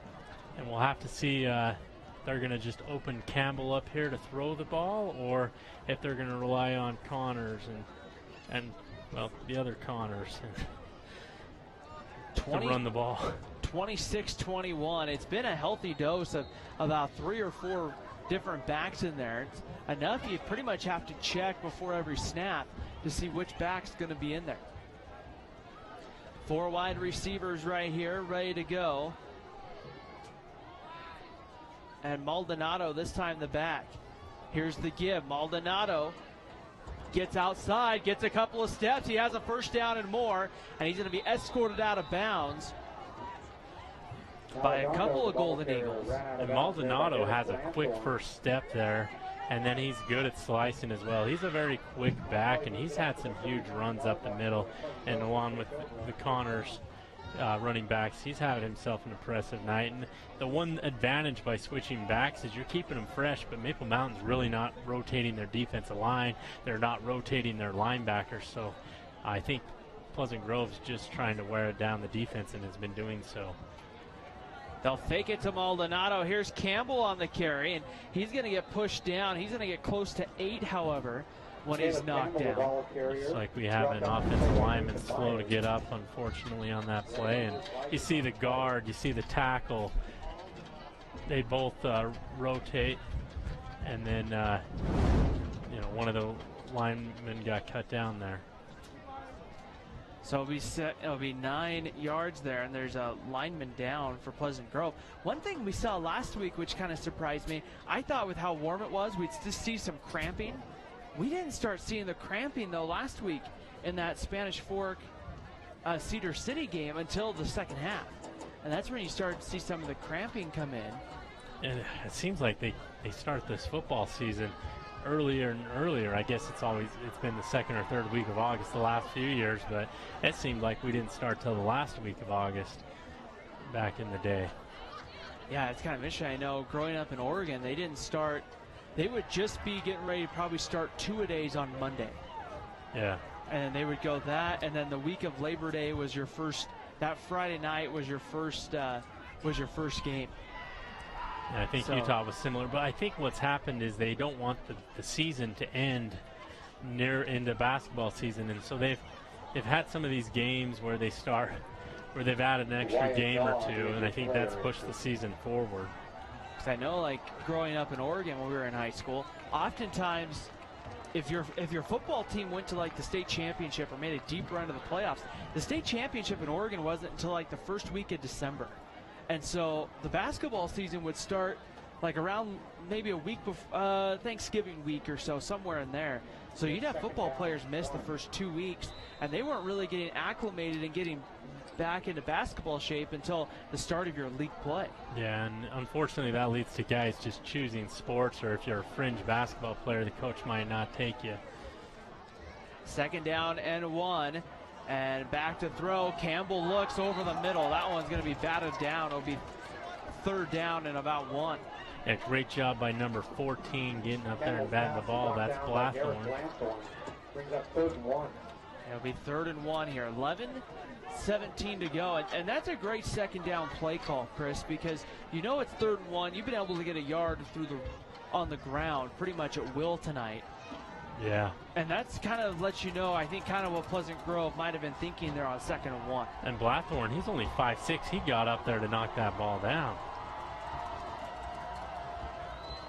B: And we'll have to see if they're going to just open Campbell up here to throw the ball, or if they're going to rely on Connors and well, the other Connors to run the ball.
A: 26-21. It's been a healthy dose of about 3 or 4 different backs in there. It's enough you pretty much have to check before every snap to see which back's going to be in there. 4 wide receivers right here, ready to go. And Maldonado this time the back. Here's the give. Maldonado gets outside, gets a couple of steps. He has a first down and more, and he's going to be escorted out of bounds by a couple of Golden Eagles.
B: And Maldonado has a quick first step there, and then he's good at slicing as well. He's a very quick back, and he's had some huge runs up the middle, and along with the Connors running backs, he's had himself an impressive night. And the one advantage by switching backs is you're keeping them fresh, but Maple Mountain's really not rotating their defensive line. They're not rotating their linebackers, so I think Pleasant Grove's just trying to wear it down the defense and has been doing so.
A: They'll fake it to Maldonado. Here's Campbell on the carry, and he's going to get pushed down. He's going to get close to 8, however, when he's knocked down.
B: Looks like we have an offensive lineman slow to get up, unfortunately, on that play. And you see the guard, you see the tackle. They both rotate, and then one of the linemen got cut down there.
A: So it'll be 9 yards there, and there's a lineman down for Pleasant Grove. One thing we saw last week, which kind of surprised me, I thought with how warm it was, we'd just see some cramping. We didn't start seeing the cramping, though, last week in that Spanish Fork Cedar City game until the second half. And that's when you start to see some of the cramping come in.
B: And it seems like they start this football season earlier and earlier. I guess it's been the second or third week of August the last few years, but it seemed like we didn't start till the last week of August back in the day.
A: Yeah, it's kind of interesting. I know growing up in Oregon, they didn't start. They would just be getting ready to probably start 2-a-days on Monday.
B: Yeah.
A: And they would go that, and then the week of Labor Day was your first. That Friday night was your first game.
B: And I think Utah was similar, but I think what's happened is they don't want the season to end near into basketball season, and so they've had some of these games where they've added an extra game or two, and I think that's pushed the season forward.
A: Because I know, like growing up in Oregon when we were in high school, oftentimes if your football team went to like the state championship or made a deep run to the playoffs, the state championship in Oregon wasn't until like the first week of December. And so the basketball season would start like around maybe a week before Thanksgiving week or so, somewhere in there. So you'd have football players miss the first 2 weeks, and they weren't really getting acclimated and getting back into basketball shape until the start of your league play.
B: Yeah, and unfortunately that leads to guys just choosing sports, or if you're a fringe basketball player, the coach might not take you.
A: 2nd down and 1. And back to throw. Campbell looks over the middle. That one's going to be batted down. It'll be 3rd down and about 1.
B: Yeah, great job by number 14 getting up there and batting the ball. That's Blathorn.
G: Brings up 3rd and 1.
A: It'll be 3rd and 1 here. 11-17 to go. And that's a great second down play call, Chris, because you know it's 3rd and 1. You've been able to get a yard on the ground pretty much at will tonight.
B: Yeah.
A: And that's kind of lets you know, I think, kind of what Pleasant Grove might have been thinking there on 2nd and 1.
B: And Blathorn, he's only 5'6". He got up there to knock that ball down.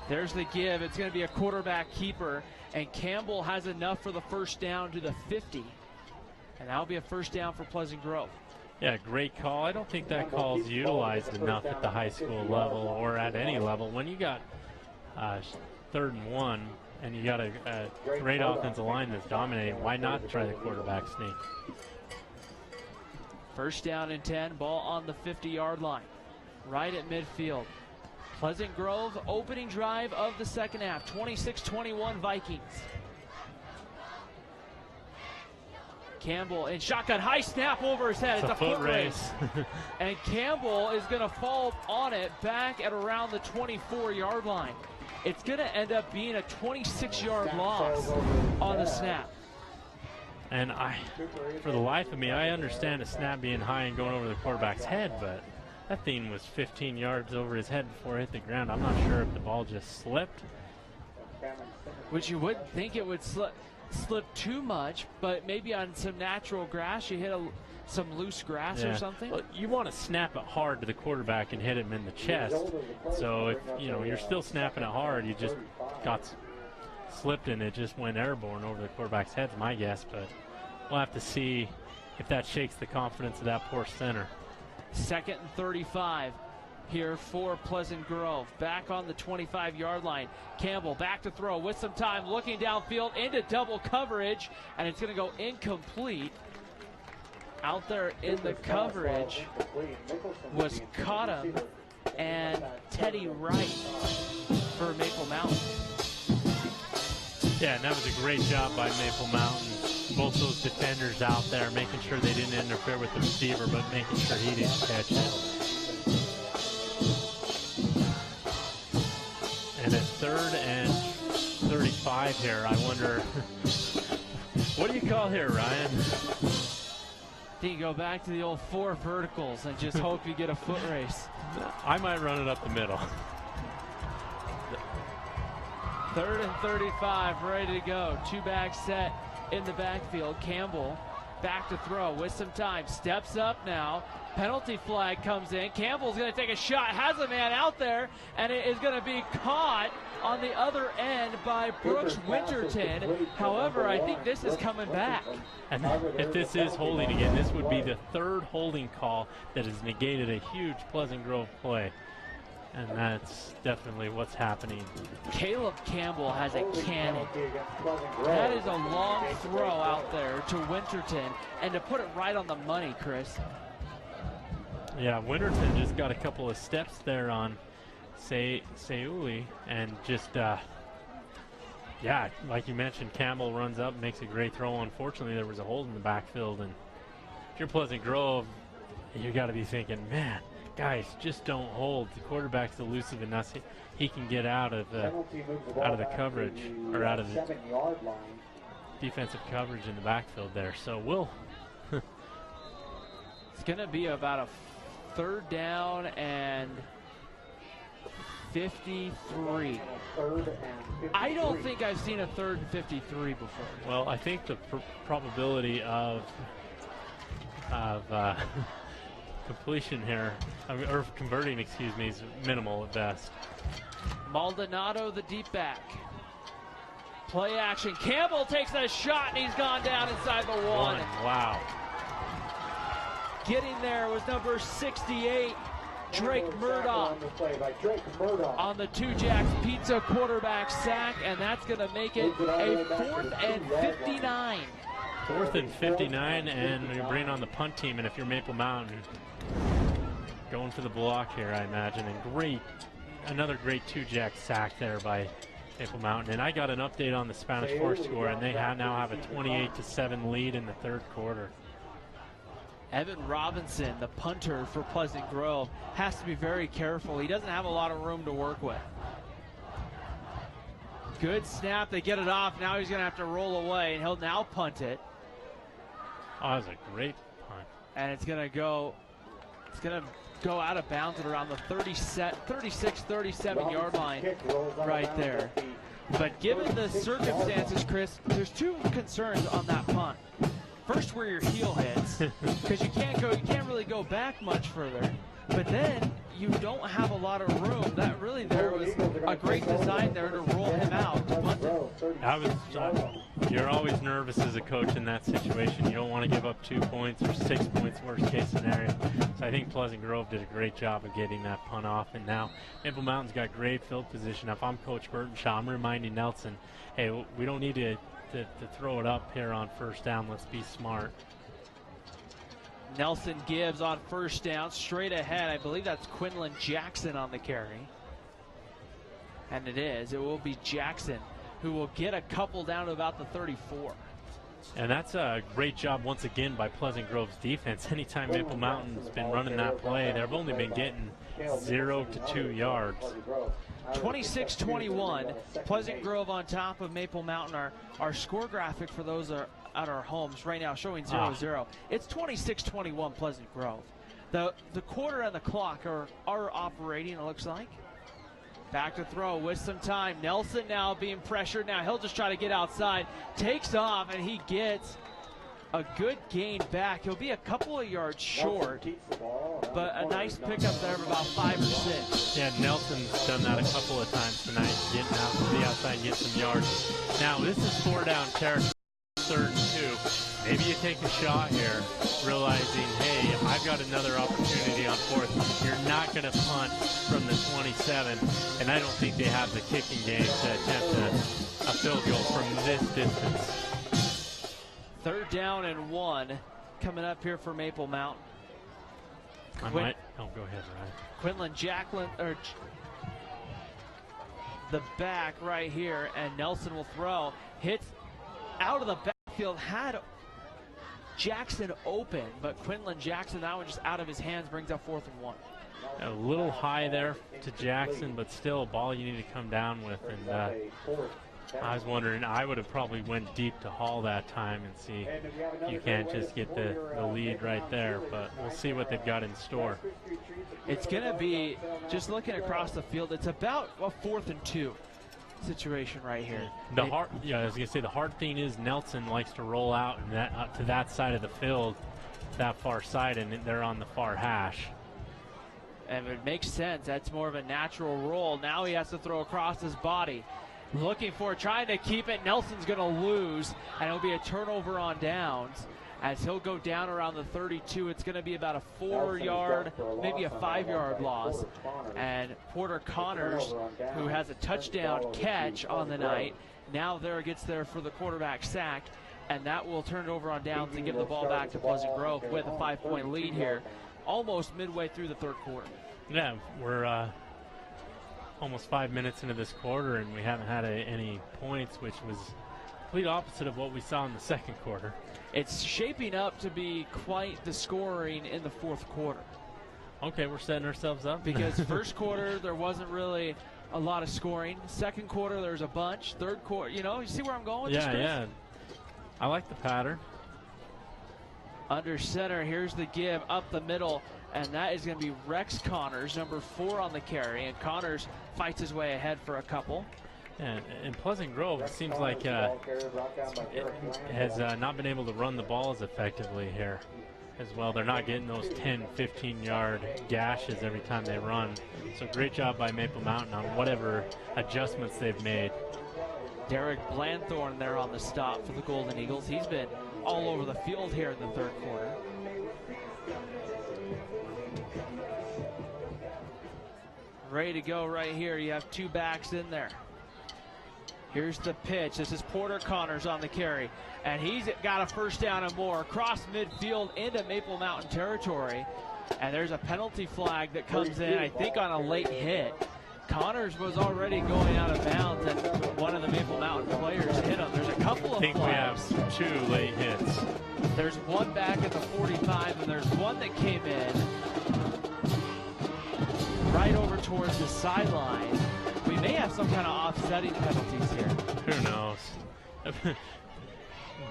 A: There's the give. It's going to be a quarterback keeper, and Campbell has enough for the first down to the 50. And that'll be a first down for Pleasant Grove.
B: Yeah, great call. I don't think that call's utilized enough at the high school level or at any level. When you got 3rd and 1 and you got a great offensive line that's dominating, why not try the quarterback sneak?
A: First down and 10, ball on the 50-yard line, right at midfield. Pleasant Grove opening drive of the second half, 26-21 Vikings. Campbell in shotgun, high snap over his head. It's a foot race. And Campbell is going to fall on it back at around the 24-yard line. It's going to end up being a 26-yard loss on the snap.
B: And for the life of me, I understand a snap being high and going over the quarterback's head, but that thing was 15 yards over his head before it hit the ground. I'm not sure if the ball just slipped.
A: Which you wouldn't think it would slip too much, but maybe on some natural grass, you hit some loose grass or something.
B: Well, you want to snap it hard to the quarterback and hit him in the chest. So if you're still snapping it hard, you just got slipped and it just went airborne over the quarterback's head, my guess. But we'll have to see if that shakes the confidence of that poor center.
A: 2nd and 35 here for Pleasant Grove. Back on the 25-yard line. Campbell back to throw with some time, looking downfield into double coverage, and it's going to go incomplete. Out there in the coverage was Cottom and Teddy Wright for Maple Mountain.
B: Yeah, and that was a great job by Maple Mountain. Both those defenders out there making sure they didn't interfere with the receiver, but making sure he didn't catch it. And at 3rd and 35 here, I wonder, what do you call here, Ryan?
A: I think you go back to the old 4 verticals and just hope you get a foot race.
B: I might run it up the middle.
A: 3rd and 35, ready to go. 2 back set in the backfield. Campbell back to throw with some time. Steps up now. Penalty flag comes in. Campbell's going to take a shot. Has a man out there, and it is going to be caught on the other end by Brooks Winterton. However, I think this is coming back.
B: And if this is holding again, this would be the 3rd holding call that has negated a huge Pleasant Grove play. And that's definitely what's happening.
A: Caleb Campbell has a cannon. That is a long throw out there to Winterton. And to put it right on the money, Chris.
B: Yeah, Winterton just got a couple of steps there on Seuli. And just, yeah, like you mentioned, Campbell runs up, makes a great throw. Unfortunately, there was a hold in the backfield. And if you're Pleasant Grove, you got to be thinking, man, guys, just don't hold. The quarterback's elusive enough; he can get out of the coverage or out of the defensive coverage in the backfield there. So we'll.
A: It's going to be about a 3rd down and 53. I don't think I've seen a 3rd and 53 before.
B: Well, I think the probability of completion here, or converting, excuse me, is minimal at best.
A: Maldonado, the deep back. Play action. Campbell takes a shot, and he's gone down inside the 1.
B: Wow.
A: Getting there was number 68, Drake Murdoch, on the Two Jacks Pizza quarterback sack, and that's going to make it a 4th and 59.
B: 4th and 59, and you bring on the punt team, and if you're Maple Mountain, going for the block here, I imagine. And another great 2-jack sack there by Maple Mountain. And I got an update on the Spanish Fork score, and they now have a 28-7 lead in the 3rd quarter.
A: Evan Robinson, the punter for Pleasant Grove, has to be very careful. He doesn't have a lot of room to work with. Good snap. They get it off. Now he's going to have to roll away, and he'll now punt it.
B: Oh, that was a great punt.
A: And it's going to go out of bounds at around the 36, 37-yard line right there. But given the circumstances, Chris, there's two concerns on that punt. First, where your heel hits, because you can't really go back much further. But then you don't have a lot of room. That really there was a great design there to roll him out.
B: You're always nervous as a coach in that situation. You don't want to give up 2 points or 6 points, worst case scenario. So I think Pleasant Grove did a great job of getting that punt off. And now Maple Mountain's got great field position. If I'm Coach Burtonshaw, I'm reminding Nelson, hey, we don't need to throw it up here on first down. Let's be smart.
A: Nelson Gibbs on first down, straight ahead. I believe that's Quinlan Jackson on the carry. And it is. It will be Jackson, who will get a couple down to about the 34.
B: And that's a great job once again by Pleasant Grove's defense. Anytime Maple Mountain's been running that play, they've only been getting 0 to 2 yards.
A: 26-21, Pleasant Grove on top of Maple Mountain. Our score graphic for those at our homes right now showing 0-0. It's 26-21 Pleasant Grove. The quarter and the clock are operating, it looks like. Back to throw with some time. Nelson now being pressured. Now he'll just try to get outside. Takes off, and he gets a good gain back. He'll be a couple of yards short, but a nice pickup there of about 5 or 6.
B: Yeah, Nelson's done that a couple of times tonight, getting out to the outside and get some yards. Now this is 4 down territory, 3rd and 2. Maybe you take a shot here, realizing, hey, I've got another opportunity on 4th. You're not going to punt from the 27, and I don't think they have the kicking game to attempt a field goal from this distance.
A: 3rd down and 1 coming up here for Maple Mountain.
B: Go ahead, Ryan.
A: Quinlan Jacklin, or the back right here, and Nelson will throw. Hits out of the backfield, had Jackson open, but Quinlan Jackson, that one just out of his hands, brings up 4th and 1.
B: A little high there to Jackson, but still a ball you need to come down with. And I was wondering, I would have probably went deep to Hall that time and see you can't just get the lead right there, but we'll see what they've got in store.
A: It's going to be, just looking across the field, it's about a 4th and 2 situation right here.
B: I was gonna say the hard thing is Nelson likes to roll out and to that side of the field, that far side, and they're on the far hash.
A: And it makes sense. That's more of a natural roll. Now he has to throw across his body, looking for it, trying to keep it. Nelson's gonna lose, and it'll be a turnover on downs. As he'll go down around the 32, it's going to be about a 4-yard, maybe a 5-yard loss. And Porter Connors, who has a touchdown catch on the night, now gets there for the quarterback sack, and that will turn it over on downs and give the ball back to Pleasant Grove with a 5-point lead here, almost midway through the 3rd quarter.
B: Yeah, we're almost 5 minutes into this quarter, and we haven't had any points, which was complete opposite of what we saw in the 2nd quarter.
A: It's shaping up to be quite the scoring in the 4th quarter.
B: Okay, we're setting ourselves up.
A: Because 1st quarter, there wasn't really a lot of scoring. 2nd quarter, there's a bunch. 3rd quarter, you see where I'm going with this, Chris?
B: Yeah. I like the pattern.
A: Under center, here's the give up the middle, and that is going to be Rex Connors, number 4 on the carry. And Connors fights his way ahead for a couple.
B: And Pleasant Grove, it seems like has not been able to run the ball as effectively here as well. They're not getting those 10, 15-yard gashes every time they run. So great job by Maple Mountain on whatever adjustments they've made.
A: Derek Blanthorne there on the stop for the Golden Eagles. He's been all over the field here in the 3rd quarter. Ready to go right here. You have 2 backs in there. Here's the pitch. This is Porter Connors on the carry. And he's got a 1st down and more across midfield into Maple Mountain territory. And there's a penalty flag that comes in, I think, on a late hit. Connors was already going out of bounds, and one of the Maple Mountain players hit him. There's a couple of flags.
B: I think we have 2 late hits.
A: There's one back at the 45, and there's one that came in right over towards the sideline. We've may have some kind of offsetting penalties here.
B: Who knows?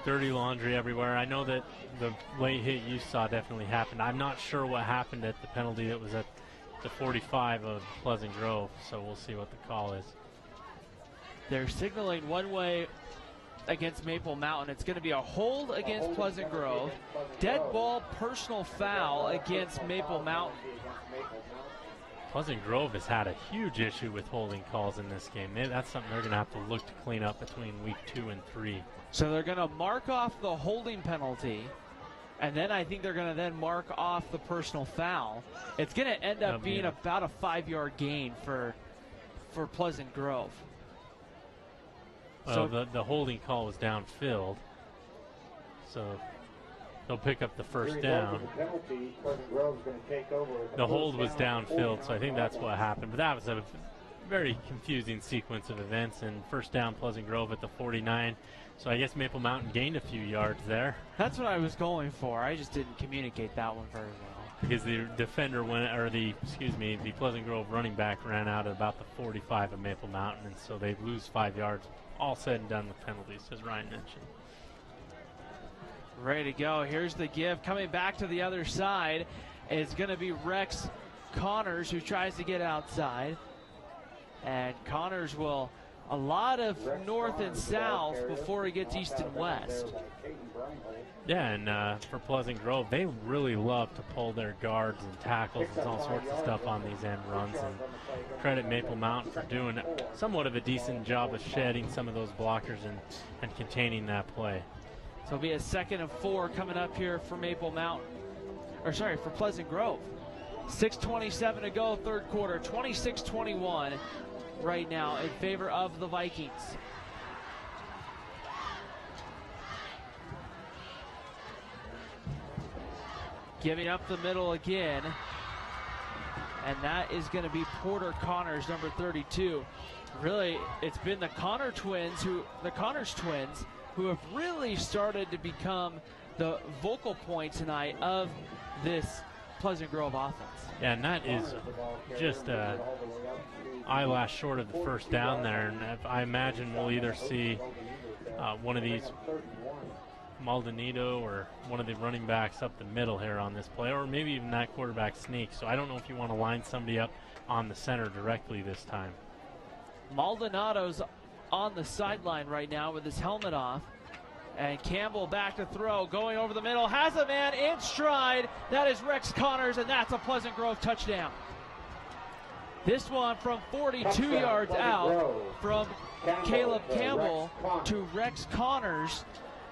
B: Dirty laundry everywhere. I know that the late hit you saw definitely happened. I'm not sure what happened at the penalty that was at the 45 of Pleasant Grove, so we'll see what the call is.
A: They're signaling one way against Maple Mountain. It's going to be a hold against Pleasant Grove. Dead ball personal foul against Maple Mountain.
B: Pleasant Grove has had a huge issue with holding calls in this game. That's something they're going to have to look to clean up between week 2 and 3.
A: So they're going to mark off the holding penalty, and then I think they're going to then mark off the personal foul. It's going to end up being about a 5-yard gain for Pleasant Grove.
B: Well, so the holding call was downfield, so they'll pick up the first down. The hold was downfield, so I think that's what happened. But that was a very confusing sequence of events, and first down Pleasant Grove at the 49. So I guess Maple Mountain gained a few yards there.
A: That's what I was going for. I just didn't communicate that one very well.
B: Because the defender went, or the Pleasant Grove running back ran out at about the 45 of Maple Mountain, and so they lose 5 yards. All said and done with penalties, as Ryan mentioned.
A: Ready to go. Here's the give. Coming back to the other side is going to be Rex Connors, who tries to get outside. And Connors will a lot of north and south before he gets east and west.
B: Yeah, and for Pleasant Grove, they really love to pull their guards and tackles and all sorts of stuff on these end runs. And credit Maple Mountain for doing somewhat of a decent job of shedding some of those blockers and containing that play.
A: So it'll be a 2nd and 4 coming up here for Maple Mountain. For Pleasant Grove. 6:27 to go, third quarter. 26-21 right now in favor of the Vikings. Giving up the middle again. And that is going to be Porter Connors, number 32. Really, it's been the Connors twins who have really started to become the vocal point tonight of this Pleasant Grove offense.
B: Yeah, and that is just eyelash short of the first down there. And I imagine we'll either see one of these Maldonado or one of the running backs up the middle here on this play, or maybe even that quarterback sneak. So I don't know if you want to line somebody up on the center directly this time.
A: Maldonado's on the sideline right now with his helmet off. And Campbell back to throw, going over the middle, has a man in stride. That is Rex Connors, and that's a Pleasant Grove touchdown. This one from 42 yards out from Caleb Campbell to Rex Connors.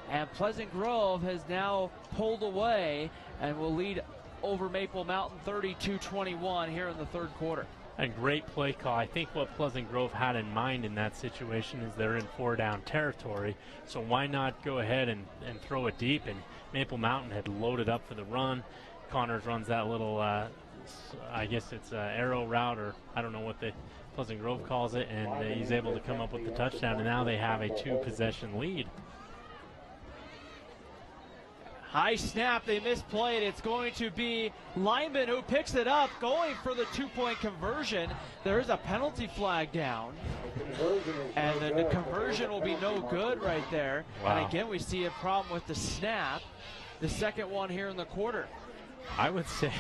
A: And Pleasant Grove has now pulled away and will lead over Maple Mountain 32-21 here in the third quarter.
B: A great play call. I think what Pleasant Grove had in mind in that situation is they're in 4-down territory, so why not go ahead and throw it deep? And Maple Mountain had loaded up for the run. Connors runs that little, I guess it's arrow route, or I don't know what the Pleasant Grove calls it, and he's able to come up with the touchdown, and now they have a 2-possession lead.
A: High snap, they misplayed. It's going to be Lyman who picks it up, going for the 2-point conversion. There is a penalty flag down, and the conversion will be no good right there. Wow. And again, we see a problem with the snap, the second one here in the quarter.
B: I would say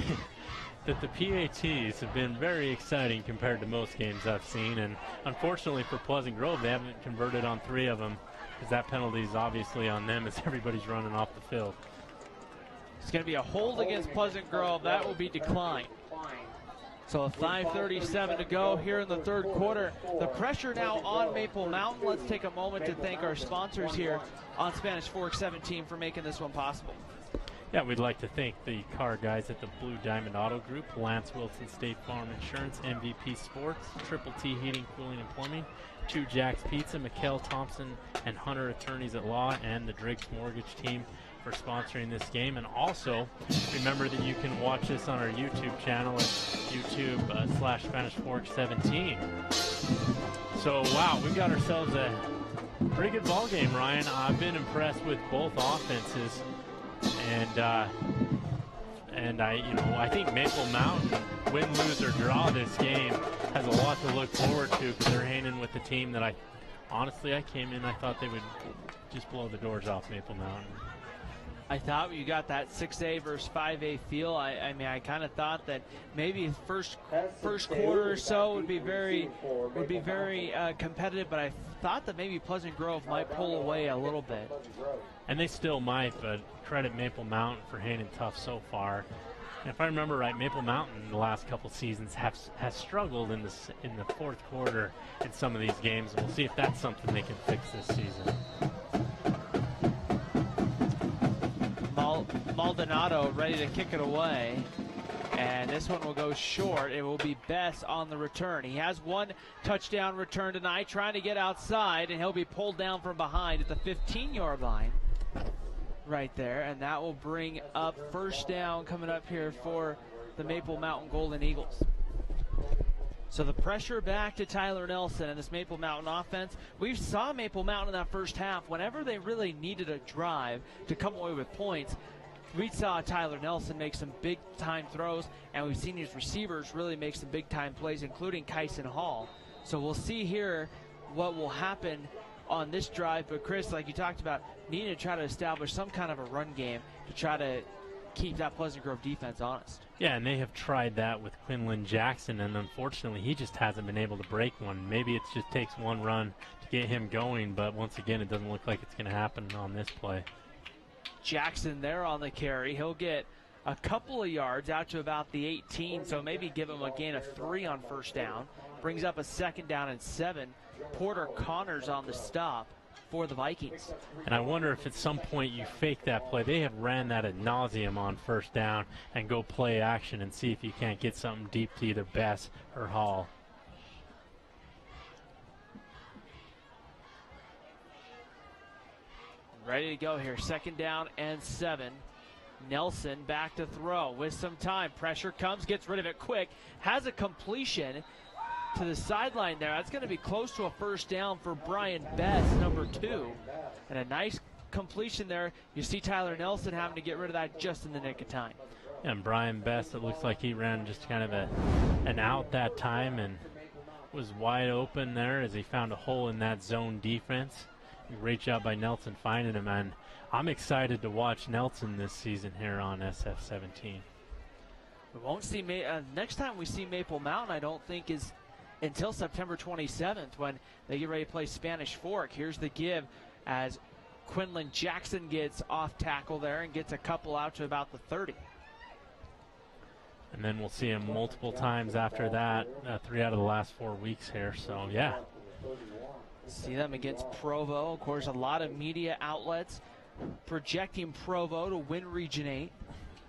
B: that the PATs have been very exciting compared to most games I've seen, and unfortunately for Pleasant Grove, they haven't converted on 3 of them, because that penalty is obviously on them as everybody's running off the field.
A: It's going to be a hold against Pleasant Grove. That will be declined. So 5:37 to go here in the third quarter. The pressure now on Maple Mountain. Let's take a moment to thank our sponsors here on Spanish Fork 17 for making this one possible.
B: Yeah, we'd like to thank the car guys at the Blue Diamond Auto Group, Lance Wilson State Farm Insurance, MVP Sports, Triple T Heating, Cooling, and Plumbing, 2 Jack's Pizza, Mikkel Thompson and Hunter Attorneys at Law, and the Driggs Mortgage Team for sponsoring this game. And also remember that you can watch this on our YouTube channel at YouTube/Spanish Fork 17. So wow, we've got ourselves a pretty good ball game, Ryan. I've been impressed with both offenses, and And I think Maple Mountain, win, lose, or draw this game, has a lot to look forward to because they're hanging with the team that I came in, I thought they would just blow the doors off Maple Mountain.
A: I thought you got that 6A versus 5A feel. I mean, I kind of thought that maybe first quarter or so would be very competitive, but I thought that maybe Pleasant Grove might pull away a little bit.
B: And they still might, but credit Maple Mountain for hanging tough so far. And if I remember right, Maple Mountain in the last couple seasons has struggled in the fourth quarter in some of these games. We'll see if that's something they can fix this season.
A: Maldonado ready to kick it away, and this one will go short. It will be Bess on the return. He has one touchdown return tonight, trying to get outside, and he'll be pulled down from behind at the 15-yard line right there, and that will bring up first down coming up here for the Maple Mountain Golden Eagles. So the pressure back to Tyler Nelson and this Maple Mountain offense. We saw Maple Mountain in that first half. Whenever they really needed a drive to come away with points, we saw Tyler Nelson make some big-time throws, and we've seen his receivers really make some big-time plays, including Kyson Hall. So we'll see here what will happen on this drive. But, Chris, like you talked about, needing to try to establish some kind of a run game to try to keep that Pleasant Grove defense honest.
B: Yeah, and they have tried that with Quinlan Jackson, and unfortunately he just hasn't been able to break one. Maybe it just takes one run to get him going, but once again, it doesn't look like it's going to happen on this play.
A: Jackson there on the carry. He'll get a couple of yards out to about the 18, so maybe give him a gain of 3 on first down. Brings up a second down and 7. Porter Connors on the stop for the Vikings.
B: And I wonder if at some point you fake that play. They have ran that ad nauseum on first down and go play action and see if you can't get something deep to either Bess or Hall.
A: Ready to go here. Second down and 7. Nelson back to throw with some time. Pressure comes, gets rid of it quick. Has a completion to the sideline there. That's going to be close to a first down for Brian Bess, number 2. And a nice completion there. You see Tyler Nelson having to get rid of that just in the nick of time.
B: And Brian Bess, it looks like he ran just kind of an out that time and was wide open there as he found a hole in that zone defense. Great job by Nelson finding him, and I'm excited to watch Nelson this season here on SF17.
A: We won't see next time we see Maple Mountain, I don't think, is until September 27th when they get ready to play Spanish Fork. Here's the give as Quinlan Jackson gets off tackle there and gets a couple out to about the 30.
B: And then we'll see him multiple times after that, 3 out of the last 4 weeks here. So, yeah.
A: See them against Provo. Of course, a lot of media outlets projecting Provo to win Region 8.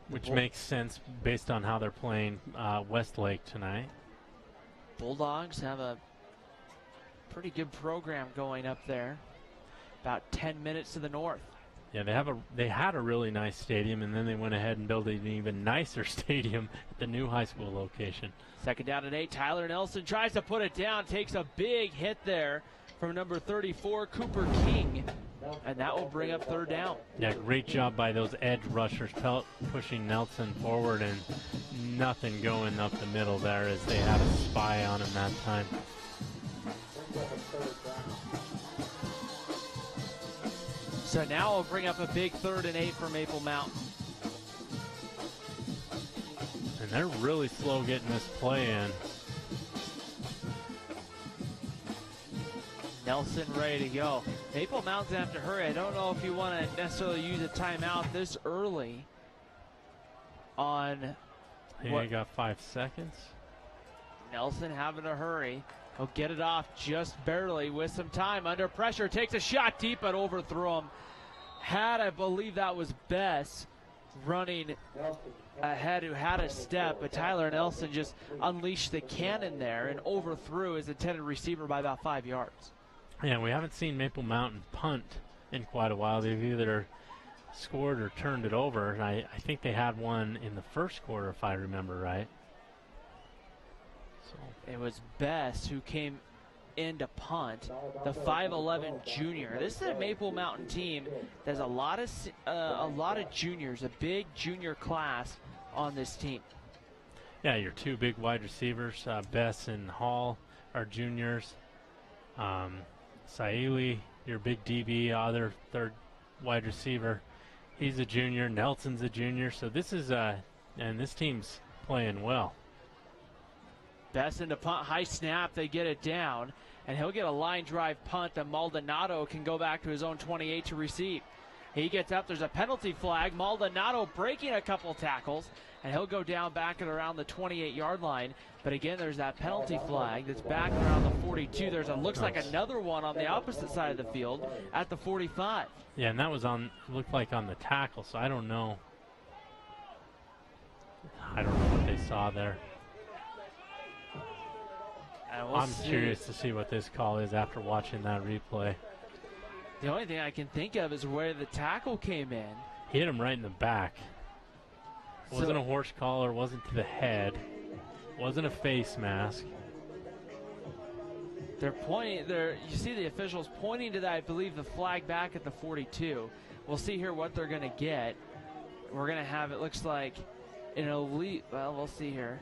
B: Which makes sense based on how they're playing Westlake tonight.
A: Bulldogs have a pretty good program going up there. About 10 minutes to the north.
B: Yeah, they had a really nice stadium, and then they went ahead and built an even nicer stadium at the new high school location.
A: Second down and 8. Tyler Nelson tries to put it down, takes a big hit there from number 34, Cooper King, and that will bring up third down.
B: Yeah, great job by those edge rushers pushing Nelson forward, and nothing going up the middle there as they had a spy on him that time.
A: So now we'll bring up a big 3rd and 8 for Maple Mountain.
B: And they're really slow getting this play in.
A: Nelson ready to go. Maple Mountain's have to hurry. I don't know if you want to necessarily use a timeout this early on.
B: I think I got 5 seconds.
A: Nelson having to hurry. He'll get it off just barely with some time. Under pressure, takes a shot deep, but overthrew him. I believe that was Bess running ahead who had a step, but Tyler Nelson just unleashed the cannon there and overthrew his intended receiver by about 5 yards.
B: Yeah, we haven't seen Maple Mountain punt in quite a while. They've either scored or turned it over. And I think they had one in the first quarter, if I remember right.
A: So it was Bess who came in to punt, the 5'11" junior. This is a Maple Mountain team that has a lot of juniors, a big junior class on this team.
B: Yeah, your two big wide receivers, Bess and Hall, are juniors. Saili, your big DB, other third wide receiver, he's a junior. Nelson's a junior. So this is, and this team's playing well.
A: Bess into punt, high snap, they get it down, and he'll get a line drive punt that Maldonado can go back to his own 28 to receive. He gets up, there's a penalty flag. Maldonado breaking a couple tackles, and he'll go down back at around the 28-yard line. But again, there's that penalty flag that's back around the 42. There's looks like another one on the opposite side of the field at the 45.
B: Yeah, and that was looked like on the tackle, so I don't know. I don't know what they saw there. I'm curious to see what this call is after watching that replay.
A: The only thing I can think of is where the tackle came in.
B: He hit him right in the back. Wasn't a horse collar, wasn't to the head, wasn't a face mask.
A: They're pointing, you see the officials pointing to that, I believe, the flag back at the 42. We'll see here what they're going to get. We're going to have, it looks like, an elite, well, we'll see here.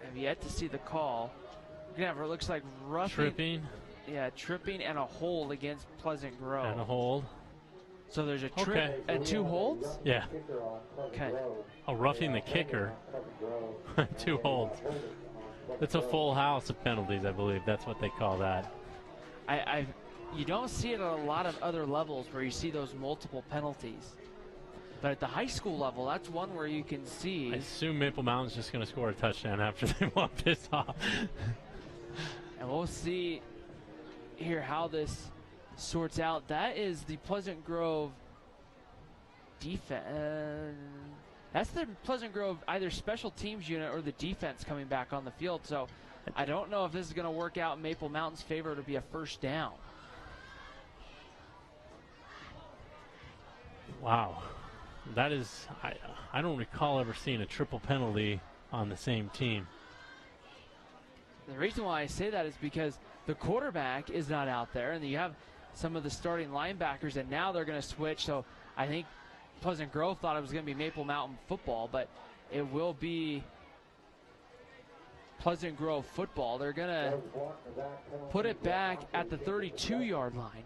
A: Have yet to see the call. We're going to have, it looks like, roughing.
B: Tripping.
A: Yeah, tripping and a hold against Pleasant Grove.
B: And a hold.
A: So there's a trip and 2 holds?
B: Yeah.
A: Okay.
B: Oh, roughing the kicker. 2 holds. It's a full house of penalties, I believe. That's what they call that.
A: You don't see it at a lot of other levels where you see those multiple penalties. But at the high school level, that's one where you can see.
B: I assume Maple Mountain's just going to score a touchdown after they walk this off.
A: And we'll see here how this sorts out. That is the Pleasant Grove defense. That's the Pleasant Grove either special teams unit or the defense coming back on the field. So I don't know if this is going to work out in Maple Mountain's favor to be a first down.
B: Wow. That is, I don't recall ever seeing a triple penalty on the same team.
A: The reason why I say that is because the quarterback is not out there, and you have some of the starting linebackers, and now they're going to switch. So I think Pleasant Grove thought it was going to be Maple Mountain football, but it will be Pleasant Grove football. They're going to put it back at the 32-yard line.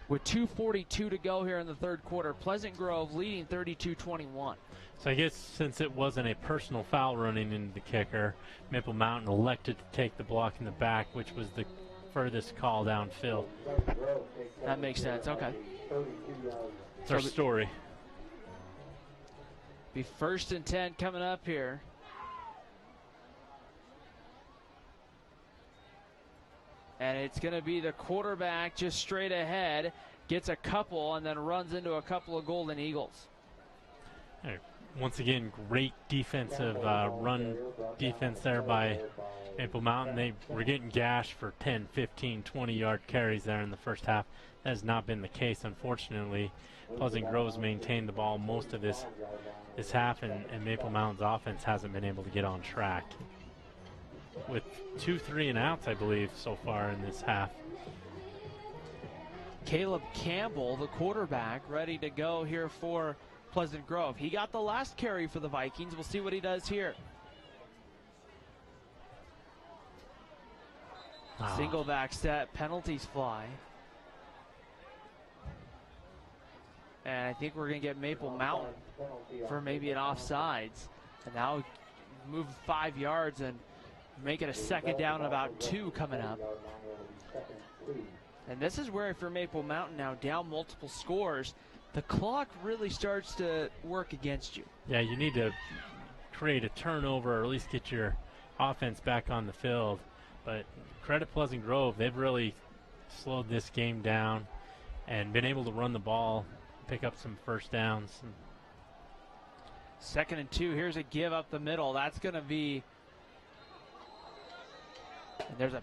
A: With 2:42 to go here in the third quarter. Pleasant Grove leading 32-21.
B: So I guess since it wasn't a personal foul running into the kicker, Maple Mountain elected to take the block in the back, which was the furthest call downfield.
A: That makes sense. Okay.
B: It's our story.
A: Be 1st and 10 coming up here. And it's going to be the quarterback just straight ahead, gets a couple, and then runs into a couple of Golden Eagles.
B: Once again, great defensive run defense there by Maple Mountain. They were getting gashed for 10, 15, 20-yard carries there in the first half. That has not been the case, unfortunately. Pleasant Grove's maintained the ball most of this half, and Maple Mountain's offense hasn't been able to get on track. With 2 3-and-outs, I believe, so far in this half.
A: Caleb Campbell, the quarterback, ready to go here for Pleasant Grove. He got the last carry for the Vikings. We'll see what he does here. Single back set, penalties fly. And I think we're going to get Maple Mountain for maybe an offsides. And now move 5 yards and make it a 2nd down, about 2 coming up. And this is where, for Maple Mountain now, down multiple scores, the clock really starts to work against you.
B: Yeah, you need to create a turnover or at least get your offense back on the field. But credit Pleasant Grove, they've really slowed this game down and been able to run the ball, pick up some first downs.
A: 2nd and 2, here's a give up the middle. That's going to be... And I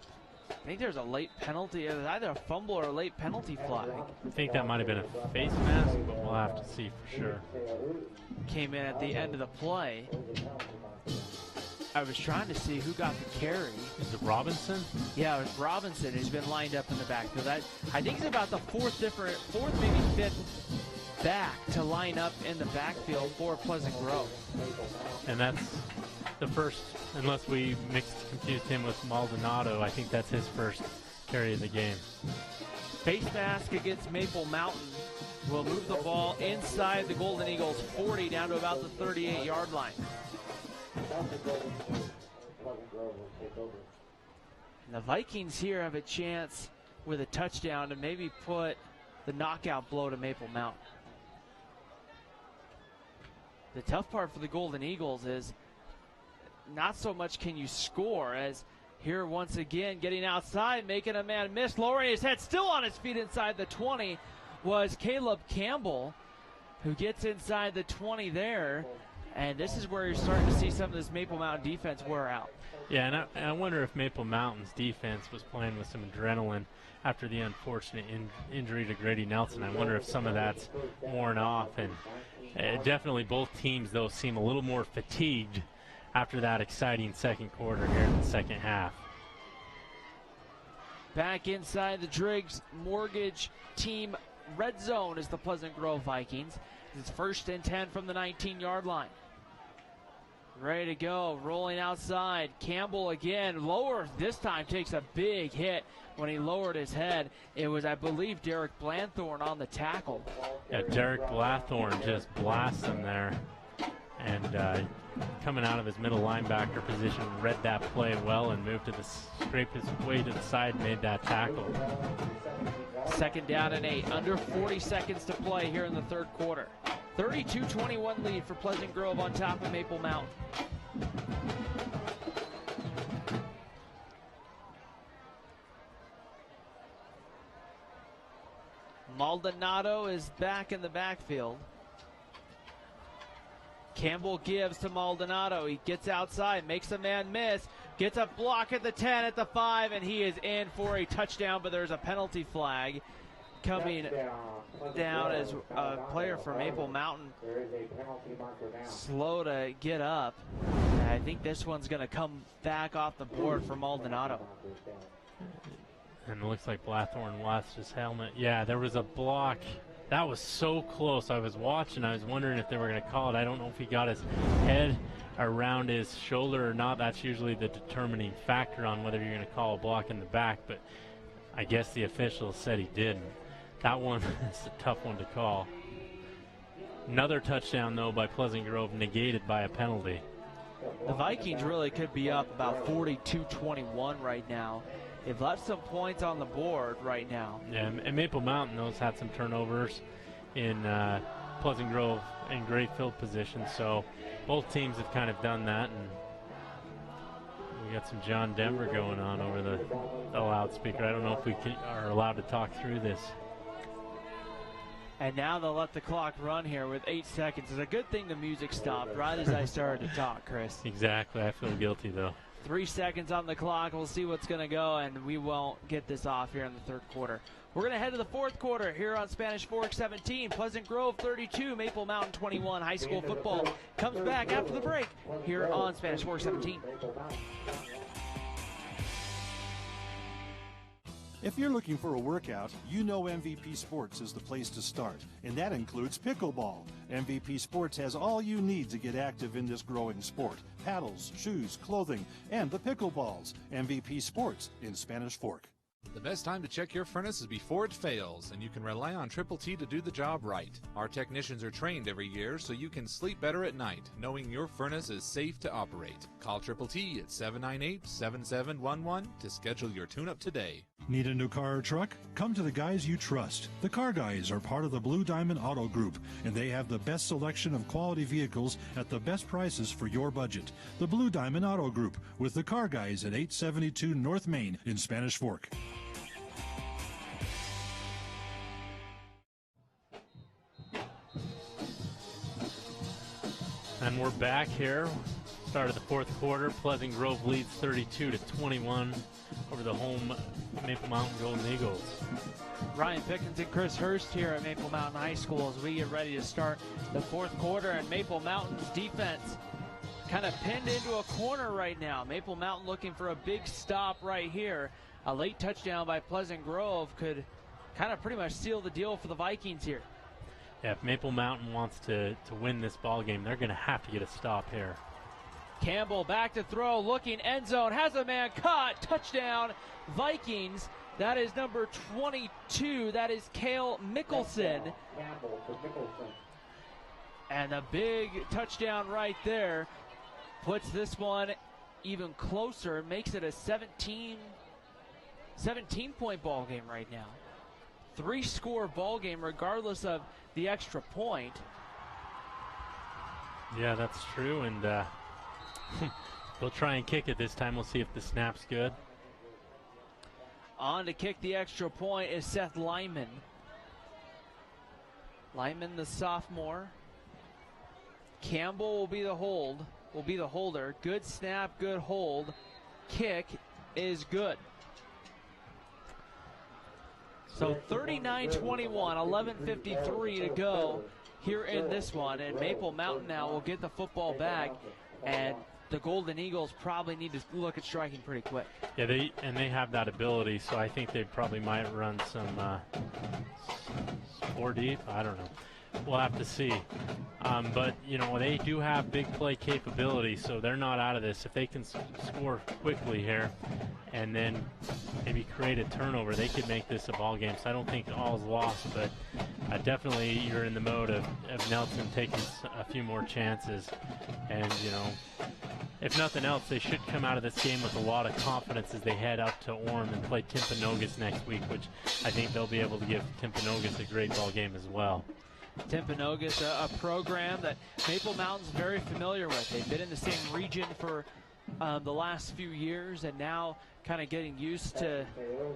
A: think there's a late penalty. It's either a fumble or a late penalty flag.
B: I think that might have been a face mask, but we'll have to see for sure.
A: Came in at the end of the play. I was trying to see who got the carry.
B: Is it Robinson?
A: Yeah, it was Robinson who's been lined up in the backfield. I think it's about the fourth, maybe 5th back to line up in the backfield for Pleasant Grove.
B: And that's the first, unless we confused him with Maldonado, I think that's his first carry of the game.
A: Face mask against Maple Mountain will move the ball inside the Golden Eagles 40 down to about the 38-yard line. And the Vikings here have a chance with a touchdown to maybe put the knockout blow to Maple Mountain. The tough part for the Golden Eagles is not so much can you score as here once again getting outside, making a man miss, lowering his head, still on his feet inside the 20 was Caleb Campbell, who gets inside the 20 there. And this is where you're starting to see some of this Maple Mountain defense wear out.
B: Yeah, and I wonder if Maple Mountain's defense was playing with some adrenaline after the unfortunate injury to Grady Nelson. I wonder if some of that's worn off. And definitely both teams, though, seem a little more fatigued after that exciting second quarter here in the second half.
A: Back inside the Driggs Mortgage team red zone is the Pleasant Grove Vikings. It's 1st and 10 from the 19-yard line. Ready to go, rolling outside. Campbell again, lower this time, takes a big hit when he lowered his head. It was, I believe, Derek Blathorn on the tackle.
B: Yeah, Derek Blathorn just blasts him there. And coming out of his middle linebacker position, read that play well and moved to the, scraped his way to the side, made that tackle.
A: 2nd down and 8, under 40 seconds to play here in the third quarter. 32-21 lead for Pleasant Grove on top of Maple Mountain. Maldonado is back in the backfield. Campbell gives to Maldonado. He gets outside, makes a man miss, gets a block at the 10, at the 5, and he is in for a touchdown, but there's a penalty flag coming down as a player for Maple Mountain slow to get up. And I think this one's going to come back off the board for Maldonado.
B: And it looks like Blathorn lost his helmet. Yeah, there was a block. That was so close. I was watching. I was wondering if they were going to call it. I don't know if he got his head around his shoulder or not. That's usually the determining factor on whether you're going to call a block in the back, but I guess the officials said he didn't. That one is a tough one to call. Another touchdown, though, by Pleasant Grove, negated by a penalty.
A: The Vikings really could be up about 42-21 right now. They've left some points on the board right now.
B: Yeah, and Maple Mountain, those had some turnovers in Pleasant Grove in great field position, so both teams have kind of done that, and we got some John Denver going on over the loudspeaker. I don't know if we are allowed to talk through this.
A: And now they'll let the clock run here with 8 seconds. It's a good thing the music stopped right as I started to talk, Chris.
B: Exactly. I feel guilty, though.
A: 3 seconds on the clock. We'll see what's going to go, and we won't get this off here in the third quarter. We're going to head to the fourth quarter here on Spanish Fork 17. Pleasant Grove 32, Maple Mountain 21. High school football comes back after the break here on Spanish Fork 17.
D: If you're looking for a workout, you know MVP Sports is the place to start, and that includes pickleball. MVP Sports has all you need to get active in this growing sport. Paddles, shoes, clothing, and the pickleballs. MVP Sports in Spanish Fork.
E: The best time to check your furnace is before it fails, and you can rely on Triple T to do the job right. Our technicians are trained every year so you can sleep better at night, knowing your furnace is safe to operate. Call Triple T at 798-7711 to schedule your tune-up today.
D: Need a new car or truck? Come to the guys you trust. The Car Guys are part of the Blue Diamond Auto Group, and they have the best selection of quality vehicles at the best prices for your budget. The Blue Diamond Auto Group with the Car Guys at 872 North Main in Spanish Fork.
B: And we're back here. Start of the fourth quarter. Pleasant Grove leads 32-21 over the home Maple Mountain Golden Eagles.
A: Ryan Pickens and Chris Hurst here at Maple Mountain High School as we get ready to start the fourth quarter. And Maple Mountain's defense kind of pinned into a corner right now. Maple Mountain looking for a big stop right here. A late touchdown by Pleasant Grove could kind of pretty much seal the deal for the Vikings here.
B: if Maple Mountain wants to win this ball game, they're going to have to get a stop here.
A: Campbell back to throw, looking end zone, has a man caught, touchdown, Vikings. That is number 22, that is Cale Mickelson.
G: Campbell for Mickelson.
A: And a big touchdown right there puts this one even closer, makes it a 17-point ball game right now. 3-score ball game regardless of the extra point.
B: Yeah, that's true, and they'll try and kick it this time. We'll see if the snap's good.
A: On to kick the extra point is Seth Lyman. Lyman, the sophomore. Campbell will be the holder. Good snap, good hold. Kick is good. So 39-21, 11:53 to go here in this one, and Maple Mountain now will get the football back, and the Golden Eagles probably need to look at striking pretty quick.
B: Yeah, they have that ability, so I think they probably might run some 4 deep. I don't know. We'll have to see. But, you know, they do have big play capability, so they're not out of this. If they can score quickly here and then maybe create a turnover, they could make this a ball game. So I don't think all is lost, but definitely you're in the mode of Nelson taking a few more chances. And, you know, if nothing else, they should come out of this game with a lot of confidence as they head up to Orem and play Timpanogos next week, which I think they'll be able to give Timpanogos a great ball game as well.
A: Timpanogos, a program that Maple Mountain's very familiar with. They've been in the same region for the last few years, and now kind of getting used to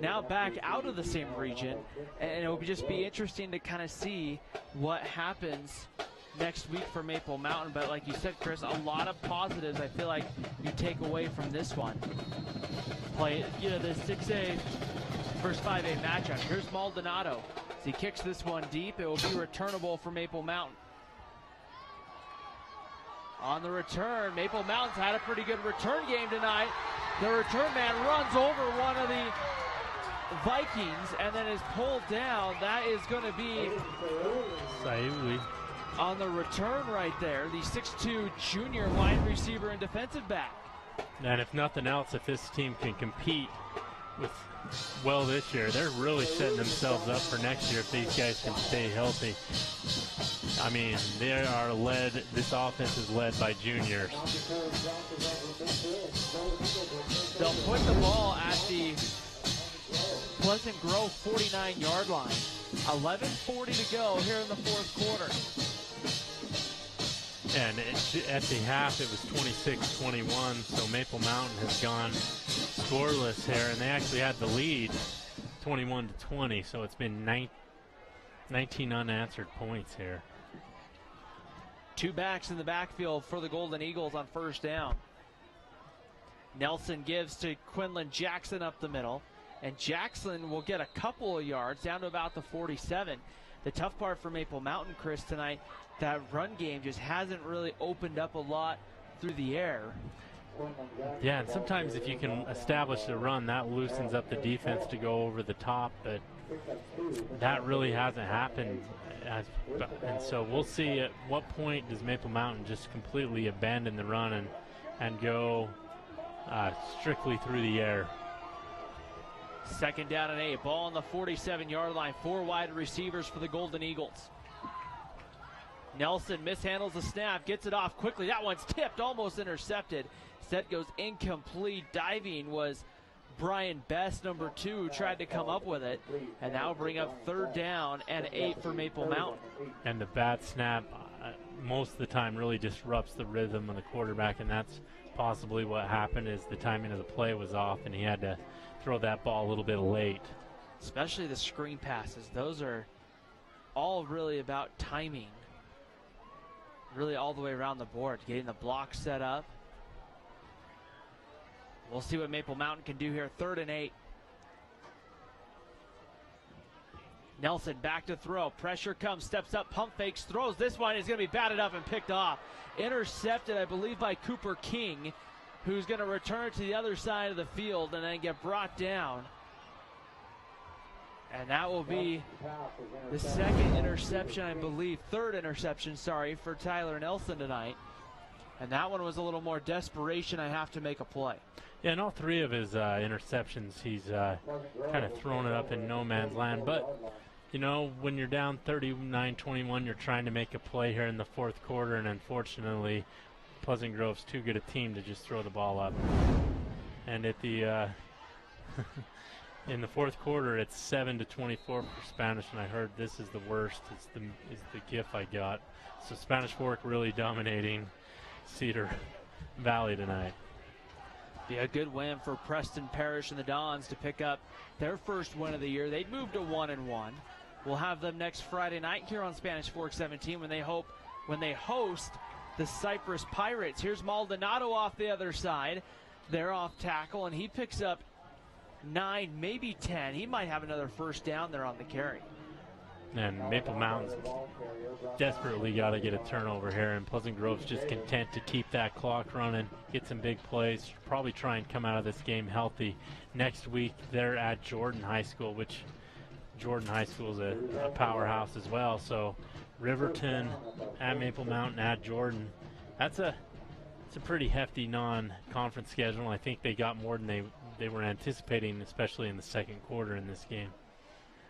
A: now back out of the same region. And it will just be interesting to kind of see what happens next week for Maple Mountain. But like you said, Chris, a lot of positives I feel like you take away from this one. Play, you know, the 6A versus 5A matchup. Here's Maldonado. As he kicks this one deep, it will be returnable for Maple Mountain. On the return, Maple Mountain's had a pretty good return game tonight. The return man runs over one of the Vikings and then is pulled down. That is going to be
B: Sauli
A: on the return right there, the 6'2 junior wide receiver and defensive back.
B: And if nothing else, if this team can compete with well this year, they're really setting themselves up for next year if these guys can stay healthy. I mean, they are led, this offense is led by juniors.
A: They'll put the ball at the Pleasant Grove 49-yard line. 11:40 to go here in the fourth quarter.
B: And at the half, it was 26-21, so Maple Mountain has gone scoreless here, and they actually had the lead 21-20, so it's been 19 unanswered points here.
A: Two backs in the backfield for the Golden Eagles on first down. Nelson gives to Quinlan Jackson up the middle, and Jackson will get a couple of yards down to about the 47. The tough part for Maple Mountain, Chris, tonight, that run game just hasn't really opened up a lot through the air.
B: Yeah, and sometimes if you can establish the run, that loosens up the defense to go over the top, but that really hasn't happened. And so we'll see at what point does Maple Mountain just completely abandon the run and go strictly through the air.
A: Second down and 8. Ball on the 47-yard line. 4 wide receivers for the Golden Eagles. Nelson mishandles the snap, gets it off quickly. That one's tipped, almost intercepted. Set goes incomplete. Diving was Brian Best, number 2, who tried to come up with it. And now bring up third down and 8 for Maple Mountain.
B: And the bad snap most of the time really disrupts the rhythm of the quarterback, and that's possibly what happened is the timing of the play was off, and he had to throw that ball a little bit late.
A: Especially the screen passes. Those are all really about timing. Really all the way around the board, getting the block set up. We'll see what Maple Mountain can do here. Third and 8. Nelson back to throw. Pressure comes, steps up, pump fakes, throws. This one is going to be batted up and picked off. Intercepted, I believe, by Cooper King, who's going to return to the other side of the field and then get brought down And that will be the second interception, I believe, third interception, sorry, for Tyler Nelson tonight. And that one was a little more desperation, I have to make a play.
B: Yeah, and all three of his interceptions, he's kind of thrown it up in no man's land. But, you know, when you're down 39-21, you're trying to make a play here in the fourth quarter, and unfortunately, Pleasant Grove's too good a team to just throw the ball up. And at the in the fourth quarter, it's 7-24 for Spanish, and I heard this is the worst. Is the GIF I got. So Spanish Fork really dominating Cedar Valley tonight.
A: Be a good win for Preston Parish and the Dons to pick up their first win of the year. They'd moved to 1-1. We'll have them next Friday night here on Spanish Fork 17 when they host the Cypress Pirates. Here's Maldonado off the other side. They're off tackle, and he picks up 9, maybe 10. He might have another first down there on the carry.
B: And Maple Mountains desperately got to get a turnover here, and Pleasant Grove's just content to keep that clock running, get some big plays, probably try and come out of this game healthy. Next week, they're at Jordan High School, which Jordan High School is a powerhouse as well. So Riverton at Maple Mountain at Jordan. It's a pretty hefty non-conference schedule. I think they got more than they were anticipating, especially in the second quarter in this game.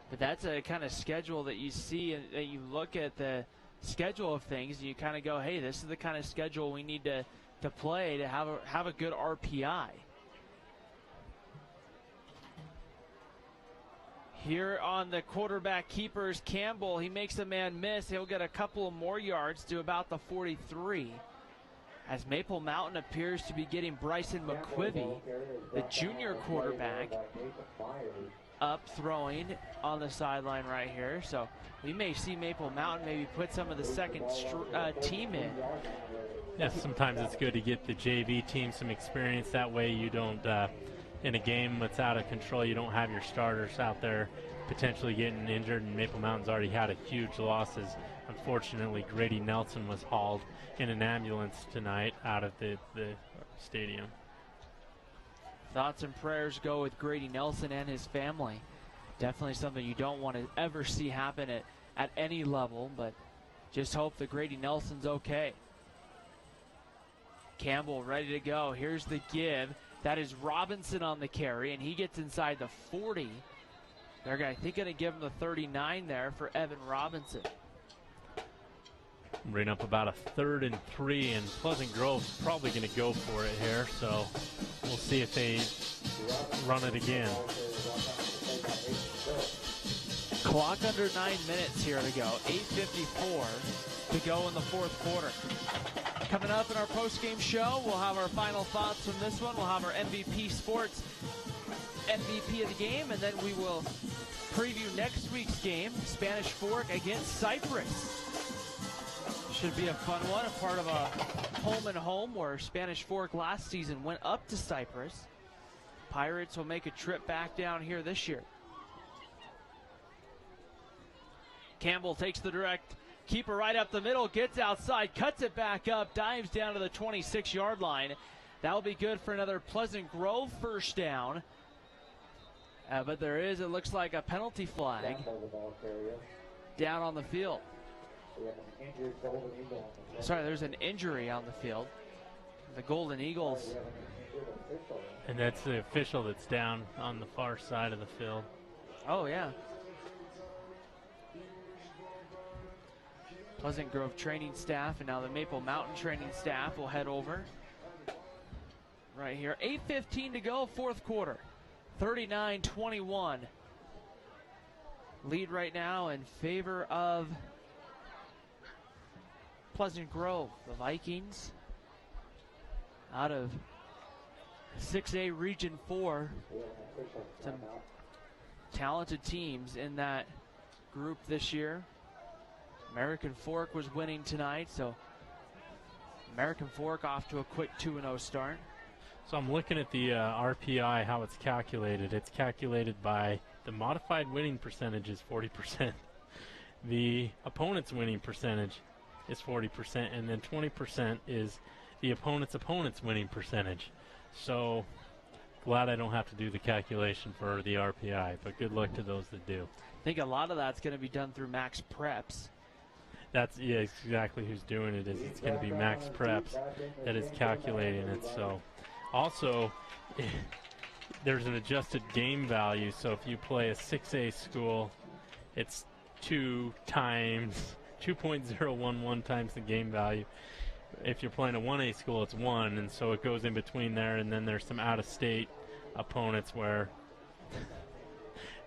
A: But that's a kind of schedule that you see, and that you look at the schedule of things, and you kind of go, hey, this is the kind of schedule we need to play to have a good RPI. Here on the quarterback keepers, Campbell, he makes a man miss. He'll get a couple of more yards to about the 43. As Maple Mountain appears to be getting Bryson McQuivy, the junior quarterback, up throwing on the sideline right here. So we may see Maple Mountain maybe put some of the second team in.
B: Yeah, sometimes it's good to get the JV team some experience. That way you don't, in a game that's out of control, you don't have your starters out there potentially getting injured, and Maple Mountain's already had a huge losses. Unfortunately, Grady Nelson was hauled in an ambulance tonight out of the stadium.
A: Thoughts and prayers go with Grady Nelson and his family. Definitely something you don't want to ever see happen at any level, but just hope that Grady Nelson's okay. Campbell ready to go. Here's the give. That is Robinson on the carry, and he gets inside the 40. They're, I think, going to give him the 39 there for Evan Robinson.
B: Bring up about a 3rd and 3, and Pleasant Grove's probably going to go for it here, so we'll see if they run it again.
A: Clock under 9 minutes here to go. 8:54 to go in the fourth quarter. Coming up in our post-game show, we'll have our final thoughts from this one. We'll have our MVP Sports MVP of the game, and then we will preview next week's game, Spanish Fork against Cypress. Should be a fun one, a part of a home and home where Spanish Fork last season went up to Cypress. Pirates will make a trip back down here this year. Campbell takes the direct keeper right up the middle, gets outside, cuts it back up, dives down to the 26-yard line. That'll be good for another Pleasant Grove first down. But there is, it looks like, a penalty flag down on the field. Sorry, there's an injury on the field. The Golden Eagles.
B: And that's the official that's down on the far side of the field.
A: Oh, yeah. Pleasant Grove training staff, and now the Maple Mountain training staff will head over. Right here. 8:15 to go, fourth quarter. 39-21. Lead right now in favor of Pleasant Grove. The Vikings out of 6A Region 4. Some talented teams in that group this year. American Fork was winning tonight, so American Fork off to a quick 2-0 start.
B: So I'm looking at the RPI, how it's calculated. It's calculated by the modified winning percentage is 40%. The opponent's winning percentage is 40%, and then 20% is the opponent's winning percentage. So glad I don't have to do the calculation for the RPI, but good luck to those that do.
A: I think a lot of that's going to be done through Max Preps.
B: That's exactly who's doing it. It's going to be Max Preps that is calculating it. So, also, there's an adjusted game value. So if you play a 6A school, it's 2.011 times the game value. If you're playing a 1A school, it's 1, and so it goes in between there. And then there's some out-of-state opponents where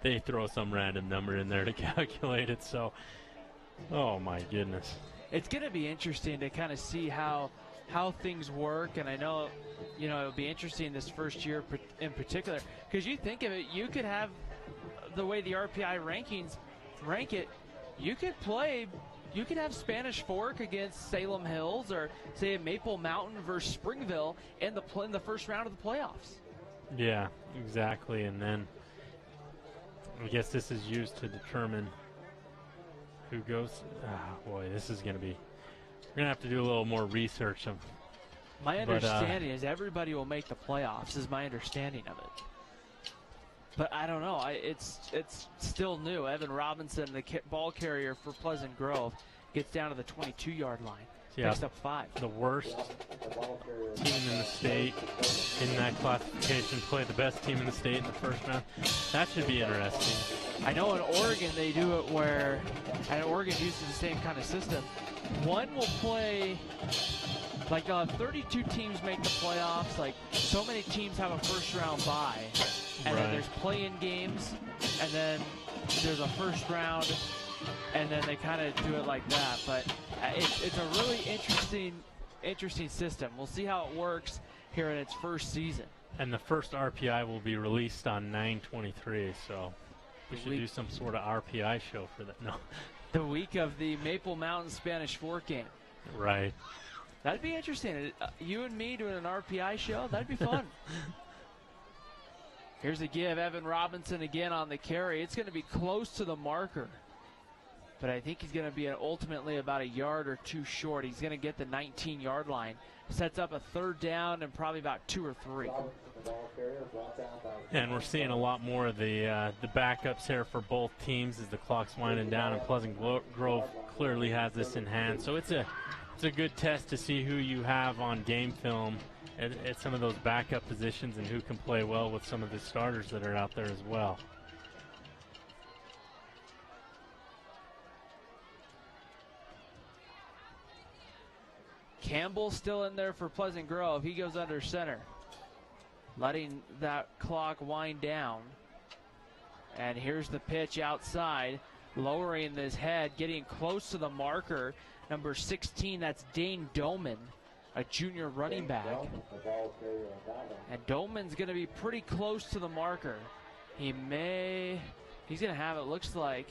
B: they throw some random number in there to calculate it. So, oh my goodness.
A: It's going to be interesting to kind of see how things work, and I know, it'll be interesting this first year in particular, because you think of it, you could have the way the RPI rankings rank it, you could have Spanish Fork against Salem Hills, or say Maple Mountain versus Springville in the first round of the playoffs.
B: Yeah, exactly, and then I guess this is used to determine who goes. Boy, this is going to be. We're going to have to do a little more research.
A: My understanding is everybody will make the playoffs, is my understanding of it. But I don't know. It's still new. Evan Robinson, the ball carrier for Pleasant Grove, gets down to the 22-yard line.
B: Yeah,
A: picks up 5.
B: The worst team in the state in that classification played the best team in the state in the first round. That should be interesting.
A: I know in Oregon they do it where, and Oregon uses the same kind of system. One will play, like 32 teams make the playoffs. Like so many teams have a first round bye, and then there's play-in games, and then there's a first round, and then they kind of do it like that. But it's a really interesting system. We'll see how it works here in its first season.
B: And the first RPI will be released on 9/23, so we should do some sort of RPI show for that. No.
A: The week of the Maple Mountain Spanish Fork game.
B: Right.
A: That'd be interesting. You and me doing an RPI show, that'd be fun. Here's a give. Evan Robinson again on the carry. It's going to be close to the marker, but I think he's going to be ultimately about a yard or 2 short. He's going to get the 19-yard line. Sets up a 3rd down and probably about 2 or 3.
B: And we're seeing a lot more of the backups here for both teams as the clock's winding down, and Pleasant Grove clearly has this in hand. So it's a good test to see who you have on game film at some of those backup positions and who can play well with some of the starters that are out there as well.
A: Campbell still in there for Pleasant Grove. He goes under center, letting that clock wind down. And here's the pitch outside, lowering his head, getting close to the marker. Number 16, that's Dane Doman, a junior running back. And Doman's going to be pretty close to the marker. He's going to have, it looks like,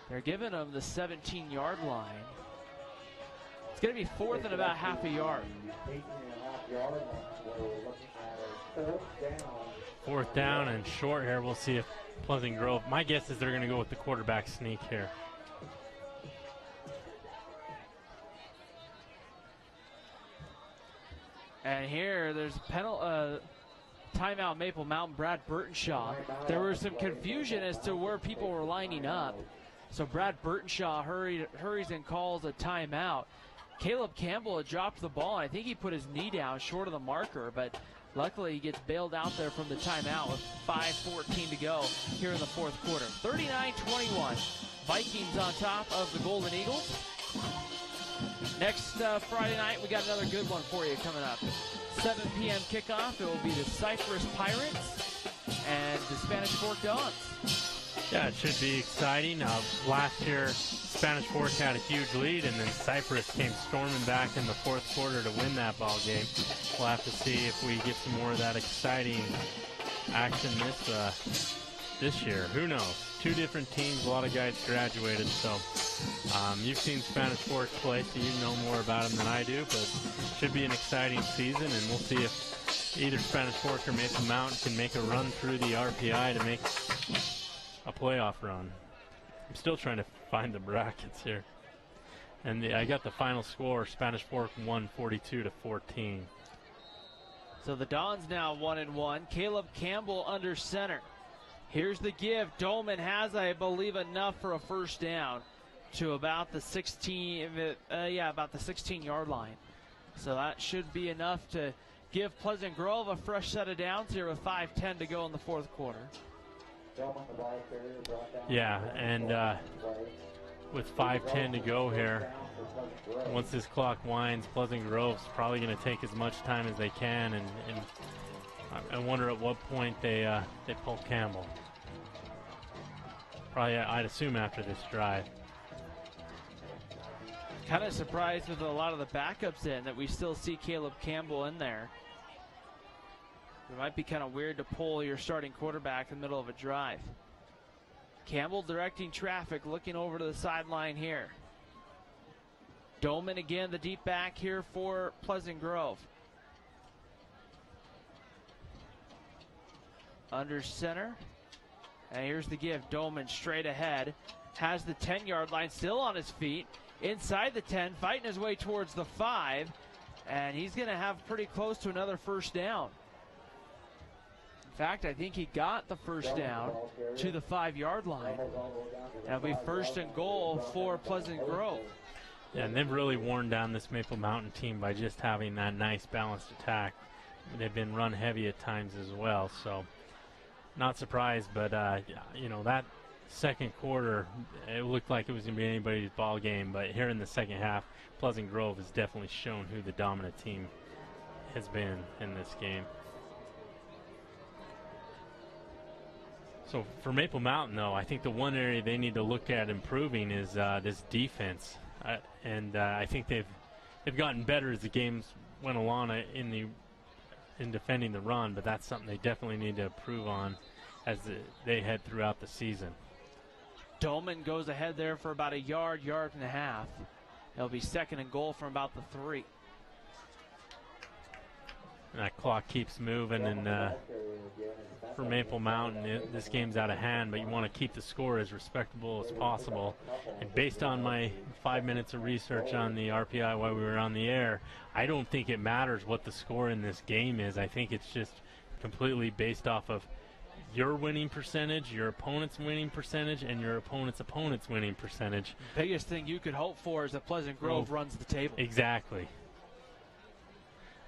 A: they're giving him the 17-yard line. It's going to be 4th and about half a yard.
B: 4th down and short here. We'll see if Pleasant Grove, my guess is they're going to go with the quarterback sneak here.
A: And here there's a timeout Maple Mountain, Brad Burtonshaw. There was some confusion as to where people were lining up. So Brad Burtonshaw hurries and calls a timeout. Caleb Campbell had dropped the ball, and I think he put his knee down short of the marker, but luckily he gets bailed out there from the timeout with 5:14 to go here in the 4th quarter. 39-21, Vikings on top of the Golden Eagles. Next Friday night, we got another good one for you coming up. 7 p.m. kickoff. It will be the Cypress Pirates and the Spanish Fork Dons.
B: Yeah, it should be exciting. Last year, Spanish Fork had a huge lead, and then Cypress came storming back in the 4th quarter to win that ball game. We'll have to see if we get some more of that exciting action this year. Who knows? 2 different teams, a lot of guys graduated, so you've seen Spanish Fork play, so you know more about them than I do, but it should be an exciting season, and we'll see if either Spanish Fork or Maple Mountain can make a run through the RPI to make a playoff run. I'm still trying to find the brackets here. And I got the final score, Spanish Fork won 42-14.
A: So the Dons now 1-1. Caleb Campbell under center. Here's the give. Dolman has, I believe, enough for a first down to about the 16-yard line. So that should be enough to give Pleasant Grove a fresh set of downs here with 5:10 to go in the fourth quarter.
B: Yeah, and with 5:10 to go here, once this clock winds, Pleasant Grove's probably going to take as much time as they can, and I wonder at what point they pull Campbell. Probably, I'd assume after this drive.
A: Kind of surprised with a lot of the backups in that we still see Caleb Campbell in there. It might be kind of weird to pull your starting quarterback in the middle of a drive. Campbell directing traffic, looking over to the sideline here. Dolman again, the deep back here for Pleasant Grove. Under center. And here's the give. Dolman straight ahead. Has the 10-yard line, still on his feet. Inside the 10, fighting his way towards the 5. And he's going to have pretty close to another first down. In fact, I think he got the first down to the 5-yard line. That'll be first and goal for Pleasant Grove.
B: Yeah, and they've really worn down this Maple Mountain team by just having that nice balanced attack. They've been run heavy at times as well, so not surprised. But, that second quarter, it looked like it was going to be anybody's ball game. But here in the second half, Pleasant Grove has definitely shown who the dominant team has been in this game. So for Maple Mountain, though, I think the one area they need to look at improving is this defense. I think they've gotten better as the games went along in defending the run, but that's something they definitely need to improve on as they head throughout the season.
A: Dolman goes ahead there for about a yard and a half. It'll be second and goal from about the 3.
B: And that clock keeps moving, and for Maple Mountain, this game's out of hand, but you want to keep the score as respectable as possible. And based on my 5 minutes of research on the RPI while we were on the air, I don't think it matters what the score in this game is. I think it's just completely based off of your winning percentage, your opponent's winning percentage, and your opponent's winning percentage.
A: Biggest thing you could hope for is that Pleasant Grove runs the table.
B: Exactly.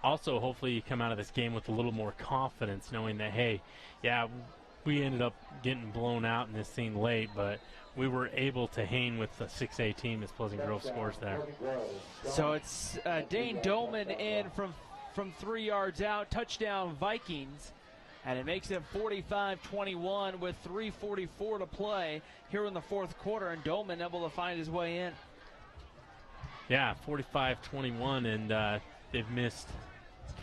B: Also, hopefully you come out of this game with a little more confidence, knowing that, hey, yeah, we ended up getting blown out in this thing late, but we were able to hang with the 6A team as Pleasant Grove scores there.
A: So it's Dane Dolman in from 3 yards out, touchdown Vikings, and it makes it 45-21 with 3:44 to play here in the fourth quarter, and Dolman able to find his way in.
B: Yeah, 45-21, and they've missed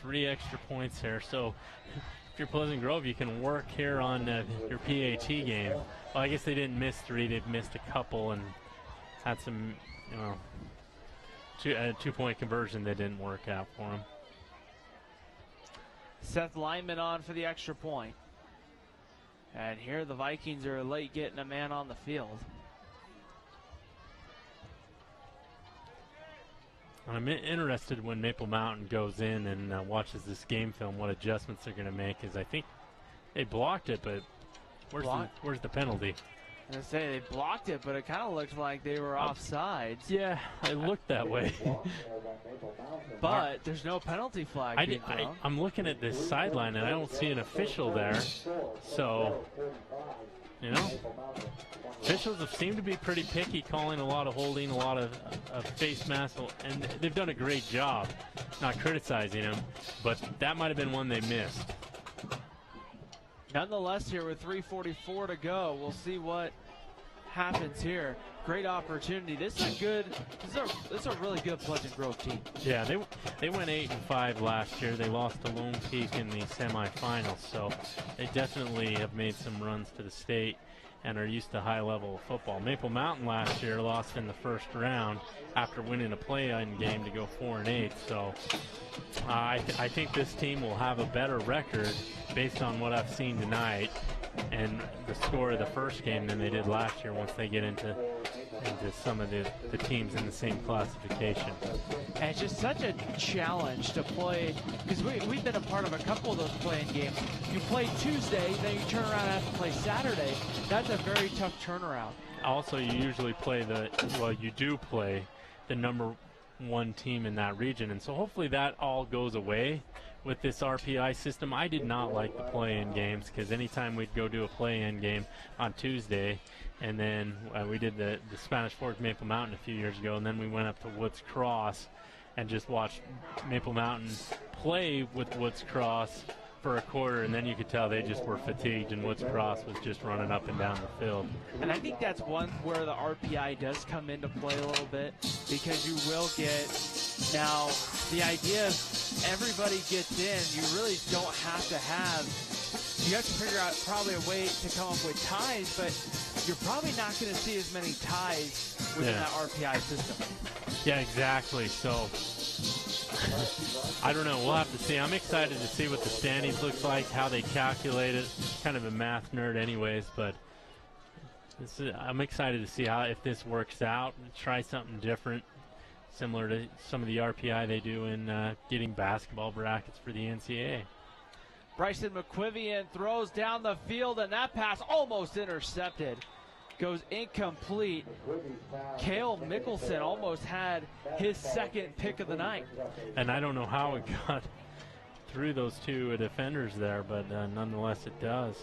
B: 3 extra points here. So if you're Pleasant Grove, you can work here on your PAT game. Well, I guess they didn't miss 3. They've missed a couple and had some, two-point conversion that didn't work out for them.
A: Seth Lyman on for the extra point. And here the Vikings are late getting a man on the field.
B: I'm interested when Maple Mountain goes in and watches this game film what adjustments they're going to make, because I think they blocked it, but where's the penalty?
A: I was going to say they blocked it, but it kind of looked like they were offsides.
B: Yeah, it looked that way.
A: But there's no penalty flag.
B: I'm looking at this sideline, and I don't see an official there. So, officials have seemed to be pretty picky, calling a lot of holding, a lot of face masks, and they've done a great job not criticizing them, but that might have been one they missed.
A: Nonetheless, here with 3:44 to go, we'll see what happens here. Great opportunity. This is a really good Pleasant Grove team.
B: Yeah, they went 8-5 last year. They lost to Lone Peak in the semifinals, so they definitely have made some runs to the state and are used to high level of football. Maple Mountain last year lost in the first round after winning a play-in game to go 4-8. So I think this team will have a better record based on what I've seen tonight and the score of the first game than they did last year once they get into into some of the teams in the same classification.
A: And it's just such a challenge to play, because we've been a part of a couple of those playing games. You play Tuesday, then you turn around and have to play Saturday. That's a very tough turnaround.
B: Also, you usually play you do play the number one team in that region, and so hopefully that all goes away with this RPI system. I did not like the play-in games, because anytime we'd go do a play-in game on Tuesday, and then we did the Spanish Fork Maple Mountain a few years ago, and then we went up to Woods Cross and just watched Maple Mountain play with Woods Cross for a quarter, and then you could tell they just were fatigued, and Woods Cross was just running up and down the field.
A: And I think that's one where the RPI does come into play a little bit, because you will get, now the idea of everybody gets in, you really don't have to have, you have to figure out probably a way to come up with ties, but you're probably not going to see as many ties within that RPI system.
B: Yeah, exactly. So I don't know. We'll have to see. I'm excited to see what the standings looks like, how they calculate it. Kind of a math nerd anyways, but I'm excited to see if this works out and try something different, similar to some of the RPI they do in getting basketball brackets for the NCAA.
A: Bryson McQuivian throws down the field, and that pass almost intercepted. Goes incomplete. Cale Mickelson almost had his second pick of the night.
B: And I don't know how it got through those two defenders there, but nonetheless it does.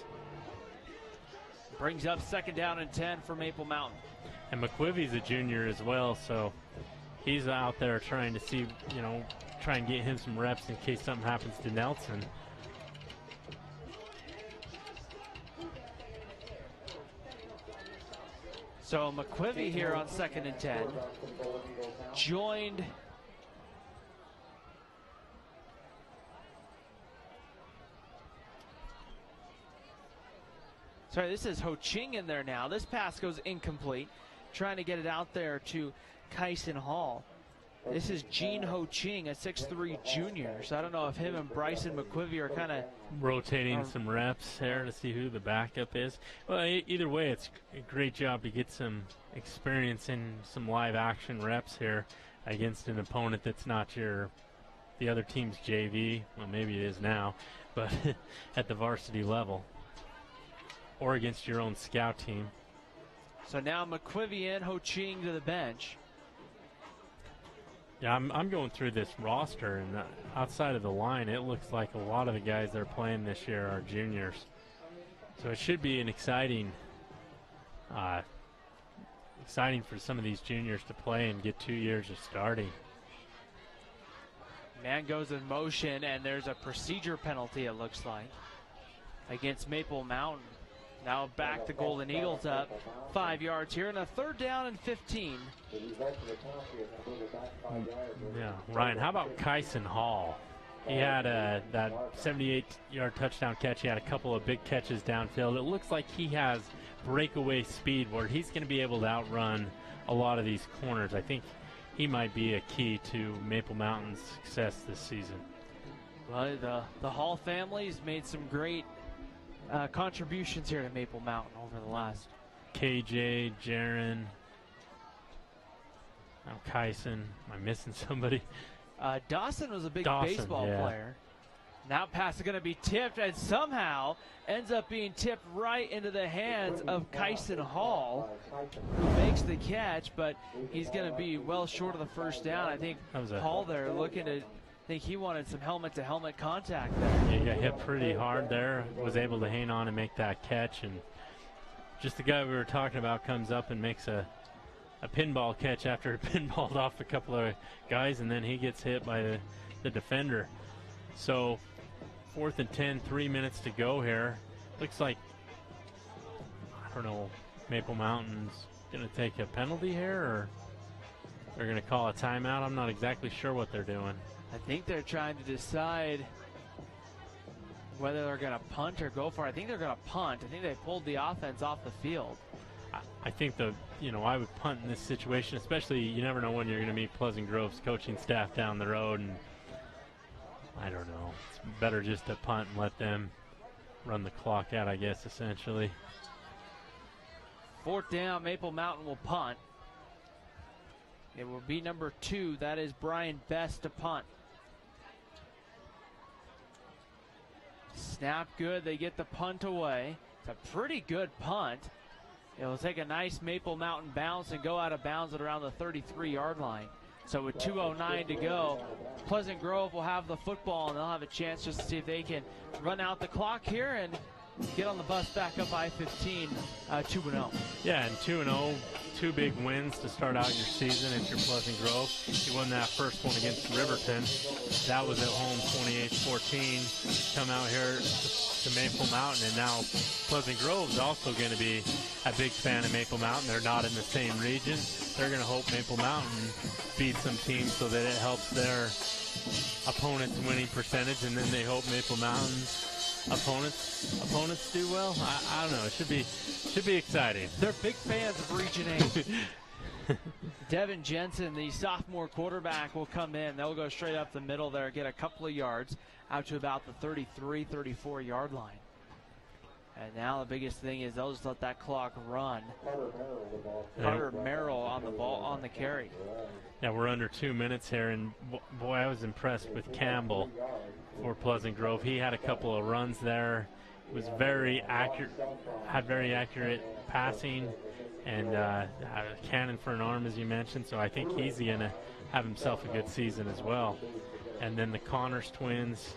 A: Brings up 2nd down and 10 for Maple Mountain.
B: And McQuivey's a junior as well, so he's out there trying to see, try and get him some reps in case something happens to Nelson.
A: So McQuivey here on 2nd and 10, joined this is Ho Ching in there now. This pass goes incomplete, trying to get it out there to Kyson Hall. This is Gene Ho Ching, a 6'3" junior. So I don't know if him and Bryson McQuivey are kind of
B: rotating some reps here to see who the backup is. Well, either way, it's a great job to get some experience in some live action reps here against an opponent that's not the other team's JV. Well, maybe it is now, but at the varsity level, or against your own scout team.
A: So now McQuivey and Ho Ching to the bench.
B: Yeah, I'm going through this roster, and outside of the line, it looks like a lot of the guys that are playing this year are juniors. So it should be an exciting for some of these juniors to play and get 2 years of starting.
A: Man goes in motion, and there's a procedure penalty, it looks like, against Maple Mountain. Now back the Golden Eagles up 5 yards here, and a 3rd down and 15.
B: Yeah, Ryan, how about Kyson Hall? He had that 78-yard touchdown catch. He had a couple of big catches downfield. It looks like he has breakaway speed where he's going to be able to outrun a lot of these corners. I think he might be a key to Maple Mountain's success this season.
A: Well, the Hall family's made some great contributions here to Maple Mountain over the last.
B: KJ, Jaron, now Kyson. Am I missing somebody?
A: Dawson was a big baseball player. Now pass is going to be tipped, and somehow ends up being tipped right into the hands of Kyson Hall, who makes the catch, but he's going to be well short of the 1st down. I think Hall there looking to, I think he wanted some helmet-to-helmet contact there.
B: Yeah, he got hit pretty hard there, was able to hang on and make that catch, and just the guy we were talking about comes up and makes a pinball catch after he pinballed off a couple of guys, and then he gets hit by the defender. So 4th and 10, 3 minutes to go here. Looks like, I don't know, Maple Mountain's going to take a penalty here, or they're going to call a timeout. I'm not exactly sure what they're doing.
A: I think they're trying to decide whether they're going to punt or go for it. I think they're going to punt. I think they pulled the offense off the field.
B: I think I would punt in this situation, especially you never know when you're going to meet Pleasant Grove's coaching staff down the road, and I don't know. It's better just to punt and let them run the clock out, I guess, essentially.
A: 4th down, Maple Mountain will punt. It will be number 2. That is Brian Best to punt. Snap good. They get the punt away. It's a pretty good punt. It will take a nice Maple Mountain bounce and go out of bounds at around the 33-yard line. So with 2:09 to go, Pleasant Grove will have the football, and they'll have a chance just to see if they can run out the clock here and get on the bus back up I-15, 2-0.
B: Yeah, and 2-0, 2 big wins to start out your season if you're Pleasant Grove. You won that first one against Riverton. That was at home 28-14. Come out here to Maple Mountain, and now Pleasant Grove is also going to be a big fan of Maple Mountain. They're not in the same region. They're going to hope Maple Mountain beats some teams so that it helps their opponent's winning percentage, and then they hope Maple Mountain's opponents do well. I don't know. It should be exciting.
A: They're big fans of Region 8. Devin Jensen, the sophomore quarterback, will come in. They'll go straight up the middle there, get a couple of yards out to about the 33, 34-yard line. And now the biggest thing is they'll just let that clock run. Carter Merrill on the ball, on the carry.
B: Yeah, we're under 2 minutes here, and boy, I was impressed with Campbell for Pleasant Grove. He had a couple of runs there. Was very accurate, had very accurate passing, and had a cannon for an arm, as you mentioned. So I think he's going to have himself a good season as well. And then the Connors twins,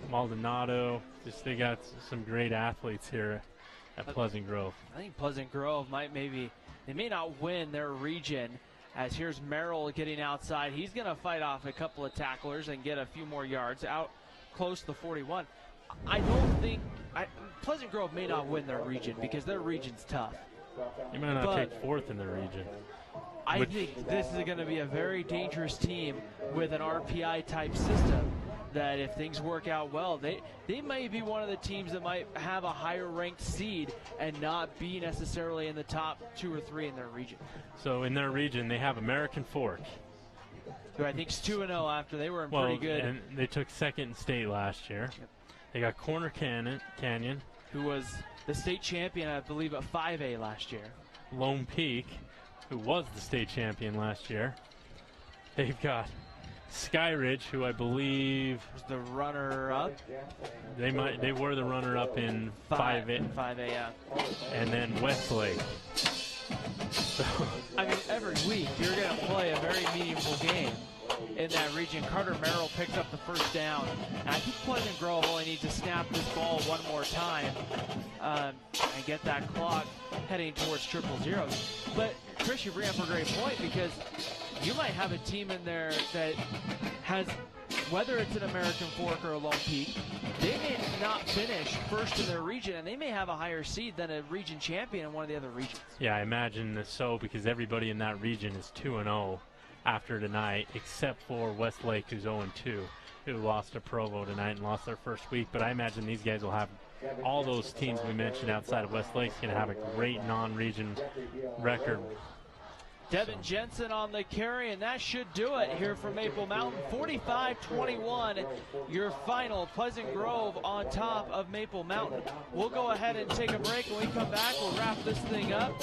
B: Maldonado, they got some great athletes here at Pleasant Grove.
A: I think Pleasant Grove they may not win their region, as here's Merrill getting outside. He's going to fight off a couple of tacklers and get a few more yards out close to the 41. I don't think Pleasant Grove may not win their region because their region's tough.
B: You might not take 4th in their region.
A: I think this is going to be a very dangerous team with an RPI-type system that if things work out well, they may be one of the teams that might have a higher-ranked seed and not be necessarily in the top 2 or 3 in their region.
B: So in their region, they have American Fork,
A: who I think is 2-0 after they were pretty good.
B: And they took 2nd in state last year. Yep. They got Corner Canyon,
A: who was the state champion, I believe, at 5A last year.
B: Lone Peak, who was the state champion last year. They've got Skyridge, who I believe
A: was the runner-up.
B: They were the runner-up in 5A.
A: 5A, yeah.
B: And then Westlake. So
A: I mean, every week you're going to play a very meaningful game in that region. Carter Merrill picked up the first down. And I think Pleasant Grove only needs to snap this ball one more time and get that clock heading towards 0-0. But Chris, you bring up a great point, because you might have a team in there that has, whether it's an American Fork or a Lone Peak, they may not finish first in their region, and they may have a higher seed than a region champion in one of the other regions.
B: Yeah, I imagine so, because everybody in that region is 2-0 after tonight, except for Westlake, who's 0-2, who lost to Provo tonight and lost their first week. But I imagine these guys will have all those teams we mentioned outside of Westlake's going to have a great non-region record.
A: Devin Jensen on the carry, and that should do it here for Maple Mountain. 45-21, your final. Pleasant Grove on top of Maple Mountain. We'll go ahead and take a break. When we come back, we'll wrap this thing up,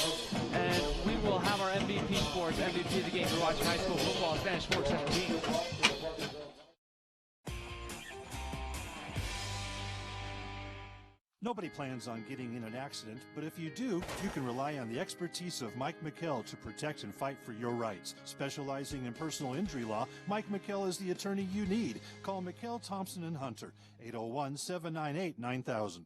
A: and we will have our MVP Sports, MVP of the game. We're watching high school football on Spanish Sports 17.
D: Nobody plans on getting in an accident, but if you do, you can rely on the expertise of Mike McKell to protect and fight for your rights. Specializing in personal injury law, Mike McKell is the attorney you need. Call McKell, Thompson, and Hunter, 801-798-9000.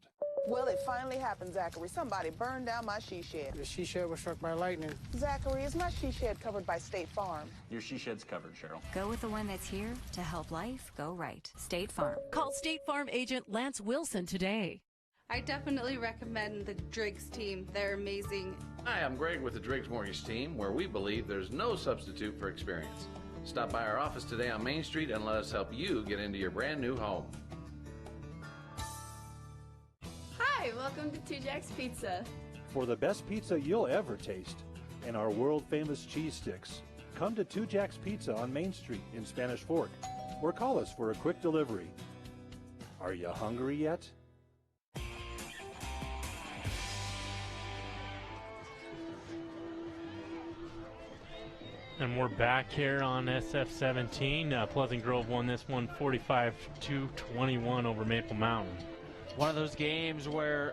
F: Well, it finally happened, Zachary. Somebody burned down my she shed.
N: The she shed was struck by lightning.
F: Zachary, is my she shed covered by State Farm?
O: Your she shed's covered, Cheryl.
I: Go with the one that's here to help life go right. State Farm.
J: Call State Farm agent Lance Wilson today.
K: I definitely recommend the Driggs team. They're amazing.
L: Hi, I'm Greg with the Driggs Mortgage Team, where we believe there's no substitute for experience. Stop by our office today on Main Street and let us help you get into your brand new home.
H: Hi, welcome to Two Jacks Pizza.
M: For the best pizza you'll ever taste and our world-famous cheese sticks, come to Two Jacks Pizza on Main Street in Spanish Fork, or call us for a quick delivery. Are you hungry yet?
B: And we're back here on SF-17. Pleasant Grove won this one 45-21 over Maple Mountain.
A: One of those games where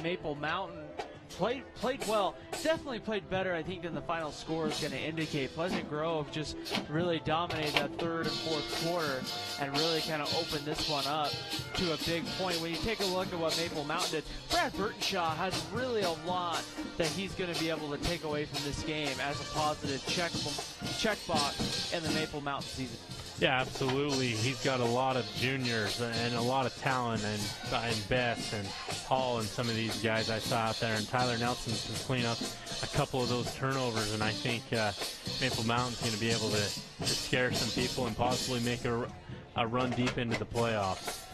A: Maple Mountain played well, definitely played better, I think, than the final score is going to indicate. Pleasant Grove just really dominated that third and fourth quarter and really kind of opened this one up to a big point. When you take a look at what Maple Mountain did, Brad Burtonshaw has really a lot that he's going to be able to take away from this game as a positive checkbox in the Maple Mountain season.
B: Yeah, absolutely. He's got a lot of juniors and a lot of talent, and Bess and Hall and some of these guys I saw out there. And Tyler Nelson can clean up a couple of those turnovers, and I think Maple Mountain's going to be able to scare some people and possibly make a run deep into the playoffs.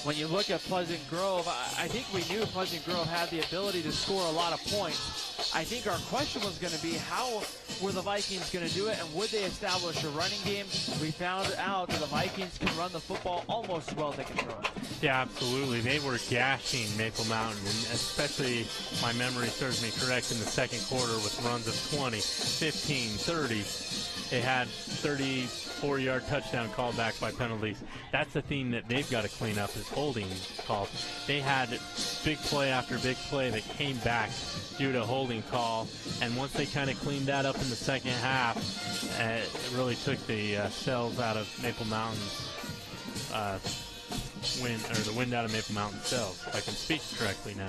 A: When you look at Pleasant Grove, I think we knew Pleasant Grove had the ability to score a lot of points. I think our question was going to be, how were the Vikings going to do it, and would they establish a running game? We found out that the Vikings can run the football almost as well as they can throw it.
B: Yeah, absolutely. They were gashing Maple Mountain, and especially, my memory serves me correct, in the second quarter with runs of 20, 15, 30. They had 34-yard touchdown called back by penalties. That's the theme that they've got to clean up, is holding calls. They had big play after big play that came back due to a holding call, and once they kind of cleaned that up in the second half, it really took the cells out of Maple Mountain's the wind out of Maple Mountain cells, if I can speak correctly now.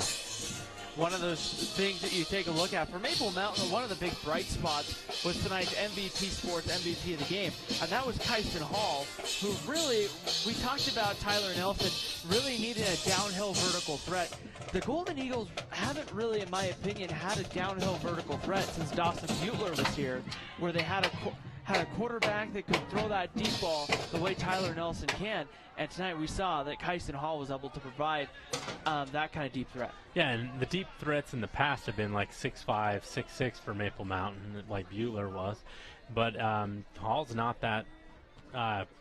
A: One of those things that you take a look at for Maple Mountain, one of the big bright spots was tonight's MVP Sports MVP of the game, and that was Kyson Hall, who really, we talked about Tyler Nelson, really needed a downhill vertical threat. The Golden Eagles haven't really, in my opinion, had a downhill vertical threat since Dawson Butler was here, where they had a quarterback that could throw that deep ball the way Tyler Nelson can. And tonight we saw that Kyson Hall was able to provide that kind of deep threat.
B: Yeah, and the deep threats in the past have been like 6'5", 6'6" for Maple Mountain, like Butler was. But Hall's not that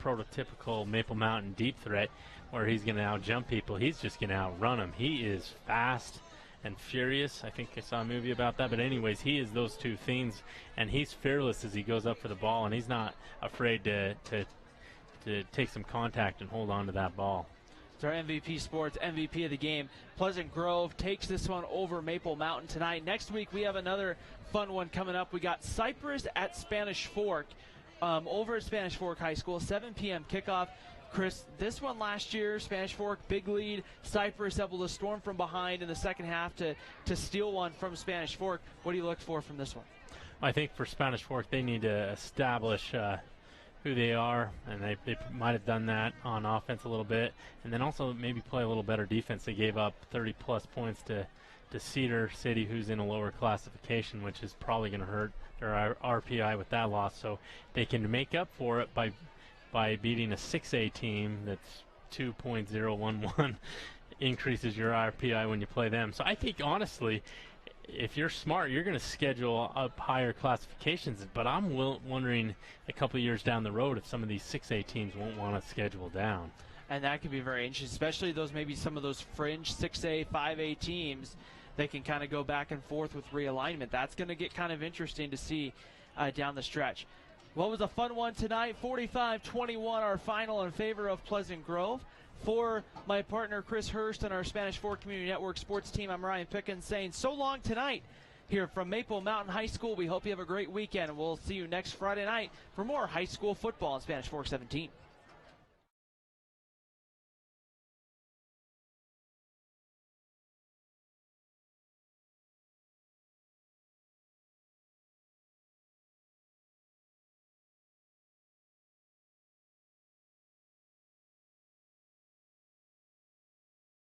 B: prototypical Maple Mountain deep threat where he's going to out-jump people. He's just going to outrun them. He is fast and furious. I think I saw a movie about that. But anyways, he is those two things, and he's fearless as he goes up for the ball, and he's not afraid to take some contact and hold on to that ball.
A: It's our MVP Sports MVP of the game. Pleasant Grove takes this one over Maple Mountain tonight. Next week we have another fun one coming up. We got Cypress at Spanish Fork over at Spanish Fork High School, 7 p.m. kickoff. Chris, this one last year, Spanish Fork, big lead. Cypress able to storm from behind in the second half to steal one from Spanish Fork. What do you look for from this one?
B: I think for Spanish Fork, they need to establish who they are, and they might have done that on offense a little bit, and then also maybe play a little better defense. They gave up 30-plus points to Cedar City, who's in a lower classification, which is probably going to hurt their RPI with that loss. So they can make up for it by beating a 6A team that's 2.011, increases your RPI when you play them. So I think, honestly, if you're smart, you're going to schedule up higher classifications, but I'm wondering a couple of years down the road if some of these 6A teams won't want to schedule down.
A: And that could be very interesting, especially maybe some of those fringe 6A, 5A teams that can kind of go back and forth with realignment. That's going to get kind of interesting to see down the stretch. Well, it was a fun one tonight. 45-21, our final in favor of Pleasant Grove. For my partner Chris Hurst and our Spanish Fork Community Network sports team, I'm Ryan Pickens saying so long tonight here from Maple Mountain High School. We hope you have a great weekend, and we'll see you next Friday night for more high school football in Spanish Fork 17.